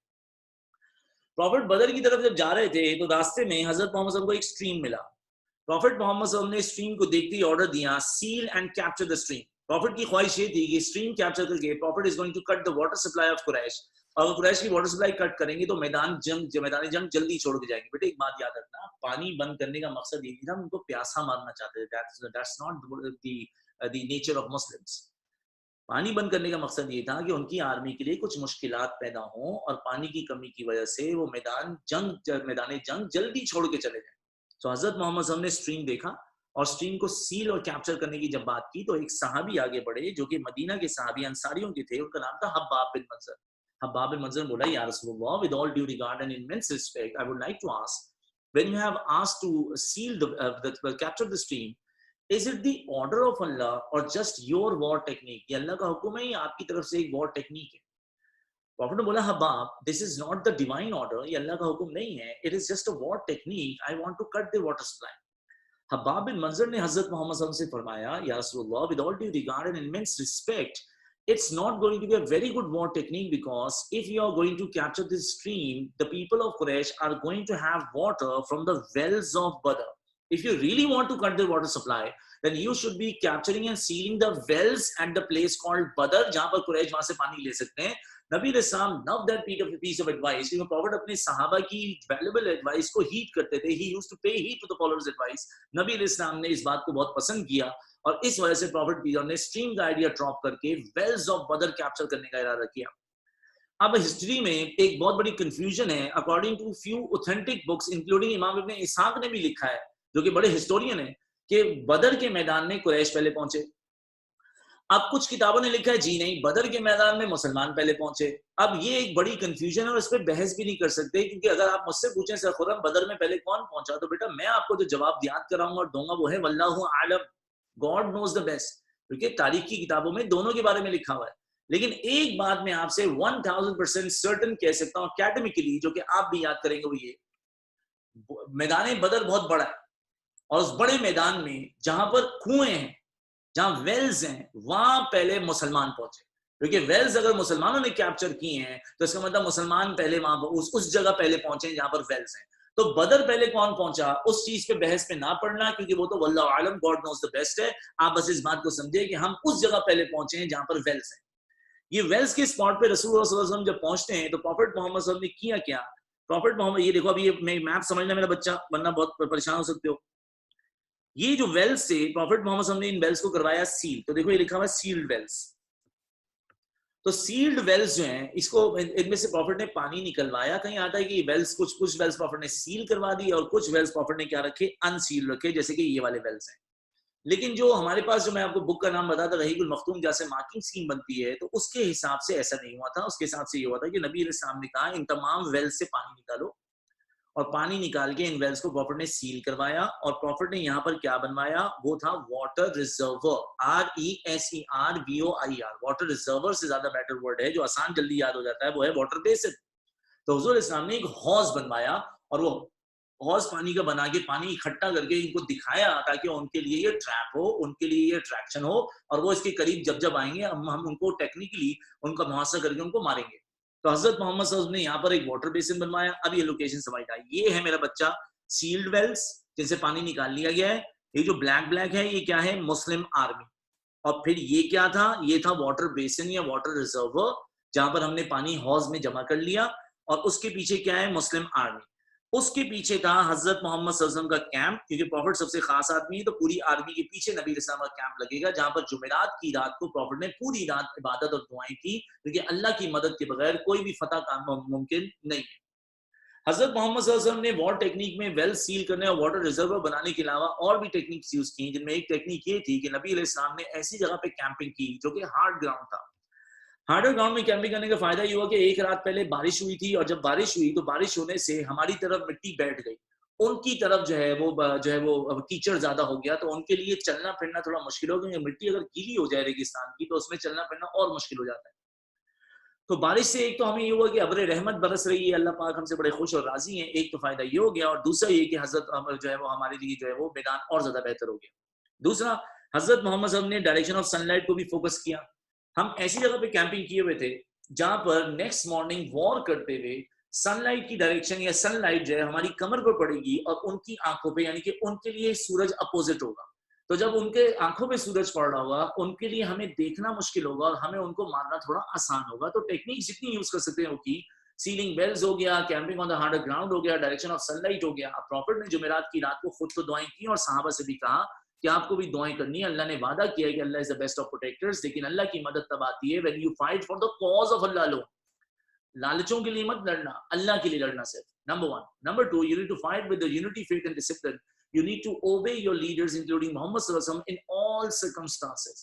प्रॉफिट बदर की तरफ जब जा रहे थे तो रास्ते में हजरत मोहम्मद सल्लल्लाहु अलैहि वसल्लम को एक स्ट्रीम मिला. प्रॉफिट मोहम्मद सल्लल्लाहु अलैहि वसल्लम ने स्ट्रीम को देखते ही ऑर्डर दिया, seal and capture the stream. Prophet की ख्वाहिश ये थी कि स्ट्रीम कैप्चर करके prophet is going to cut the water supply of Quraysh. अगर कुरैश की वाटर सप्लाई कट करेंगे तो मैदान जंग जल्दी छोड़ के जाएंगे. बेटे एक बात याद रखना, पानी बंद करने का मकसद ये नहीं था उनको प्यासा मारना चाहते थे. That's not the nature of Muslims. पानी बंद करने का मकसद ये था कि उनकी आर्मी के लिए कुछ मुश्किलात पैदा हों और पानी की कमी की वजह से वो मैदान जंग जल्दी छोड़ के चले जाएं. तो हजरत मोहम्मद सल्लल्लाहु अलैहि वसल्लम ने स्ट्रीम देखा और स्ट्रीम को सील और कैप्चर करने की जब बात की तो एक सहाबी आगे बढ़े जो कि मदीना के सहाबी अंसारियों के थे. उनका नाम था हब्बाब बिन मंजर. हब्बाब बिन मंजर बोला, या रसूलुल्लाह, with all due regard and immense respect, I would like to ask, when you have asked to seal the capture the stream, is it the order of Allah or just your war technique? ये अल्लाह का हुक्म है या आपकी तरफ से एक war technique है? प्रॉफिट ने बोला Hubab, this is not the divine order, ये अल्लाह का हुक्म नहीं है, it is just a war technique, I want to cut the water supply. Hubab bin Munzir ने हजरत मोहम्मद सल्लल्लाहु अलैहि वसल्लम से फरमाया, या रसूलल्लाह, with all due regard and immense respect, it's not going to be a very good war technique, because if you are going to capture this stream, the people of Quraysh are going to have water from the wells of Badr. If you really want to cut the water supply, then you should be capturing and sealing the wells at the place called Badr, जहां पर कुरैश वहां से पानी ले सकते हैं। नबी अलैहिस्सलाम love that piece of advice, क्योंकि प्रॉफिट अपने सहाबा की वैल्यूएबल एडवाइस को हीट करते थे, he used to pay heed to the followers' advice। नबी अलैहिस्सलाम ने इस बात को बहुत पसंद किया और इस वजह से प्रॉफिट पीटर ने स्ट्रीम का आइडिया ड्रॉप करके वेल्स ऑफ बदर कैप्चर करने का इरादा किया। अब हिस्ट्री में एक बहुत बड़ी कंफ्यूजन है, according to few authentic books including इमाम इब्न इसहाक ने भी लिखा है, जो कि बड़े हिस्टोरियन है, कि बदर के मैदान में कुरैश पहले पहुंचे। अब कुछ किताबों ने लिखा है जी नहीं, बदर के मैदान में मुसलमान पहले पहुंचे। अब ये एक बड़ी कंफ्यूजन है और इस पर बहस भी नहीं कर सकते, क्योंकि अगर आप मुझसे पूछें सर खुर्रम बदर में पहले कौन पहुंचा, तो बेटा मैं आपको जो जवाब याद कराऊंगा और दूंगा वो है वल्लाहु आलम, गॉड नोज द बेस्ट, क्योंकि तारीख की किताबों में दोनों के बारे में लिखा हुआ है। लेकिन एक बात मैं आपसे 1000% सर्टन कह सकता हूं अकेडमिकली, जो कि आप भी याद करेंगे, वो ये, मैदान बदर बहुत बड़ा है और उस बड़े मैदान में जहां पर कुएं हैं, जहां वेल्स हैं, वहां पहले मुसलमान पहुंचे, क्योंकि वेल्स अगर मुसलमानों ने कैप्चर किए हैं तो इसका मतलब मुसलमान पहले वहां पर उस जगह पहले पहुंचे जहां पर वेल्स हैं। तो बदर पहले कौन पहुंचा उस चीज पे बहस पे ना पड़ना, क्योंकि वो तो वल्लाहु आलम, गॉड नोज द बेस्ट है। आप बस इस बात को समझिए कि हम उस जगह पहले पहुंचे हैं जहां पर वेल्स हैं। ये वेल्स के स्पॉट पे रसूलुल्लाह सल्लल्लाहु अलैहि वसल्लम जब पहुंचते हैं तो प्रॉफिट मोहम्मद सल्लल्लाहु अलैहि वसल्लम ने किया क्या? प्रॉफिट मोहम्मद, ये देखो अभी मैं मैप समझना मेरा बच्चा, वरना बहुत परेशान हो सकते हो। ये जो वेल्स थे, प्रॉफिट मोहम्मद सल्लल्लाहु अलैहि वसल्लम ने इन वेल्स को करवाया सील। तो देखो ये लिखा हुआ है सील्ड वेल्स। तो सील्ड वेल्स जो हैं, इसको इनमें से प्रॉफिट ने पानी निकलवाया। कहीं आता है कि वेल्स कुछ वेल्स प्रॉफिट ने सील करवा दी और कुछ वेल्स प्रॉफिट ने क्या रखे, अनसील रखे, जैसे कि ये वाले वेल्स हैं। लेकिन जो हमारे पास, जो मैं आपको बुक का नाम बताता रहीकुल मखतूम, जैसे मार्किंग स्कीम बनती है, तो उसके हिसाब से ऐसा नहीं हुआ था। उसके हिसाब से ये हुआ था कि नबी अलैहिस्सलाम ने कहा इन तमाम वेल्स से पानी निकालो, और पानी निकाल के इन वेल्स को प्रॉफिट ने सील करवाया। और प्रॉफिट ने यहाँ पर क्या बनवाया, वो था water reservoir, RESERVOIR। Water reservoir से ज्यादा बेटर वर्ड है, जो आसान जल्दी याद हो जाता है, वो है वाटर बेसिन। तो हुजूर इस्लाम ने एक हौज बनवाया और वो हौज पानी का बना के पानी इकट्ठा करके इनको दिखाया, ताकि उनके लिए ये ट्रैप हो, उनके लिए ये अट्रैक्शन हो, और वो इसके करीब जब जब आएंगे हम उनको टेक्निकली उनका मुहासा करके उनको मारेंगे। तो हजरत मोहम्मद सल्लल्लाहु अलैहि वसल्लम ने यहाँ पर एक वाटर बेसिन बनवाया। अब ये लोकेशन समझना, ये है मेरा बच्चा सील्ड वेल्स जिनसे पानी निकाल लिया गया है। ये जो ब्लैक ब्लैक है, ये क्या है, मुस्लिम आर्मी। और फिर ये क्या था, ये था वाटर बेसिन या वाटर रिजर्वर, जहां पर हमने पानी हौज में जमा कर लिया। और उसके पीछे क्या है, मुस्लिम आर्मी। उसके पीछे था हजरत मोहम्मद सल्लल्लाहु अलैहि वसल्लम का कैंप, क्योंकि प्रॉफिट सबसे खास आदमी है, तो पूरी आर्मी के पीछे नबी अलैहि सल्लम का कैंप लगेगा, जहां पर जुमेरात की रात को प्रॉफिट ने पूरी रात इबादत और दुआएं की, क्योंकि अल्लाह की मदद के बगैर कोई भी फतह काम मुमकिन नहीं है। हजरत मोहम्मद सल्लल्लाहु अलैहि वसल्लम ने वॉर टेक्निक में वेल सील करने और वाटर रिजर्वर बनाने के अलावा और भी टेक्निक्स यूज की, जिनमें एक टेक्निक ये थी कि नबी अलैहि सलाम ने ऐसी जगह पे कैंपिंग की जो कि हार्ड ग्राउंड था। हार्डर ग्राउंड में कैंपिंग करने का फायदा ये हुआ कि एक रात पहले बारिश हुई थी, और जब बारिश हुई तो बारिश होने से हमारी तरफ मिट्टी बैठ गई, उनकी तरफ जो है वो कीचड़ ज्यादा हो गया, तो उनके लिए चलना फिरना थोड़ा मुश्किल हो गया। मिट्टी अगर गीली हो जाए रेगिस्तान की, तो उसमें चलना फिरना और मुश्किल हो जाता है। तो बारिश से एक तो हमें ये हुआ कि अब्र रहमत बरस रही है, अल्लाह पाक हमसे बड़े खुश और राजी हैं, एक तो फायदा ये हो गया। और दूसरा ये कि हजरत जो है वो हमारे लिए जो है वो मैदान और ज्यादा बेहतर हो गया। दूसरा, हजरत मोहम्मद साहब ने डायरेक्शन ऑफ सनलाइट को भी फोकस किया। हम ऐसी जगह पे कैंपिंग किए हुए थे जहां पर नेक्स्ट मॉर्निंग वॉर करते हुए सनलाइट की डायरेक्शन या सनलाइट जो है हमारी कमर पर पड़ेगी और उनकी आंखों पे, यानी कि उनके लिए सूरज अपोजिट होगा। तो जब उनके आंखों पे सूरज पड़ रहा होगा, उनके लिए हमें देखना मुश्किल होगा और हमें उनको मारना थोड़ा आसान होगा। तो टेक्निक जितनी यूज कर सकते हैं वो की, सीलिंग वेल्स हो गया, camping on the harder ground हो गया, डायरेक्शन ऑफ सनलाइट हो गया। प्रॉफिट ने जुमेरात की रात को खुद तो दुआएं की और सहाबा से भी कहा कि आपको भी दुआएं करनी है। अल्लाह ने वादा किया है कि अल्लाह is the best of protectors, लेकिन अल्लाह की मदद तब आती है when you fight for the cause of Allah alone. लालचों के लिए मत लड़ना, अल्लाह के लिए लड़ना सिर्फ, number 1। Number 2, you need to fight with the unity, faith and discipline. You need to obey your leaders, including Muhammad sallallahu alaihi wasallam, in all circumstances.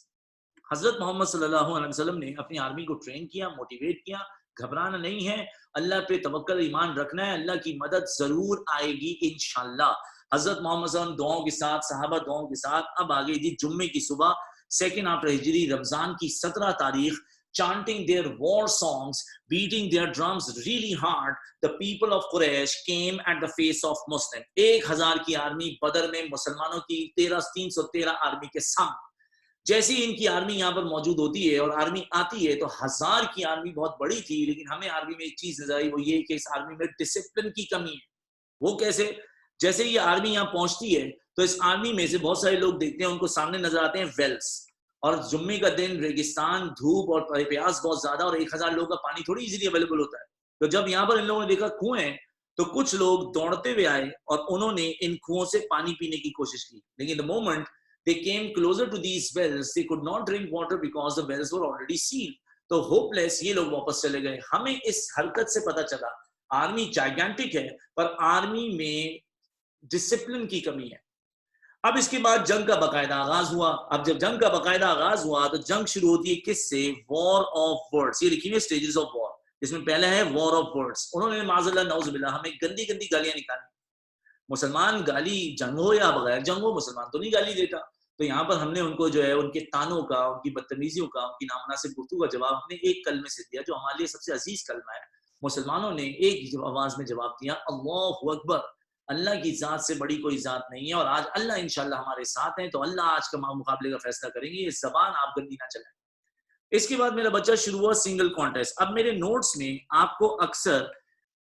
हजरत मोहम्मद सल्लल्लाहु अलैहि वसल्लम ने अपनी आर्मी को ट्रेन किया, मोटिवेट किया, घबराना नहीं है, अल्लाह पे तवक्कल ईमान रखना है, अल्लाह की मदद जरूर आएगी इंशाल्लाह। हजरत मोहम्मद सल्लल्लाहु अलैहि वसल्लम दुआओं के साथ, सहाबा दुआओं के साथ। अब आ गई जी जुम्मे की सुबह, सेकंड आफ्टर हिजरी, रमजान की 17 तारीख। chanting their war songs, beating their drums really hard, the people of Quraysh came at the face of Muslim. 1000 की आर्मी बदर में मुसलमानों की 313 आर्मी के सामने. जैसे ही इनकी आर्मी यहाँ पर मौजूद होती है और आर्मी आती है, तो 1000 की आर्मी बहुत बड़ी थी, लेकिन हमें आर्मी में एक चीज नजर आई, वो ये कि इस आर्मी में डिसिप्लिन की कमी है. वो कैसे? जैसे ये आर्मी यहाँ पहुंचती है, तो इस आर्मी में से बहुत सारे लोग देखते हैं, उनको सामने नजर आते हैं वेल्स, और जुम्मे का दिन, रेगिस्तान, धूप और प्यास बहुत ज्यादा, और 1000 लोगों का पानी थोड़ी इजीली अवेलेबल होता है. तो जब यहाँ पर इन लोगों ने देखा कुएं हैं, तो कुछ लोग दौड़ते हुए आए और उन्होंने इन कुओं से पानी पीने की कोशिश की. लेकिन the moment they came closer to these wells, they could not drink water because the wells were already sealed. तो होपलेस ये लोग वापस चले गए. हमें इस हरकत से पता चला आर्मी जाइगेंटिक है, पर आर्मी में डिसिप्लिन की कमी है. अब इसके बाद जंग का बाकायदा आगाज हुआ. अब जब जंग का बाकायदा आगाज हुआ, तो जंग शुरू होती है किससे? War of words. ये लिखी हुई स्टेजेस ऑफ वॉर, इसमें पहला है वॉर ऑफ वर्ड्स. उन्होंने माज़अल्लाह नौज़ुबिल्लाह हमें गंदी गंदी गालियां निकाली. मुसलमान गाली जंग हो या बगैर जंग हो, मुसलमान तो नहीं गाली देता. तो यहाँ पर हमने उनको जो है उनके तानों का, उनकी बदतमीजियों का, उनकी नामुनासिब गुफ्तगू का जवाब हमने एक कलमे से दिया, जो हमारे लिए सबसे अजीज कलमा है. मुसलमानों ने एक आवाज में जवाब दिया, अल्लाहु अकबर, अल्लाह की जात से बड़ी कोई जात नहीं है, और आज अल्लाह इंशाल्लाह हमारे साथ हैं, तो अल्लाह आज का मुकाबले का फैसला करेंगे, ये जबान आप गंदी ना चलाएं. इसके बाद मेरा बच्चा शुरू हुआ सिंगल कॉन्टेस्ट. अब मेरे नोट्स में आपको अक्सर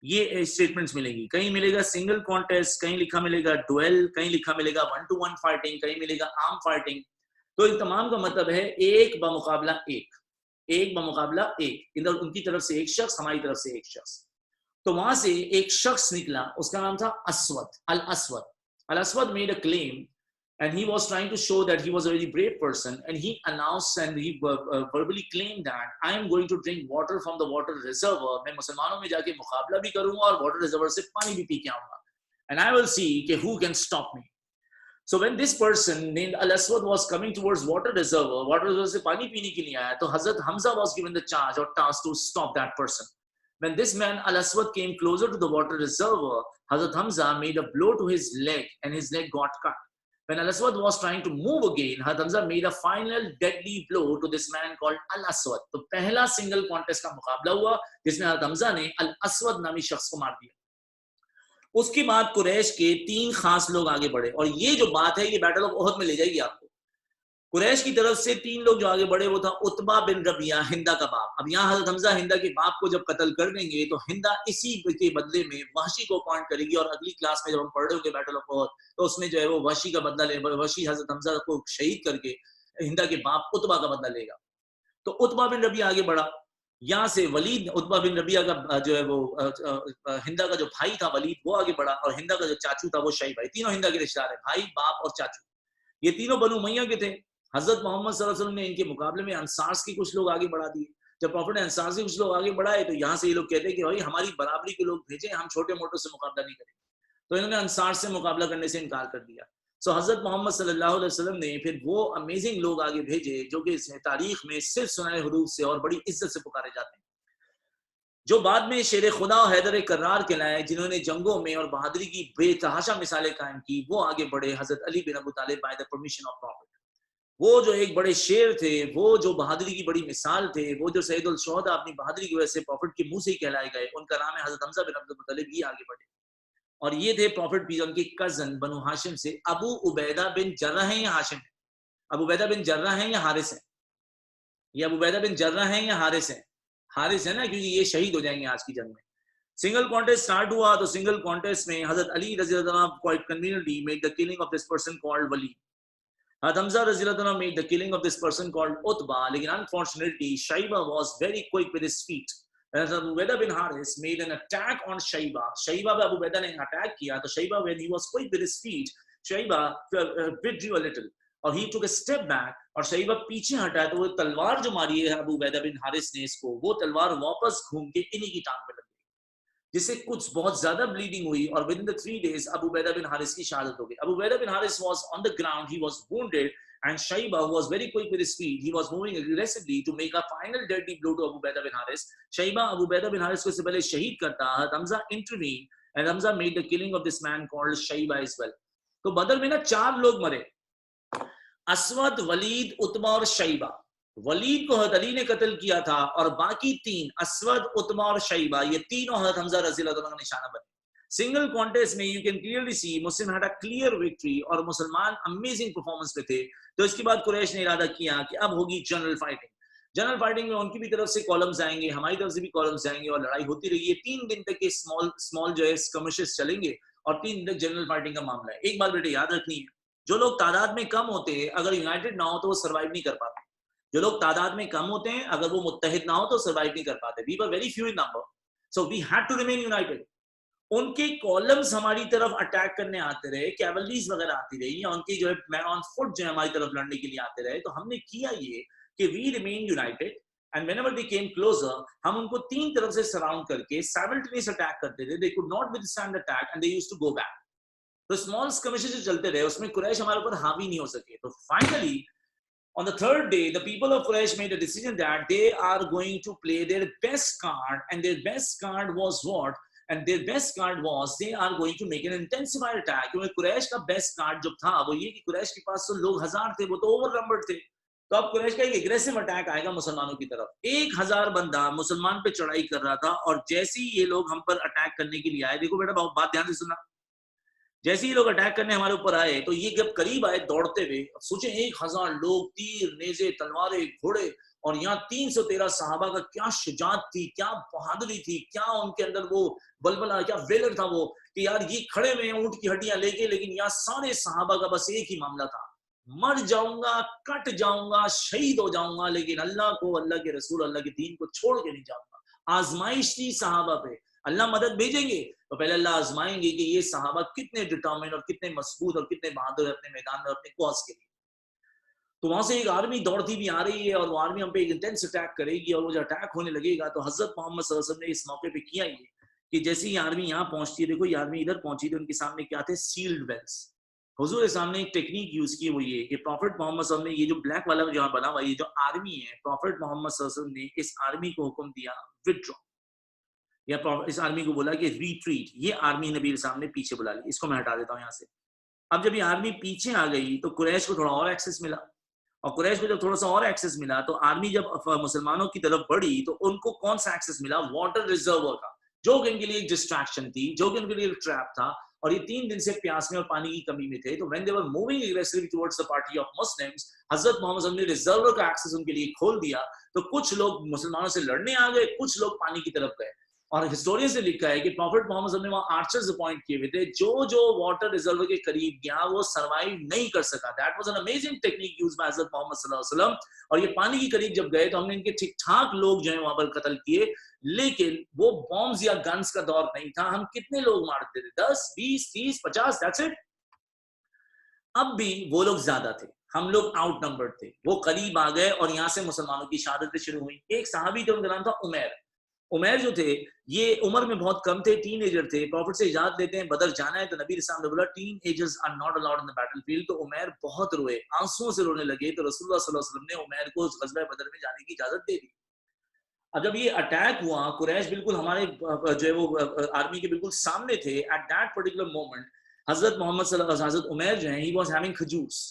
ये स्टेटमेंट्स मिलेंगी. कहीं मिलेगा सिंगल कॉन्टेस्ट, कहीं लिखा मिलेगा डुएल, कहीं लिखा मिलेगा 1-to-1 फाइटिंग, कहीं मिलेगा आर्म फाइटिंग. तो इन तमाम का मतलब है एक बमुकाबला एक, एक बमुकाबला एक. इधर उनकी तरफ से एक शख्स, हमारी तरफ से एक शख्स. तो वहां से एक शख्स निकला, उसका नाम था Aswad, al Aswad. Al Aswad made a claim and he was trying to show that he was a very brave person, and he announced and he verbally claimed that I am going to drink water from the water reservoir. मैं मुसलमानों में जाके मुकाबला भी करूंगा और water reservoir से पानी भी पी के आऊंगा, and I will see कि who can stop me. So when this person named Al-Aswad was coming towards water reservoir से पानी पीने के लिए आया, तो Hazrat Hamza was given the charge or task to stop that person. When this man Al-Aswad came closer to the water reservoir, Hazrat Hamza made a blow to his leg and his leg got cut. When Al-Aswad was trying to move again, Hazrat Hamza made a final deadly blow to this man called Al-Aswad. तो पहला single contest का मुकाबला हुआ, जिसमें Hazrat Hamza ने Al-Aswad नामी शख्स को मार दिया. उसके बाद कुरैश के 3 खास लोग आगे बढ़े, और ये जो बात है ये बैटल ऑफ ओहद में ले जाएगी आपको. कुरैश की तरफ से 3 लोग जो आगे बढ़े, वो था उतबा बिन रबिया, हिंदा का बाप. अब यहाँ हजरत हमजा हिंदा के बाप को जब कत्ल कर देंगे, तो हिंदा इसी के बदले में वहशी को अपॉइंट करेगी, और अगली क्लास में जब हम पढ़ रहे होंगे बैटल ऑफ ओहद, तो उसमें जो है वो वहशी का बदला ले, वहशी हजरत हमजा को शहीद करके हिंदा के बाप उतबा का बदला लेगा. तो उतबा बिन रबिया आगे बढ़ा. यहाँ से वलीद, उतबा बिन रबिया का जो है वो हिंदा का जो भाई था वलीद, वो आगे बढ़ा, और हिंदा का जो चाचू था वो शैबा. तीनों हिंदा के रिश्तेदार है, भाई, बाप और चाचू. ये तीनों बनु उमैया के थे. हजरत मोहम्मद सल्लल्लाहु अलैहि वसल्लम ने इनके मुकाबले में अंसार्स के कुछ लोग आगे बढ़ा दिए. जब प्रॉफिट ने अंसार से कुछ लोग आगे बढ़ाए, तो यहाँ से ये लोग कहते हैं कि भाई हमारी बराबरी के लोग भेजें, हम छोटे मोटों से मुकाबला नहीं करेंगे. तो इन्होंने अंसार से मुकाबला करने से इनकार कर दिया. सो हजरत मोहम्मद सल्लल्लाहु अलैहि वसल्लम ने फिर वो अमेजिंग लोग आगे भेजे, जो कि तारीख में सिर्फ सुनाए हुरूफ से और बड़ी इज्जत से पुकारे जाते हैं, जो बाद में शेर खुदा और हैदर करार कहलाए, जिन्होंने जंगों में और बहादुरी की बेतहाशा मिसालें कायम की. वो आगे बढ़े हजरत Ali bin Abu Talib by the permission of prophet. वो जो एक बड़े शेर थे, वो जो बहादुरी की बड़ी मिसाल थे, वो जो सैयदुल शुहदा अपनी बहादुरी की वजह से प्रॉफिट के मुंह से ही कहलाए गए, उनका नाम है हजरत हमजा बिन अब्दुल मुत्तलिब. ये आगे बढ़े, और ये थे प्रॉफिट भी उनके कजन बनु हाशिम से अबू उबैदा बिन जर्रा हैं या हाशिम है? अबू उबैदा बिन जर्रा हैं या हारिस है? ये अबू उबैदा बिन जर्रा हैं या हारिस है? हारिस है ना, क्योंकि ये शहीद हो जाएंगे आज की जंग में. सिंगल कॉन्टेस्ट स्टार्ट हुआ, तो सिंगल कॉन्टेस्ट में हजरत अली रज़ी अल्लाह अन्हु quite conveniently made the killing of this person called Walid. Hamza Razilullah made the killing of this person called Utba, lekin unfortunately Shaiba was very quick with his feet. As Abu Ubaidah bin Haris made an attack on Shaiba. Shaiba पे Abu Ubaidah ने attack किया, तो Shaiba when he was quick with his feet, Shaiba withdrew a little, और he took a step back, और Shaiba पीछे हटा, तो वो तलवार जो मारी है Abu Ubaidah bin Haris ने इसको, वो तलवार वापस घूम के इन्हीं की टांग पे लग गई, जिससे कुछ बहुत ज्यादा ब्लीडिंग हुई, और within the 3 days Abu Ubaida bin Harith की शहादत हो गई. Abu Ubaida bin Harith was on the ground, he was wounded, and Shaybah was very quick with his feet, he was moving aggressively to make a final deadly blow to Abu Ubaida bin Harith. Shaybah Abu Ubaida bin Harith को इससे पहले शहीद करता, Hamza intervene, and Hamza made the killing of this man called Shaybah as well. तो Badr में ना 4 लोग मरे, अस्वद, वलीद, उतबा और शैबा. वलीद को हज़रत अली ने कत्ल किया था और बाकी 3 असवद, उतमा और शैबा ये तीनों हज़रत हमजा रज़ी अल्लाह का निशाना बने। सिंगल कॉन्टेस्ट में you can clearly see Muslim had a clear victory और मुसलमान अमेजिंग परफॉर्मेंस पे थे। तो इसके बाद कुरैश ने इरादा किया कि अब होगी जनरल फाइटिंग। जनरल फाइटिंग में उनकी भी तरफ से कॉलम्स आएंगे, हमारी तरफ से भी कॉलम्स आएंगे और लड़ाई होती रही है। 3 दिन तक के स्मॉल जो है स्कर्मिशेस चलेंगे और 3 दिन तक जनरल फाइटिंग का मामला है। एक बात बेटे याद रखनी है, जो लोग तादाद में कम होते हैं अगर यूनाइटेड ना हो तो वो सर्वाइव नहीं कर पाते। जो लोग तादाद में कम होते हैं अगर वो मुत्तहिद ना हो तो सर्वाइव नहीं कर पाते। We were very few in number, so we had to remain united. उनके कॉलम्स हमारी तरफ अटैक करने आते रहे, कैवलरीज वगैरह आती रही, या उनकी जो है मैन ऑन फुट जो है हमारी तरफ लड़ने के लिए आते रहे। तो हमने किया ये कि we remain united and whenever they came closer हम उनको 3 तरफ से सराउंड करके साइमल्टेनियस अटैक करते थे। They could not withstand attack and they used to go back. तो स्मॉल स्कर्मिशेस जो चलते रहे उसमें कुरैश हमारे ऊपर हावी नहीं हो सके। तो finally on the third day, the people of Quraysh made a decision that they are going to play their best card, and their best card was what? And their best card was they are going to make an intensified attack. क्योंकि कुरैश का best card जो था वो ये कि कुरैश के पास तो लोग 1000 थे, वो तो ओवर नंबर्ड थे। तो अब कुरैश का एक एग्रेसिव अटैक आएगा मुसलमानों की तरफ। 1000 बंदा मुसलमान पे चढ़ाई कर रहा था और जैसे ही ये लोग हम पर अटैक करने के लिए आए, देखो बेटा बात ध्यान से सुनना, जैसे ही लोग अटैक करने हमारे ऊपर आए तो ये जब करीब आए दौड़ते हुए, सोचे 1000 लोग, तीर, नेज़े, तलवारें, घोड़े, और यहाँ 313 सहाबा का क्या शुजात थी, क्या बहादुरी थी, क्या उनके अंदर वो बलबला, क्या वेलर था वो कि यार ये खड़े में ऊंट की हड्डियां लेके, लेकिन यहाँ सारे सहाबा का बस एक ही मामला था, मर जाऊंगा, कट जाऊंगा, शहीद हो जाऊंगा, लेकिन अल्लाह को, अल्लाह के रसूल, अल्लाह के दीन को छोड़ के नहीं जाऊंगा। आजमाइश थी सहाबा पे, अल्लाह मदद भेजेंगे तो पहले अल्लाह आजमाएंगे कि ये सहाबा कितने डिटरमिन और कितने मजबूत और कितने बहादुर है अपने मैदान में, अपने कॉज के लिए। तो वहां से एक आर्मी दौड़ती भी आ रही है और वो आर्मी हम पे एक इंटेंस अटैक करेगी, और वो जो अटैक होने लगेगा तो हजरत मोहम्मद सल्लल्लाहु अलैहि वसल्लम ने इस मौके पे किया ये कि जैसे ही आर्मी यहाँ पहुंचती है, देखो ये आर्मी इधर पहुंची तो उनके सामने क्या थे, सील्ड वेल्स। हुजूर के सामने एक टेक्निक यूज की, वो ये कि प्रॉफिट मोहम्मद सल्लल्लाहु अलैहि वसल्लम ने ये जो ब्लैक वाला जहाँ बना हुआ ये जो आर्मी है, प्रॉफिट मोहम्मद सल्लल्लाहु अलैहि वसल्लम ने इस आर्मी को हुक्म दिया विथड्रॉ, या इस आर्मी को बोला कि रिट्रीट। ये आर्मी नबी के सामने पीछे बुला ली। इसको मैं हटा देता हूँ यहाँ से। अब जब ये आर्मी पीछे आ गई तो कुरैश को थोड़ा और एक्सेस मिला, और कुरैश को जब थोड़ा सा और एक्सेस मिला तो आर्मी जब मुसलमानों की तरफ बढ़ी तो उनको कौन सा एक्सेस मिला, वाटर रिजर्वर का, जो कि इनके लिए एक डिस्ट्रैक्शन थी, जो कि इनके लिए एक ट्रैप था, और ये 3 दिन से प्यास में और पानी की कमी में थे। तो when they were moving aggressively towards the party of Muslims, हजरत मोहम्मद सल्लल्लाहु अलैहि वसल्लम ने रिजर्वर का एक्सेस उनके लिए खोल दिया। तो कुछ लोग मुसलमानों से लड़ने आ गए, कुछ लोग पानी की तरफ गए। और हिस्टोरियन से लिखा है कि प्रॉफिट मोहम्मद सल्लल्लाहु अलैहि वसल्लम ने वहां आर्चर्स अपॉइंट किए हुए थे, जो वाटर रिजर्वर के करीब गया वो सर्वाइव नहीं कर सका। That was an amazing technique used by हजरत मोहम्मद सल्लल्लाहु अलैहि वसल्लम। और ये पानी के करीब जब गए तो हमने इनके ठीक ठाक लोग जो है वहां पर कत्ल किए, लेकिन वो बॉम्ब्स या गन्स का दौर नहीं था। हम कितने लोग मारते थे, 10, 20, 30, 50, दैट्स इट। अब भी वो लोग ज्यादा थे, हम लोग आउट नंबर्ड थे। वो करीब आ गए और यहाँ से मुसलमानों की शहादतें शुरू हुई। एक सहाबी थे, उनका नाम था उमैर। उमैर जो थे ये उम्र में बहुत कम थे, टीनेजर थे। प्रॉफिट से इजाजत लेते हैं बदर जाना है तो नबी इस्लाम ने बोला teenagers are not allowed in the battlefield. तो उमैर बहुत रोए, आंसुओं से रोने लगे। तो रसूलुल्लाह सल्लल्लाहु अलैहि वसल्लम ने उमैर को गज़वा बदर में जाने की इजाजत दे दी। अब जब ये अटैक हुआ, कुरैश बिल्कुल हमारे जो है वो आर्मी के बिल्कुल सामने थे। एट दैट पर्टिकुलर मोमेंट हजरत मोहम्मद हजरत उमैर जो है ही वाज हैविंग खजूर्स,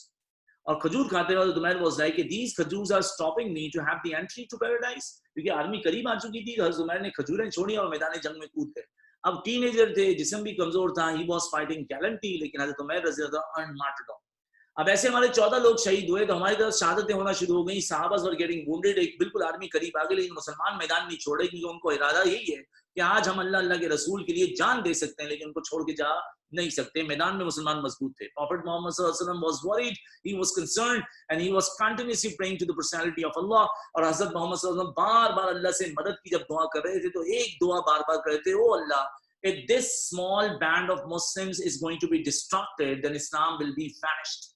और खजूर खाते हुए उमैर वाज लाइक कि दीस खजूर्स are stopping me to have the entry to paradise. क्योंकि आर्मी करीब आ चुकी थी, हजरत उमैर ने खजूरें छोड़ी और मैदान जंग में कूद गए। अब टीनेजर थे, जिस्म भी कमजोर था, ही वाज फाइटिंग गैलेंटली, लेकिन हजरत उमैर रज़ी अल्लाह अन्हु अर्न मार्टरडम। अब ऐसे हमारे 14 लोग शहीद हुए तो हमारी तरफ शहादतें होना शुरू हो गई। सहाबास वर गेटिंग वुंडेड, एक बिल्कुल आर्मी करीब आ गई, लेकिन मुसलमान मैदान नहीं छोड़े, क्योंकि उनको इरादा यही है कि आज हम अल्लाह के रसूल के लिए जान दे सकते हैं, लेकिन उनको छोड़ के जा नहीं सकते। मैदान में मुसलमान मजबूत थे। प्रॉफिट मोहम्मद सल्लल्लाहु अलैहि वसल्लम was worried, he was concerned and he was continuously praying to the personality of Allah. और हजरत मोहम्मद सल्लल्लाहु अलैहि वसल्लम बार-बार अल्लाह से मदद की जब दुआ कर रहे थे तो एक दुआ बार-बार कर रहे थे, ओ अल्लाह, if this small band of Muslims is going to be destructed, then Islam will be vanished.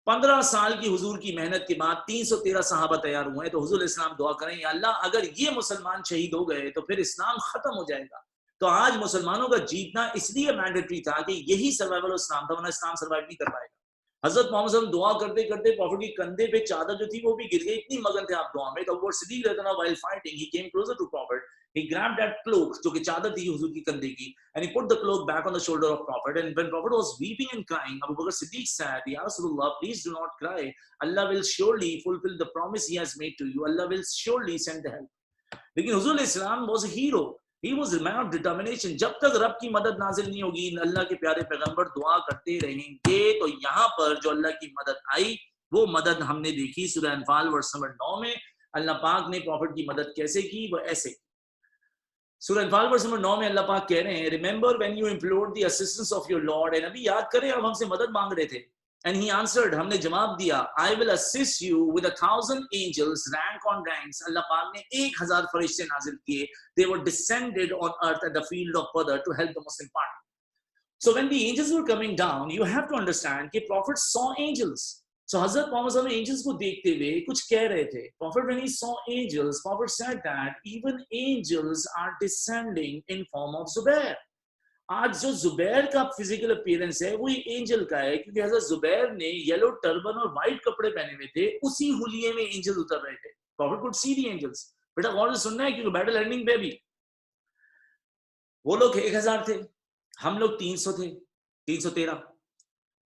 15 साल की हुजूर की मेहनत के बाद 313 सहाबा तैयार हुए, तो हुजूर इस्लाम दुआ करें, या अल्लाह अगर ये मुसलमान शहीद हो गए तो फिर इस्लाम खत्म हो जाएगा। तो आज मुसलमानों का जीतना इसलिए मैंडेटरी था कि यही सर्वाइवल इस्लाम था, वरना इस्लाम सर्वाइव नहीं कर पाएगा। हजरत मोहम्मद सल्लल्लाहु अलैहि वसल्लम दुआ करते करते प्रॉफिट के कंधे पे चादर जो थी वो भी गिर गई, इतनी मगन थे आप दुआ में। तो वो सिद्दीक रज़ियल्लाहु अन्हु while fighting he came closer to prophet He grabbed that cloak, जो कि चादर थी हुजूर की कंधे की, and he put the cloak back on the shoulder of Prophet. And when Prophet was weeping and crying, Abu Bakr Siddiq said, Ya Rasulullah, please do not cry. Allah will surely fulfill the promise He has made to you. Allah will surely send the help. लेकिन हुजूर इस्लाम was a hero. He was a man of determination. जब तक रब की मदद नाजिल नहीं होगी, अल्लाह के प्यारे पैगंबर दुआ करते रहेंगे. तो यहाँ पर जो अल्लाह की मदद आई, वो मदद हमने देखी सूरह अनफाल वर्स नंबर 9 में. अल्लाह पाक ने प्रॉफिट की मदद कैसे की, वो ऐसे. सूरह अनफाल वर्स नंबर 9 में अल्लाह पाक कह रहे हैं, remember when you implored the assistance of your lord. And अभी याद करें, अब हमसे मदद मांग रहे थे. And he answered, हमने जवाब दिया, I will assist you with 1,000 angels, rank on ranks. अल्लाह पाक ने 1,000 फरिश्ते नाजिल किए. They were descended on earth at the field of Badr to help the Muslim party. So when the angels were coming down, you have to understand कि Prophet saw angels. So Hazrat Muhammad angels को देखते हुए कुछ कह रहे थे. Prophet, when he saw angels, Prophet said that even angels are descending in form of Zubair. आज जो जुबैर का फिजिकल अपीयरेंस है वो एंजल का है, क्योंकि हज़रत जुबैर ने येलो टर्बन और व्हाइट कपड़े पहने हुए थे. उसी हुलिये में एंजल उतर रहे थे. Prophet could see the angels. बेटा गौर से सुनना है, क्योंकि बैटल एंडिंग पे भी वो लोग 1000 थे, हम लोग 300 थे, 313,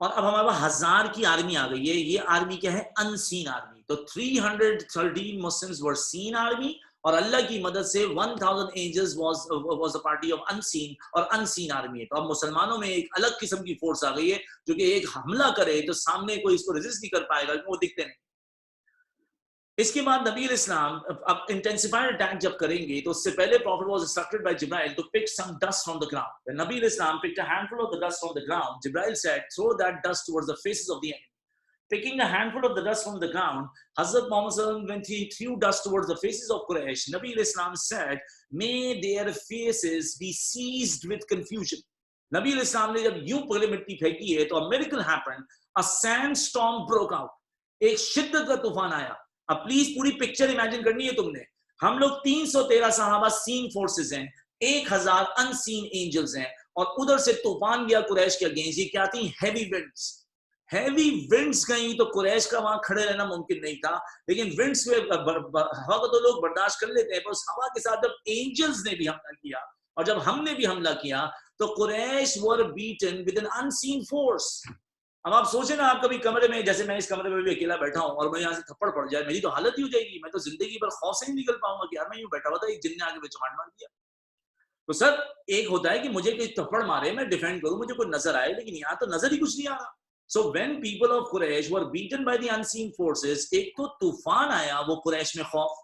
और अब हमारे पास 1000 की आर्मी आ गई है. ये आर्मी क्या है? Unseen army. तो 313 मुस्लिम्स वर सीन आर्मी, और अल्लाह की मदद से 1000 angels was a party of unseen, और अनसीन आर्मी है. तो अब मुसलमानों में एक अलग किस्म की फोर्स आ गई है, जो कि एक हमला करे तो सामने कोई इसको रेजिस्ट नहीं कर पाएगा, क्योंकि वो दिखते नहीं. इसके बाद नबी इस्लाम अब इंटेंसिफाइड अटैक जब करेंगे, तो उससे पहले prophet was instructed by Jibril to pick some dust from the ground. When नबी इस्लाम picked a handful of the dust from the ground, Jibril said, throw that dust towards the faces of the enemy. Picking a handful of the dust from the ground, Hazrat Muhammad, when he threw dust towards the faces of Quraysh, Nabi Islam said, may their faces be seized with confusion. Nabi Islam ने जब यूं पगले मिट्टी फेंकी है, तो a miracle happened. A sandstorm broke out. एक शिद्दत का तूफान आया. अब प्लीज पूरी पिक्चर इमेजिन करनी है तुमने. हम लोग 313 सहाबा सीन फोर्सेस हैं, 1000 अनसीन एंजल्स हैं, और उधर से तूफान गया कुरैश के अगेंस्ट. ये क्या थी? Heavy winds. हैवी विंड्स गई तो कुरैश का वहां खड़े रहना मुमकिन नहीं था. लेकिन विंड्स में हवा को तो लोग बर्दाश्त कर लेते हैं, पर उस हवा के साथ जब एंजल्स ने भी हमला किया और जब हमने भी हमला किया, तो Quraysh were beaten with an unseen force. अब आप सोचें ना, आप कभी कमरे में, जैसे मैं इस कमरे में भी अकेला बैठा हूं और मैं यहाँ से थप्पड़ पड़ जाए, मेरी तो हालत ही हो जाएगी. मैं तो जिंदगी भर खौफ से नहीं निकल पाऊंगा कि यार मैं यूं बैठा हुआ था, एक जिन ने आके मुझे मार दिया. तो सर, एक होता है कि मुझे कोई थप्पड़ मारे, मैं डिफेंड करूं, मुझे कोई नजर आए, लेकिन यहाँ तो नजर ही कुछ नहीं आ रहा. So when people of Quraysh were beaten by the unseen forces, एक तो तूफान आया, वो कुरैश में खौफ,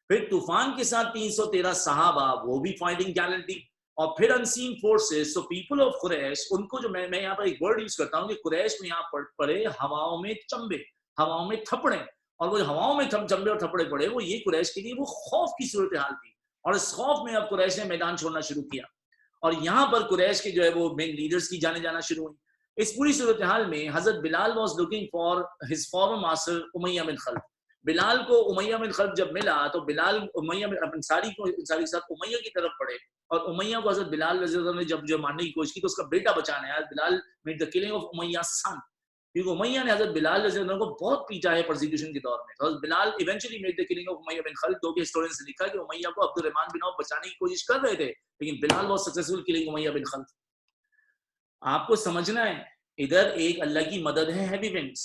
फिर तूफान के साथ 313 सहाबा, वो भी फाइटिंग गैलेंटली, और फिर unseen forces. So people of Quraysh, उनको जो मैं यहाँ पर एक वर्ड यूज करता हूँ कि कुरैश में यहाँ पड़े हवाओं में चंबे, हवाओं में थपड़े, और वो हवाओं में चंबे और थपड़े पड़े, वो ये कुरैश के लिए वो खौफ की सूरत हाल थी. और इस खौफ में अब कुरैश ने मैदान छोड़ना शुरू किया, और यहाँ पर कुरैश के जो है वो मेन लीडर्स की जाने जाना शुरू हुई. इस पूरी सूरत हाल में हजरत Bilal was looking for his former master Umayyah bin Khalaf. Bilal को उमैया बिन खल्फ जब मिला, तो बिलाल उमैया अंसारी के साथ उमैया की तरफ पड़े, और उमैया को हजरत बिलाल रज़ी अल्लाह ने जब जो मारने की कोशिश की, तो उसका बेटा बचाने आया. Bilal made the killing of Umayyah son, क्योंकि उमैया ने हजरत बिलाल रज़ी अल्लाह को बहुत पीटा है परसिक्यूशन के दौर में. तो हजरत Bilal eventually made the killing of Umayyah bin Khalaf. दो के हिस्टोरियंस ने लिखा कि उमैया को अब्दुर्रहमान बिन औफ बचाने की कोशिश कर रहे थे, लेकिन Bilal was successful killing Umayyah bin Khalaf. आपको समझना है, इधर एक अल्लाह की मदद है हैवी विंड्स,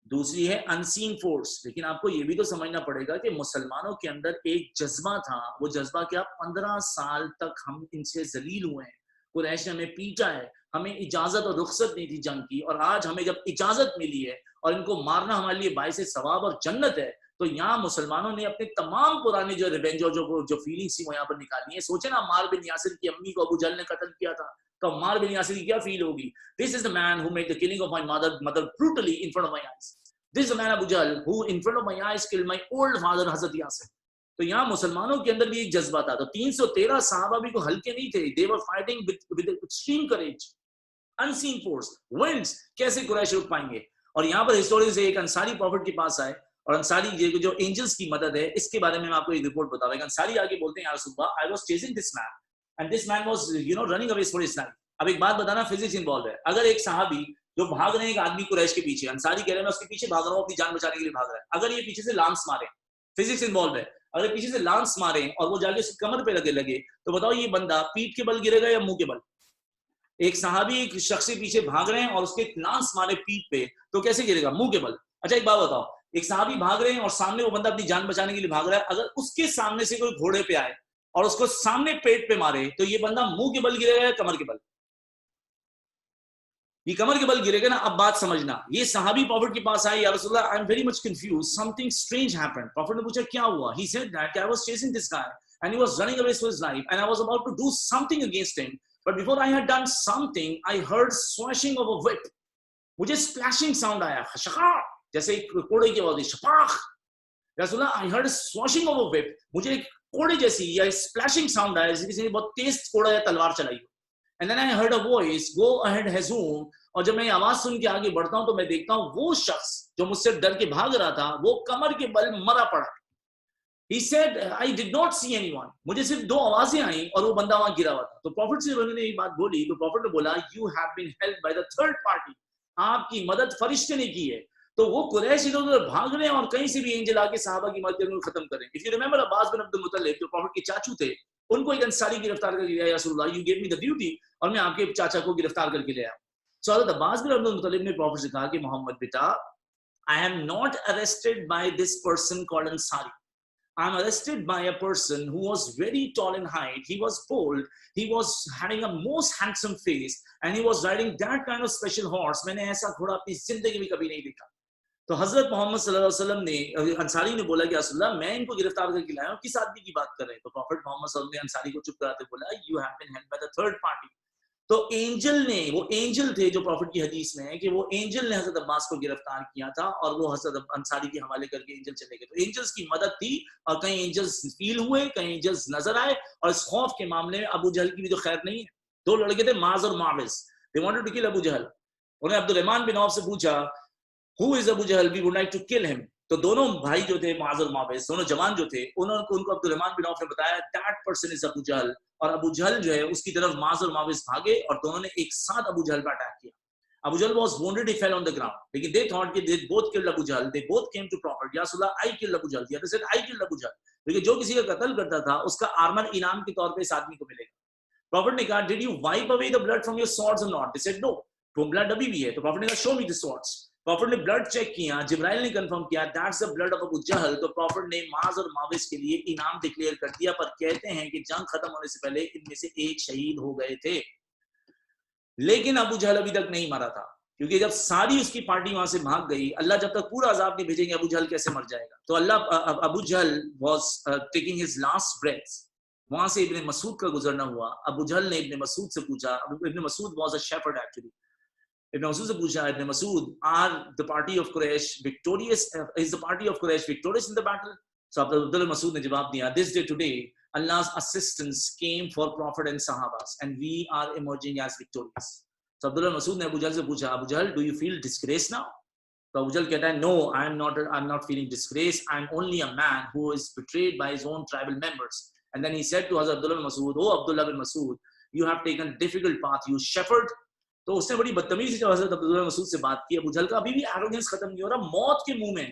दूसरी है अनसीन फोर्स. लेकिन आपको ये भी तो समझना पड़ेगा कि मुसलमानों के अंदर एक जज्बा था. वो जज्बा क्या? 15 साल तक हम इनसे जलील हुए हैं, कुरैश ने हमें पीटा है, हमें इजाजत और रुखसत नहीं थी जंग की, और आज हमें जब इजाजत मिली है और इनको मारना हमारे लिए बाइस सवाब और जन्नत है, तो यहाँ मुसलमानों ने अपने तमाम पुराने जो रिवेंज और जो फीलिंग्स थी वो यहाँ पर निकाली है. सोचे ना, अम्मार बिन यासिर की अम्मी को अबू जहल ने कत्ल किया था, तो अम्मार बिन यासिर की क्या फील होगी? This is the man who made the killing of my mother brutally in front of my eyes. This is the man Abu Jahl who in front of my eyes killed my old father Hazrat Yasir. तो यहाँ मुसलमानों के अंदर भी एक जज्बा था. तो 313 सहाबा भी को हल्के नहीं थे. They were fighting with extreme courage. Unseen force, winds, कैसे कुरैश रुक पाएंगे? और यहाँ पर हिस्टोरियंस एक अंसारी प्रॉफिट के पास आए, और अंसारी जो एंजल्स की मदद है, इसके बारे में मैं आपको एक रिपोर्ट बता रहा हूँ. अंसारी आगे बोलते हैं, यार सुबह I was chasing this man and this man was running away for his life. अब एक बात बताना, फिजिक्स इन्वॉल्व है. अगर एक सहाबी जो भाग रहे हैं एक आदमी कुरैश के पीछे, अंसारी कह रहे हैं मैं उसके पीछे भाग रहा हूँ, अपनी जान बचाने के लिए भाग रहा है, अगर ये पीछे से लांस मारे, फिजिक्स इन्वॉल्व है, اگر پीछे سے لانس مارے اور وہ جاके उसकी कमर पे लगे तो बताओ ये बंदा पीठ के बल गिरेगा या मुंह के बल? एक सहाबी एक शख्स के पीछे भाग रहे हैं और उसके लांस मारे पीठ पे तो कैसे गिरेगा? मुंह के बल। अच्छा एक बात बताओ, एक सहाबी भाग रहे हैं और सामने वो बंदा अपनी जान बचाने के लिए भाग रहा है, अगर उसके सामने से कोई घोड़े पे आए और उसको सामने पेट पे मारे तो ये बंदा मुंह के बल गिरेगा या कमर के बल? ये कमर के बल गिरेगा ना। अब बात समझना, ये सहाबी प्रॉफिट के पास आए, या रसूलुल्लाह I am very much confuse, something strange happened. Profit ने पूछा क्या हुआ? He said that I was chasing this guy and he was running away for his life and I was about to do something against him, but before I had done something I heard swashing of a whip. मुझे splashing sound आया, खशखा जैसे एक कोड़े की आवाज, शपाख। रसूलुल्लाह I heard swashing of a whip, मुझे एक कोड़े जैसी या splashing sound आया, जैसे किसी ने बहुत तेज कोड़ा या तलवार चलाई हो। And then I heard a voice, go ahead Hazum, और जब मैं आवाज सुन के आगे बढ़ता हूं तो मैं देखता हूं वो शख्स जो मुझसे डर के भाग रहा था वो कमर के बल मरा पड़ा। He said, I did not see anyone. मुझे सिर्फ दो आवाजें आई और वो बंदा वहां गिरा हुआ था। तो प्रॉफिट से उन्होंने ये बात बोली तो प्रॉफिट ने बोला, you have been helped by the third party. आपकी मदद फरिश्ते ने की है। तो वो कुरैश इधर उधर भाग रहे हैं और कहीं से भी एंजल आके सहाबा की मदद करके खत्म करें। If you remember अब्बास बिन अब्दुल मुत्तलिब जो प्रॉफिट के चाचू थे, उनको एक अंसारी गिरफ्तार करके लिया, या रसूलुल्लाह you gave me the duty, और मैं आपके चाचा को गिरफ्तार करके ले आया। So हज़रत अब्बास बिन अब्दुल मुत्तलिब ने प्रॉफिट से कहा कि मोहम्मद बेटा, I am not arrested by this person called Ansari. I am arrested by a person who was very tall in height. He was bold. He was having a most handsome face, and he was riding that kind of special horse. मैंने ऐसा घोड़ा अपनी जिंदगी में कभी नहीं देखा। तो हजरत मोहम्मद सल्लल्लाहु अलैहि वसल्लम ने, अंसारी ने बोला कि रसूलुल्लाह मैं इनको गिरफ्तार करके लाया हूं, किस आदमी की बात कर रहे हैं? तो प्रॉफिट मोहम्मद सल्लल्लाहु अलैहि वसल्लम ने अंसारी को चुप कराते बोला, you have been helped by the third party. तो एंजल ने, वो एंजल थे जो प्रॉफिट की हदीस में है कि वो एंजल ने हजरत अब्बास को गिरफ्तार किया था और वो हजरत अंसारी के हवाले करके एंजल चले गए। तो एंजल्स की मदद थी और कहीं एंजल्स फील हुए, कहीं एंजल्स नजर आए। और इस खौफ के मामले में अबू जहल की भी तो खैर नहीं है। दो लड़के थे माज और माविस, they wanted to kill Abu Jahl. उन्हें अब्दुर्रहमान बिन औफ से पूछा, who is Abu Jahl, we would like to kill him. तो दोनों भाई जो थे माज और माविस, दोनों जवान जो थे, उनको अब्दुर्रहमान बिन औफ ने बताया दैट पर्सन इज अबू जहल। और अबू जहल जो है उसकी तरफ माज और माविस भागे और दोनों ने एक साथ अबू जहल पर अटैक किया। Abu Jahl was wounded, he fell on the ground, लेकिन they thought कि they both killed Abu Jahl, they both came to prophet, या रसूलल्लाह I killed Abu Jahl, they said I killed Abu जहल, लेकिन जो किसी का कत्ल करता था उसका आर्मर इनाम के तौर पे इस आदमी को मिलेगा। प्रॉफिट ने कहा did you wipe away the blood from your swords or not? They said no, तो ब्लड अभी भी है। तो प्रॉफिट ने कहा show me the swords। Prophet ने ब्लड चेक किया, जिब्राइल ने कंफर्म किया that's the blood of Abu Jahl. तो प्रॉफिट ने माज और माविस के लिए इनाम डिक्लेयर कर दिया, पर कहते हैं कि जंग खत्म होने से पहले इनमें से एक शहीद हो गए थे। लेकिन अबू जहल अभी तक नहीं मरा था, क्योंकि जब सारी उसकी पार्टी वहां से भाग गई, अल्लाह जब तक पूरा अजाब नहीं भेजेंगे अबू जहल कैसे मर जाएगा। तो अल्लाह, Abu Jahl was taking his last breath, वहां से इब्ने मसूद का गुजरना हुआ। अबू जहल ने इब्ने मसूद से पूछा, Ibn Masud was a shepherd actually, Ibn Masud से पूछा, Ibn Masud, are the party of Quraysh victorious, is the party of Quraysh victorious in the battle? So Abdullah Masud ने जवाब दिया, this day today Allah's assistance came for Prophet and Sahabas, and we are emerging as victorious. So Abdullah Masood ने अबू जहल से पूछा, अबू जहल, do you feel disgrace now? तो अबू जहल कहता है, no, I'm not feeling disgrace. I'm only a man who is betrayed by his own tribal members. And then he said to Hazrat Abdullah bin Masood, oh Abdullah bin Masood, you have taken a difficult path, you shepherd. तो उसने बड़ी बदतमीजी से हजरत अब्दुल्लाह मसूद से बात की। अबू जहल का अभी भी एरोगेंस खत्म नहीं हो रहा, मौत के मुंह में।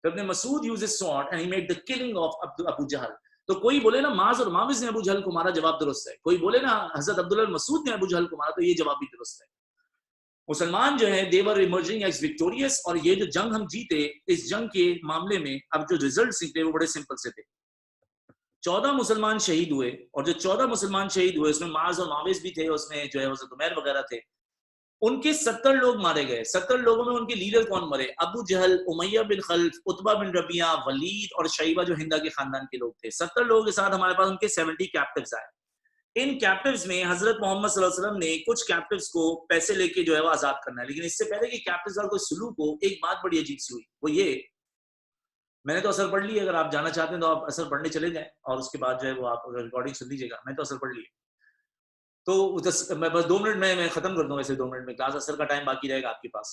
तो इब्ने Masood used his sword and he made the killing of Abu Jahl. तो कोई बोले ना माज और माविज ने अबू जहल को मारा, जवाब दुरुस्त है। कोई बोले ना हजरत अब्दुल्लाह मसूद ने अबू जहल को मारा, तो ये जवाब भी दुरुस्त है। मुसलमान जो है दे वर इमर्जिंग एज विक्टोरियस, और ये जो जंग हम जीते, इस जंग के मामले में अब जो रिजल्ट निकले वो बड़े सिंपल से थे। 14 मुसलमान शहीद हुए, और जो 14 मुसलमान शहीद हुए उसमें माज और माविज भी थे, उसमें जो है हजरत उमैर वगैरह थे। उनके 70 लोग मारे गए। 70 लोगों में उनके लीडर कौन मरे? अबू जहल, Umayya bin खल्फ, Utba bin Rabia, Waleed और शैबा जो हिंदा के खानदान के लोग थे। 70 लोगों के साथ हमारे पास उनके 70 कैप्टिव्स आए। इन कैप्टिव्स में हजरत मोहम्मद सल्लल्लाहु अलैहि वसल्लम ने कुछ कैप्टिव्स को पैसे लेके जो है वो आजाद करना है, लेकिन इससे पहले कि कैप्टिव्स का कोई सुलूक हो, एक बात बड़ी अजीब सी हुई। वो ये, मैंने तो असर पढ़ ली, अगर आप जाना चाहते हैं तो आप असर पढ़ने चले जाएं और उसके बाद जो है वो आप रिकॉर्डिंग सुन लीजिएगा। मैं तो असर पढ़ ली। तो मैं बस 2 मिनट में मैं खत्म कर दूंगा, ऐसे 2 मिनट में क्लास असर का टाइम बाकी रहेगा आपके पास।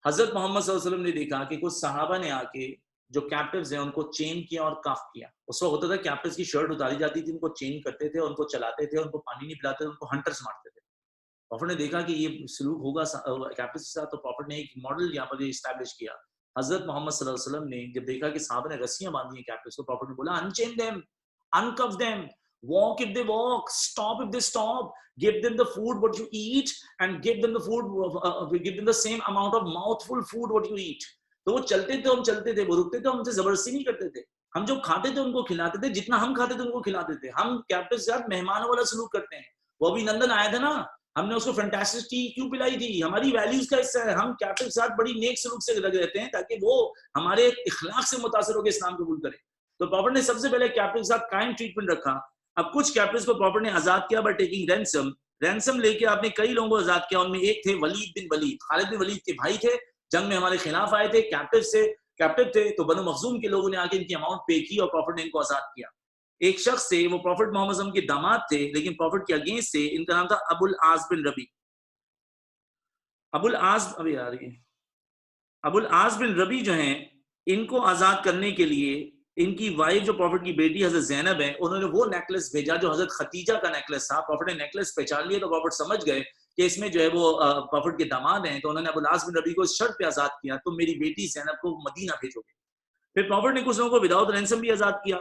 हजरत मोहम्मद सल्लल्लाहु अलैहि वसल्लम ने देखा कि कुछ सहाबा ने आके जो कैप्टिव्स हैं उनको चेन किया और काफ किया। उस वक्त होता था कैप्टिव्स की शर्ट उतारी जाती थी, उनको चेन करते थे, उनको चलाते थे, उनको पानी नहीं पिलाते थे, उनको हंटर्स मारते थे। प्रॉफिट ने देखा कि ये सलूक होगा कैप्टिव्स के साथ, तो प्रॉफिट ने एक मॉडल यहाँ पर इस्टेब्लिश किया حضرت محمد صلی اللہ علیہ وسلم نے جب دیکھا کہ صحابہ نے رسیاں باندھی ہیں کیپٹوس کو، پراپٹ نے بولا انچین them, uncuff them, walk if they walk, stop if they stop, give them the food what you eat and give them the food, give them the same amount of mouthful food what you eat. تو وہ چلتے تھے، ہم چلتے تھے، وہ رکتے تھے، ہم سے زبردستی نہیں کرتے تھے، ہم جو کھاتے تھے ان کو کھلاتے تھے، جتنا ہم کھاتے تھے ان کو کھلاتے تھے. ہم کیپٹن کے ساتھ مہمانوں والا سلوک کرتے ہیں. وہ ابھی لندن آیا تھا نا، ہم نے اس کو فینٹاسٹک ٹی کیوں پلائی تھی؟ ہماری ویلیوز کا حصہ ہے. ہم کیپٹن کے ساتھ بڑی نیک سلوک سے لگے رہتے ہیں تاکہ وہ ہمارے اخلاق سے متاثر ہو کے اسلام قبول کرے. تو پراپٹ نے سب سے پہلے کیپٹن کے ساتھ کائنڈ ٹریٹمنٹ رکھا. اب کچھ کیپٹنز کو پراپٹ نے آزاد کیا بائی ٹیکنگ رینسم. رینسم لے کے آپ نے کئی لوگوں کو آزاد کیا. ان میں ایک تھے ولید بن ولید، خالد بن ولید کے بھائی تھے، جنگ میں ہمارے خلاف آئے تھے، کیپٹو تھے. تو بنو مخزوم کے لوگوں نے آ کے ان کی اماؤنٹ پے کی اور پراپٹ نے ان کو آزاد کیا. ایک شخص تھے، وہ پراپٹ محمد صلی اللہ علیہ وسلم کے داماد تھے لیکن پراپٹ کے اگینسٹ تھے. ان کا نام تھا ابو العاص بن ربی. ابو العاص بن ربی جو ہیں، ان کو آزاد کرنے کے لیے ان کی وائف جو پراپٹ کی بیٹی حضرت زینب ہے، انہوں نے وہ نیکلس بھیجا جو حضرت خدیجہ کا نیکلس تھا. پراپٹ نے نیکلس پہچان لیا تو پراپٹ سمجھ گئے کہ اس میں جو ہے وہ پراپٹ کے داماد ہیں. تو انہوں نے ابو العاص بن ربی کو اس شرط پہ آزاد کیا تم میری بیٹی زینب کو مدینہ بھیجو گے. پھر پراپٹ نے کچھ لوگوں کو وداؤٹ رینسم بھی آزاد کیا.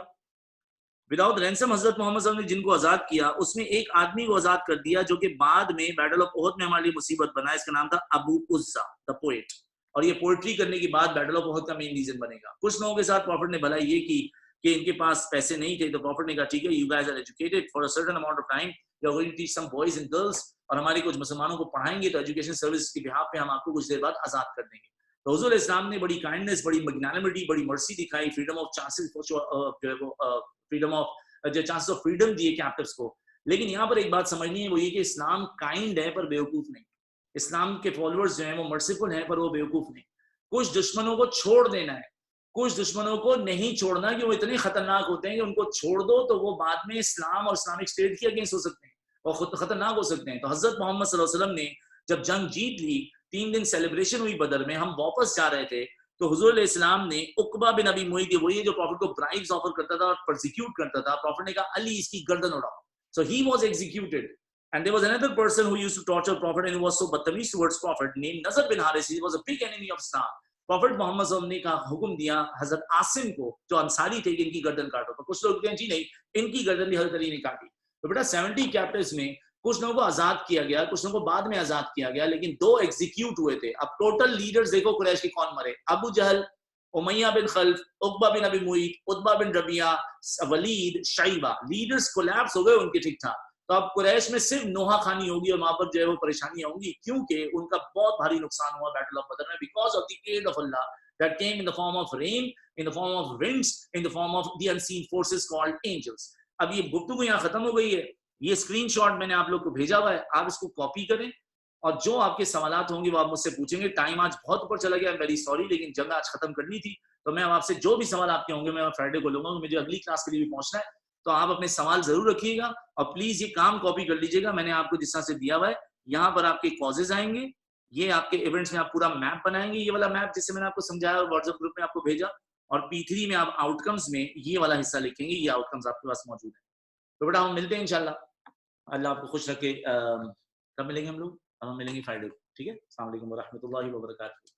وداؤٹ رینسم حضرت محمد صلی اللہ علیہ وسلم نے جن کو آزاد کیا اس میں ایک آدمی کو آزاد کر دیا جو کہ بعد میں بیٹل آف احد میں ہمارے لیے مصیبت بنا. اس کا نام تھا ابو عزا دا پوئٹ. اور یہ پوئٹری کرنے کے بعد بیٹل آف احد کا مین ریزن بنے گا. کچھ لوگوں کے ساتھ پراپٹ نے بھلا یہ کی کہ ان کے پاس پیسے نہیں تھے تو پراپٹ نے کہا ٹھیک ہے you guys are educated for a certain amount of time you are going to teach some boys and girls, اور ہمارے کچھ مسلمانوں کو پڑھائیں گے تو ایجوکیشن سروس کی بہاف پہ ہم آپ کو کچھ دیر بعد آزاد کر دیں گے. تو حضور اسلام نے بڑی کائنڈنس، بڑی میگنانمٹی، بڑی مرسی دکھائی. فریڈم آف چانسز جو ہے وہ فریڈم آف جو چانسز آف فریڈم دیے کیپٹوس کو. لیکن یہاں پر ایک بات سمجھنی ہے، وہ یہ کہ اسلام کائنڈ ہے پر بیوقوف نہیں. اسلام کے فالوورز جو ہیں وہ مرسیفل ہیں پر وہ بیوقوف نہیں. کچھ دشمنوں کو چھوڑ دینا ہے، کچھ دشمنوں کو نہیں چھوڑنا کہ وہ اتنے خطرناک ہوتے ہیں کہ ان کو چھوڑ دو تو وہ بعد میں اسلام اور اسلامک اسٹیٹ کے اگینسٹ ہو سکتے ہیں اور خود خطرناک ہو سکتے ہیں. تو حضرت محمد صلی اللہ علیہ وسلم نے جب جنگ جیت لی، 3 دن سیلیبریشن ہوئی بدر میں، ہم واپس جا رہے تھے تو حضور علیہ السلام نے عقبہ بن ابی معیط، وہی جو پروفٹ کو برائبز آفر کرتا تھا اور پرسیکیوٹ کرتا تھا، پروفٹ نے کہا علی اس کی گردن اڑاؤ. So he was executed. And there was another person who used to torture Prophet and who was so badtamiz towards Prophet named Nazar bin Haris. He was a big enemy of Islam. Prophet Muhammad صلی اللہ علیہ وسلم نے کہا، حکم دیا حضرت عاصم کو جو انصاری تھے کہ ان کی گردن کاٹو. تو کچھ لوگ کہتے ہیں جی نہیں، ان کی گردن بھی حضرت علی نے کاٹی. تو بیٹا 70 کیپٹوز میں کچھ لوگوں کو آزاد کیا گیا، کچھ لوگوں کو بعد میں آزاد کیا گیا، لیکن 2 ایگزیکیوٹ ہوئے تھے. اب ٹوٹل لیڈرز دیکھو قریش کے کون مرے: ابو جہل، امیہ بن خلف، عقبہ بن ابی معیط، عتبہ بن ربیعہ، ولید، شیبہ. لیڈرز کولیپس ہو گئے ان کے ٹھیک ٹھاک. تو اب قریش میں صرف نوحہ خانی ہوگی اور وہاں پر جو ہے وہ پریشانیاں ہوں گی کیونکہ ان کا بہت بھاری نقصان ہوا بیٹل آف بدر میں because of the aid of Allah that came in the form of rain, in the form of winds, in the form of the unseen forces called angels. اب یہ گفتگو یہاں ختم ہو گئی ہے. یہ اسکرین شاٹ میں نے آپ لوگ کو بھیجا ہوا ہے، آپ اس کو کاپی کریں اور جو آپ کے سوالات ہوں گے وہ آپ مجھ سے پوچھیں گے. ٹائم آج بہت اوپر چلا گیا، ویری سوری، لیکن جنگ آج ختم کرنی تھی تو میں آپ سے جو بھی سوال آپ کے ہوں گے میں فرائیڈے کو لوں گا. مجھے اگلی کلاس کے لیے بھی پہنچنا ہے تو آپ اپنے سوال ضرور رکھیے گا اور پلیز یہ کام کاپی کر لیجیے گا. میں نے آپ کو جس طرح سے دیا ہوا ہے یہاں پر آپ کے کازز آئیں گے، یہ آپ کے ایونٹس میں آپ پورا میپ بنائیں گے، یہ والا میپ جس سے میں نے آپ کو سمجھایا اور واٹس ایپ گروپ میں آپ کو بھیجا، اور P3 میں آپ آؤٹ کمز میں یہ والا حصہ لکھیں گے. یہ آؤٹ کمز آپ کے پاس موجود ہیں. تو بیٹا ہم ملتے ہیں انشاءاللہ. اللہ آپ کو خوش رکھے. کب ملیں گے ہم لوگ؟ ہم ملیں گے فرائیڈے کو. ٹھیک ہے. السلام علیکم ورحمۃ اللہ وبرکاتہ.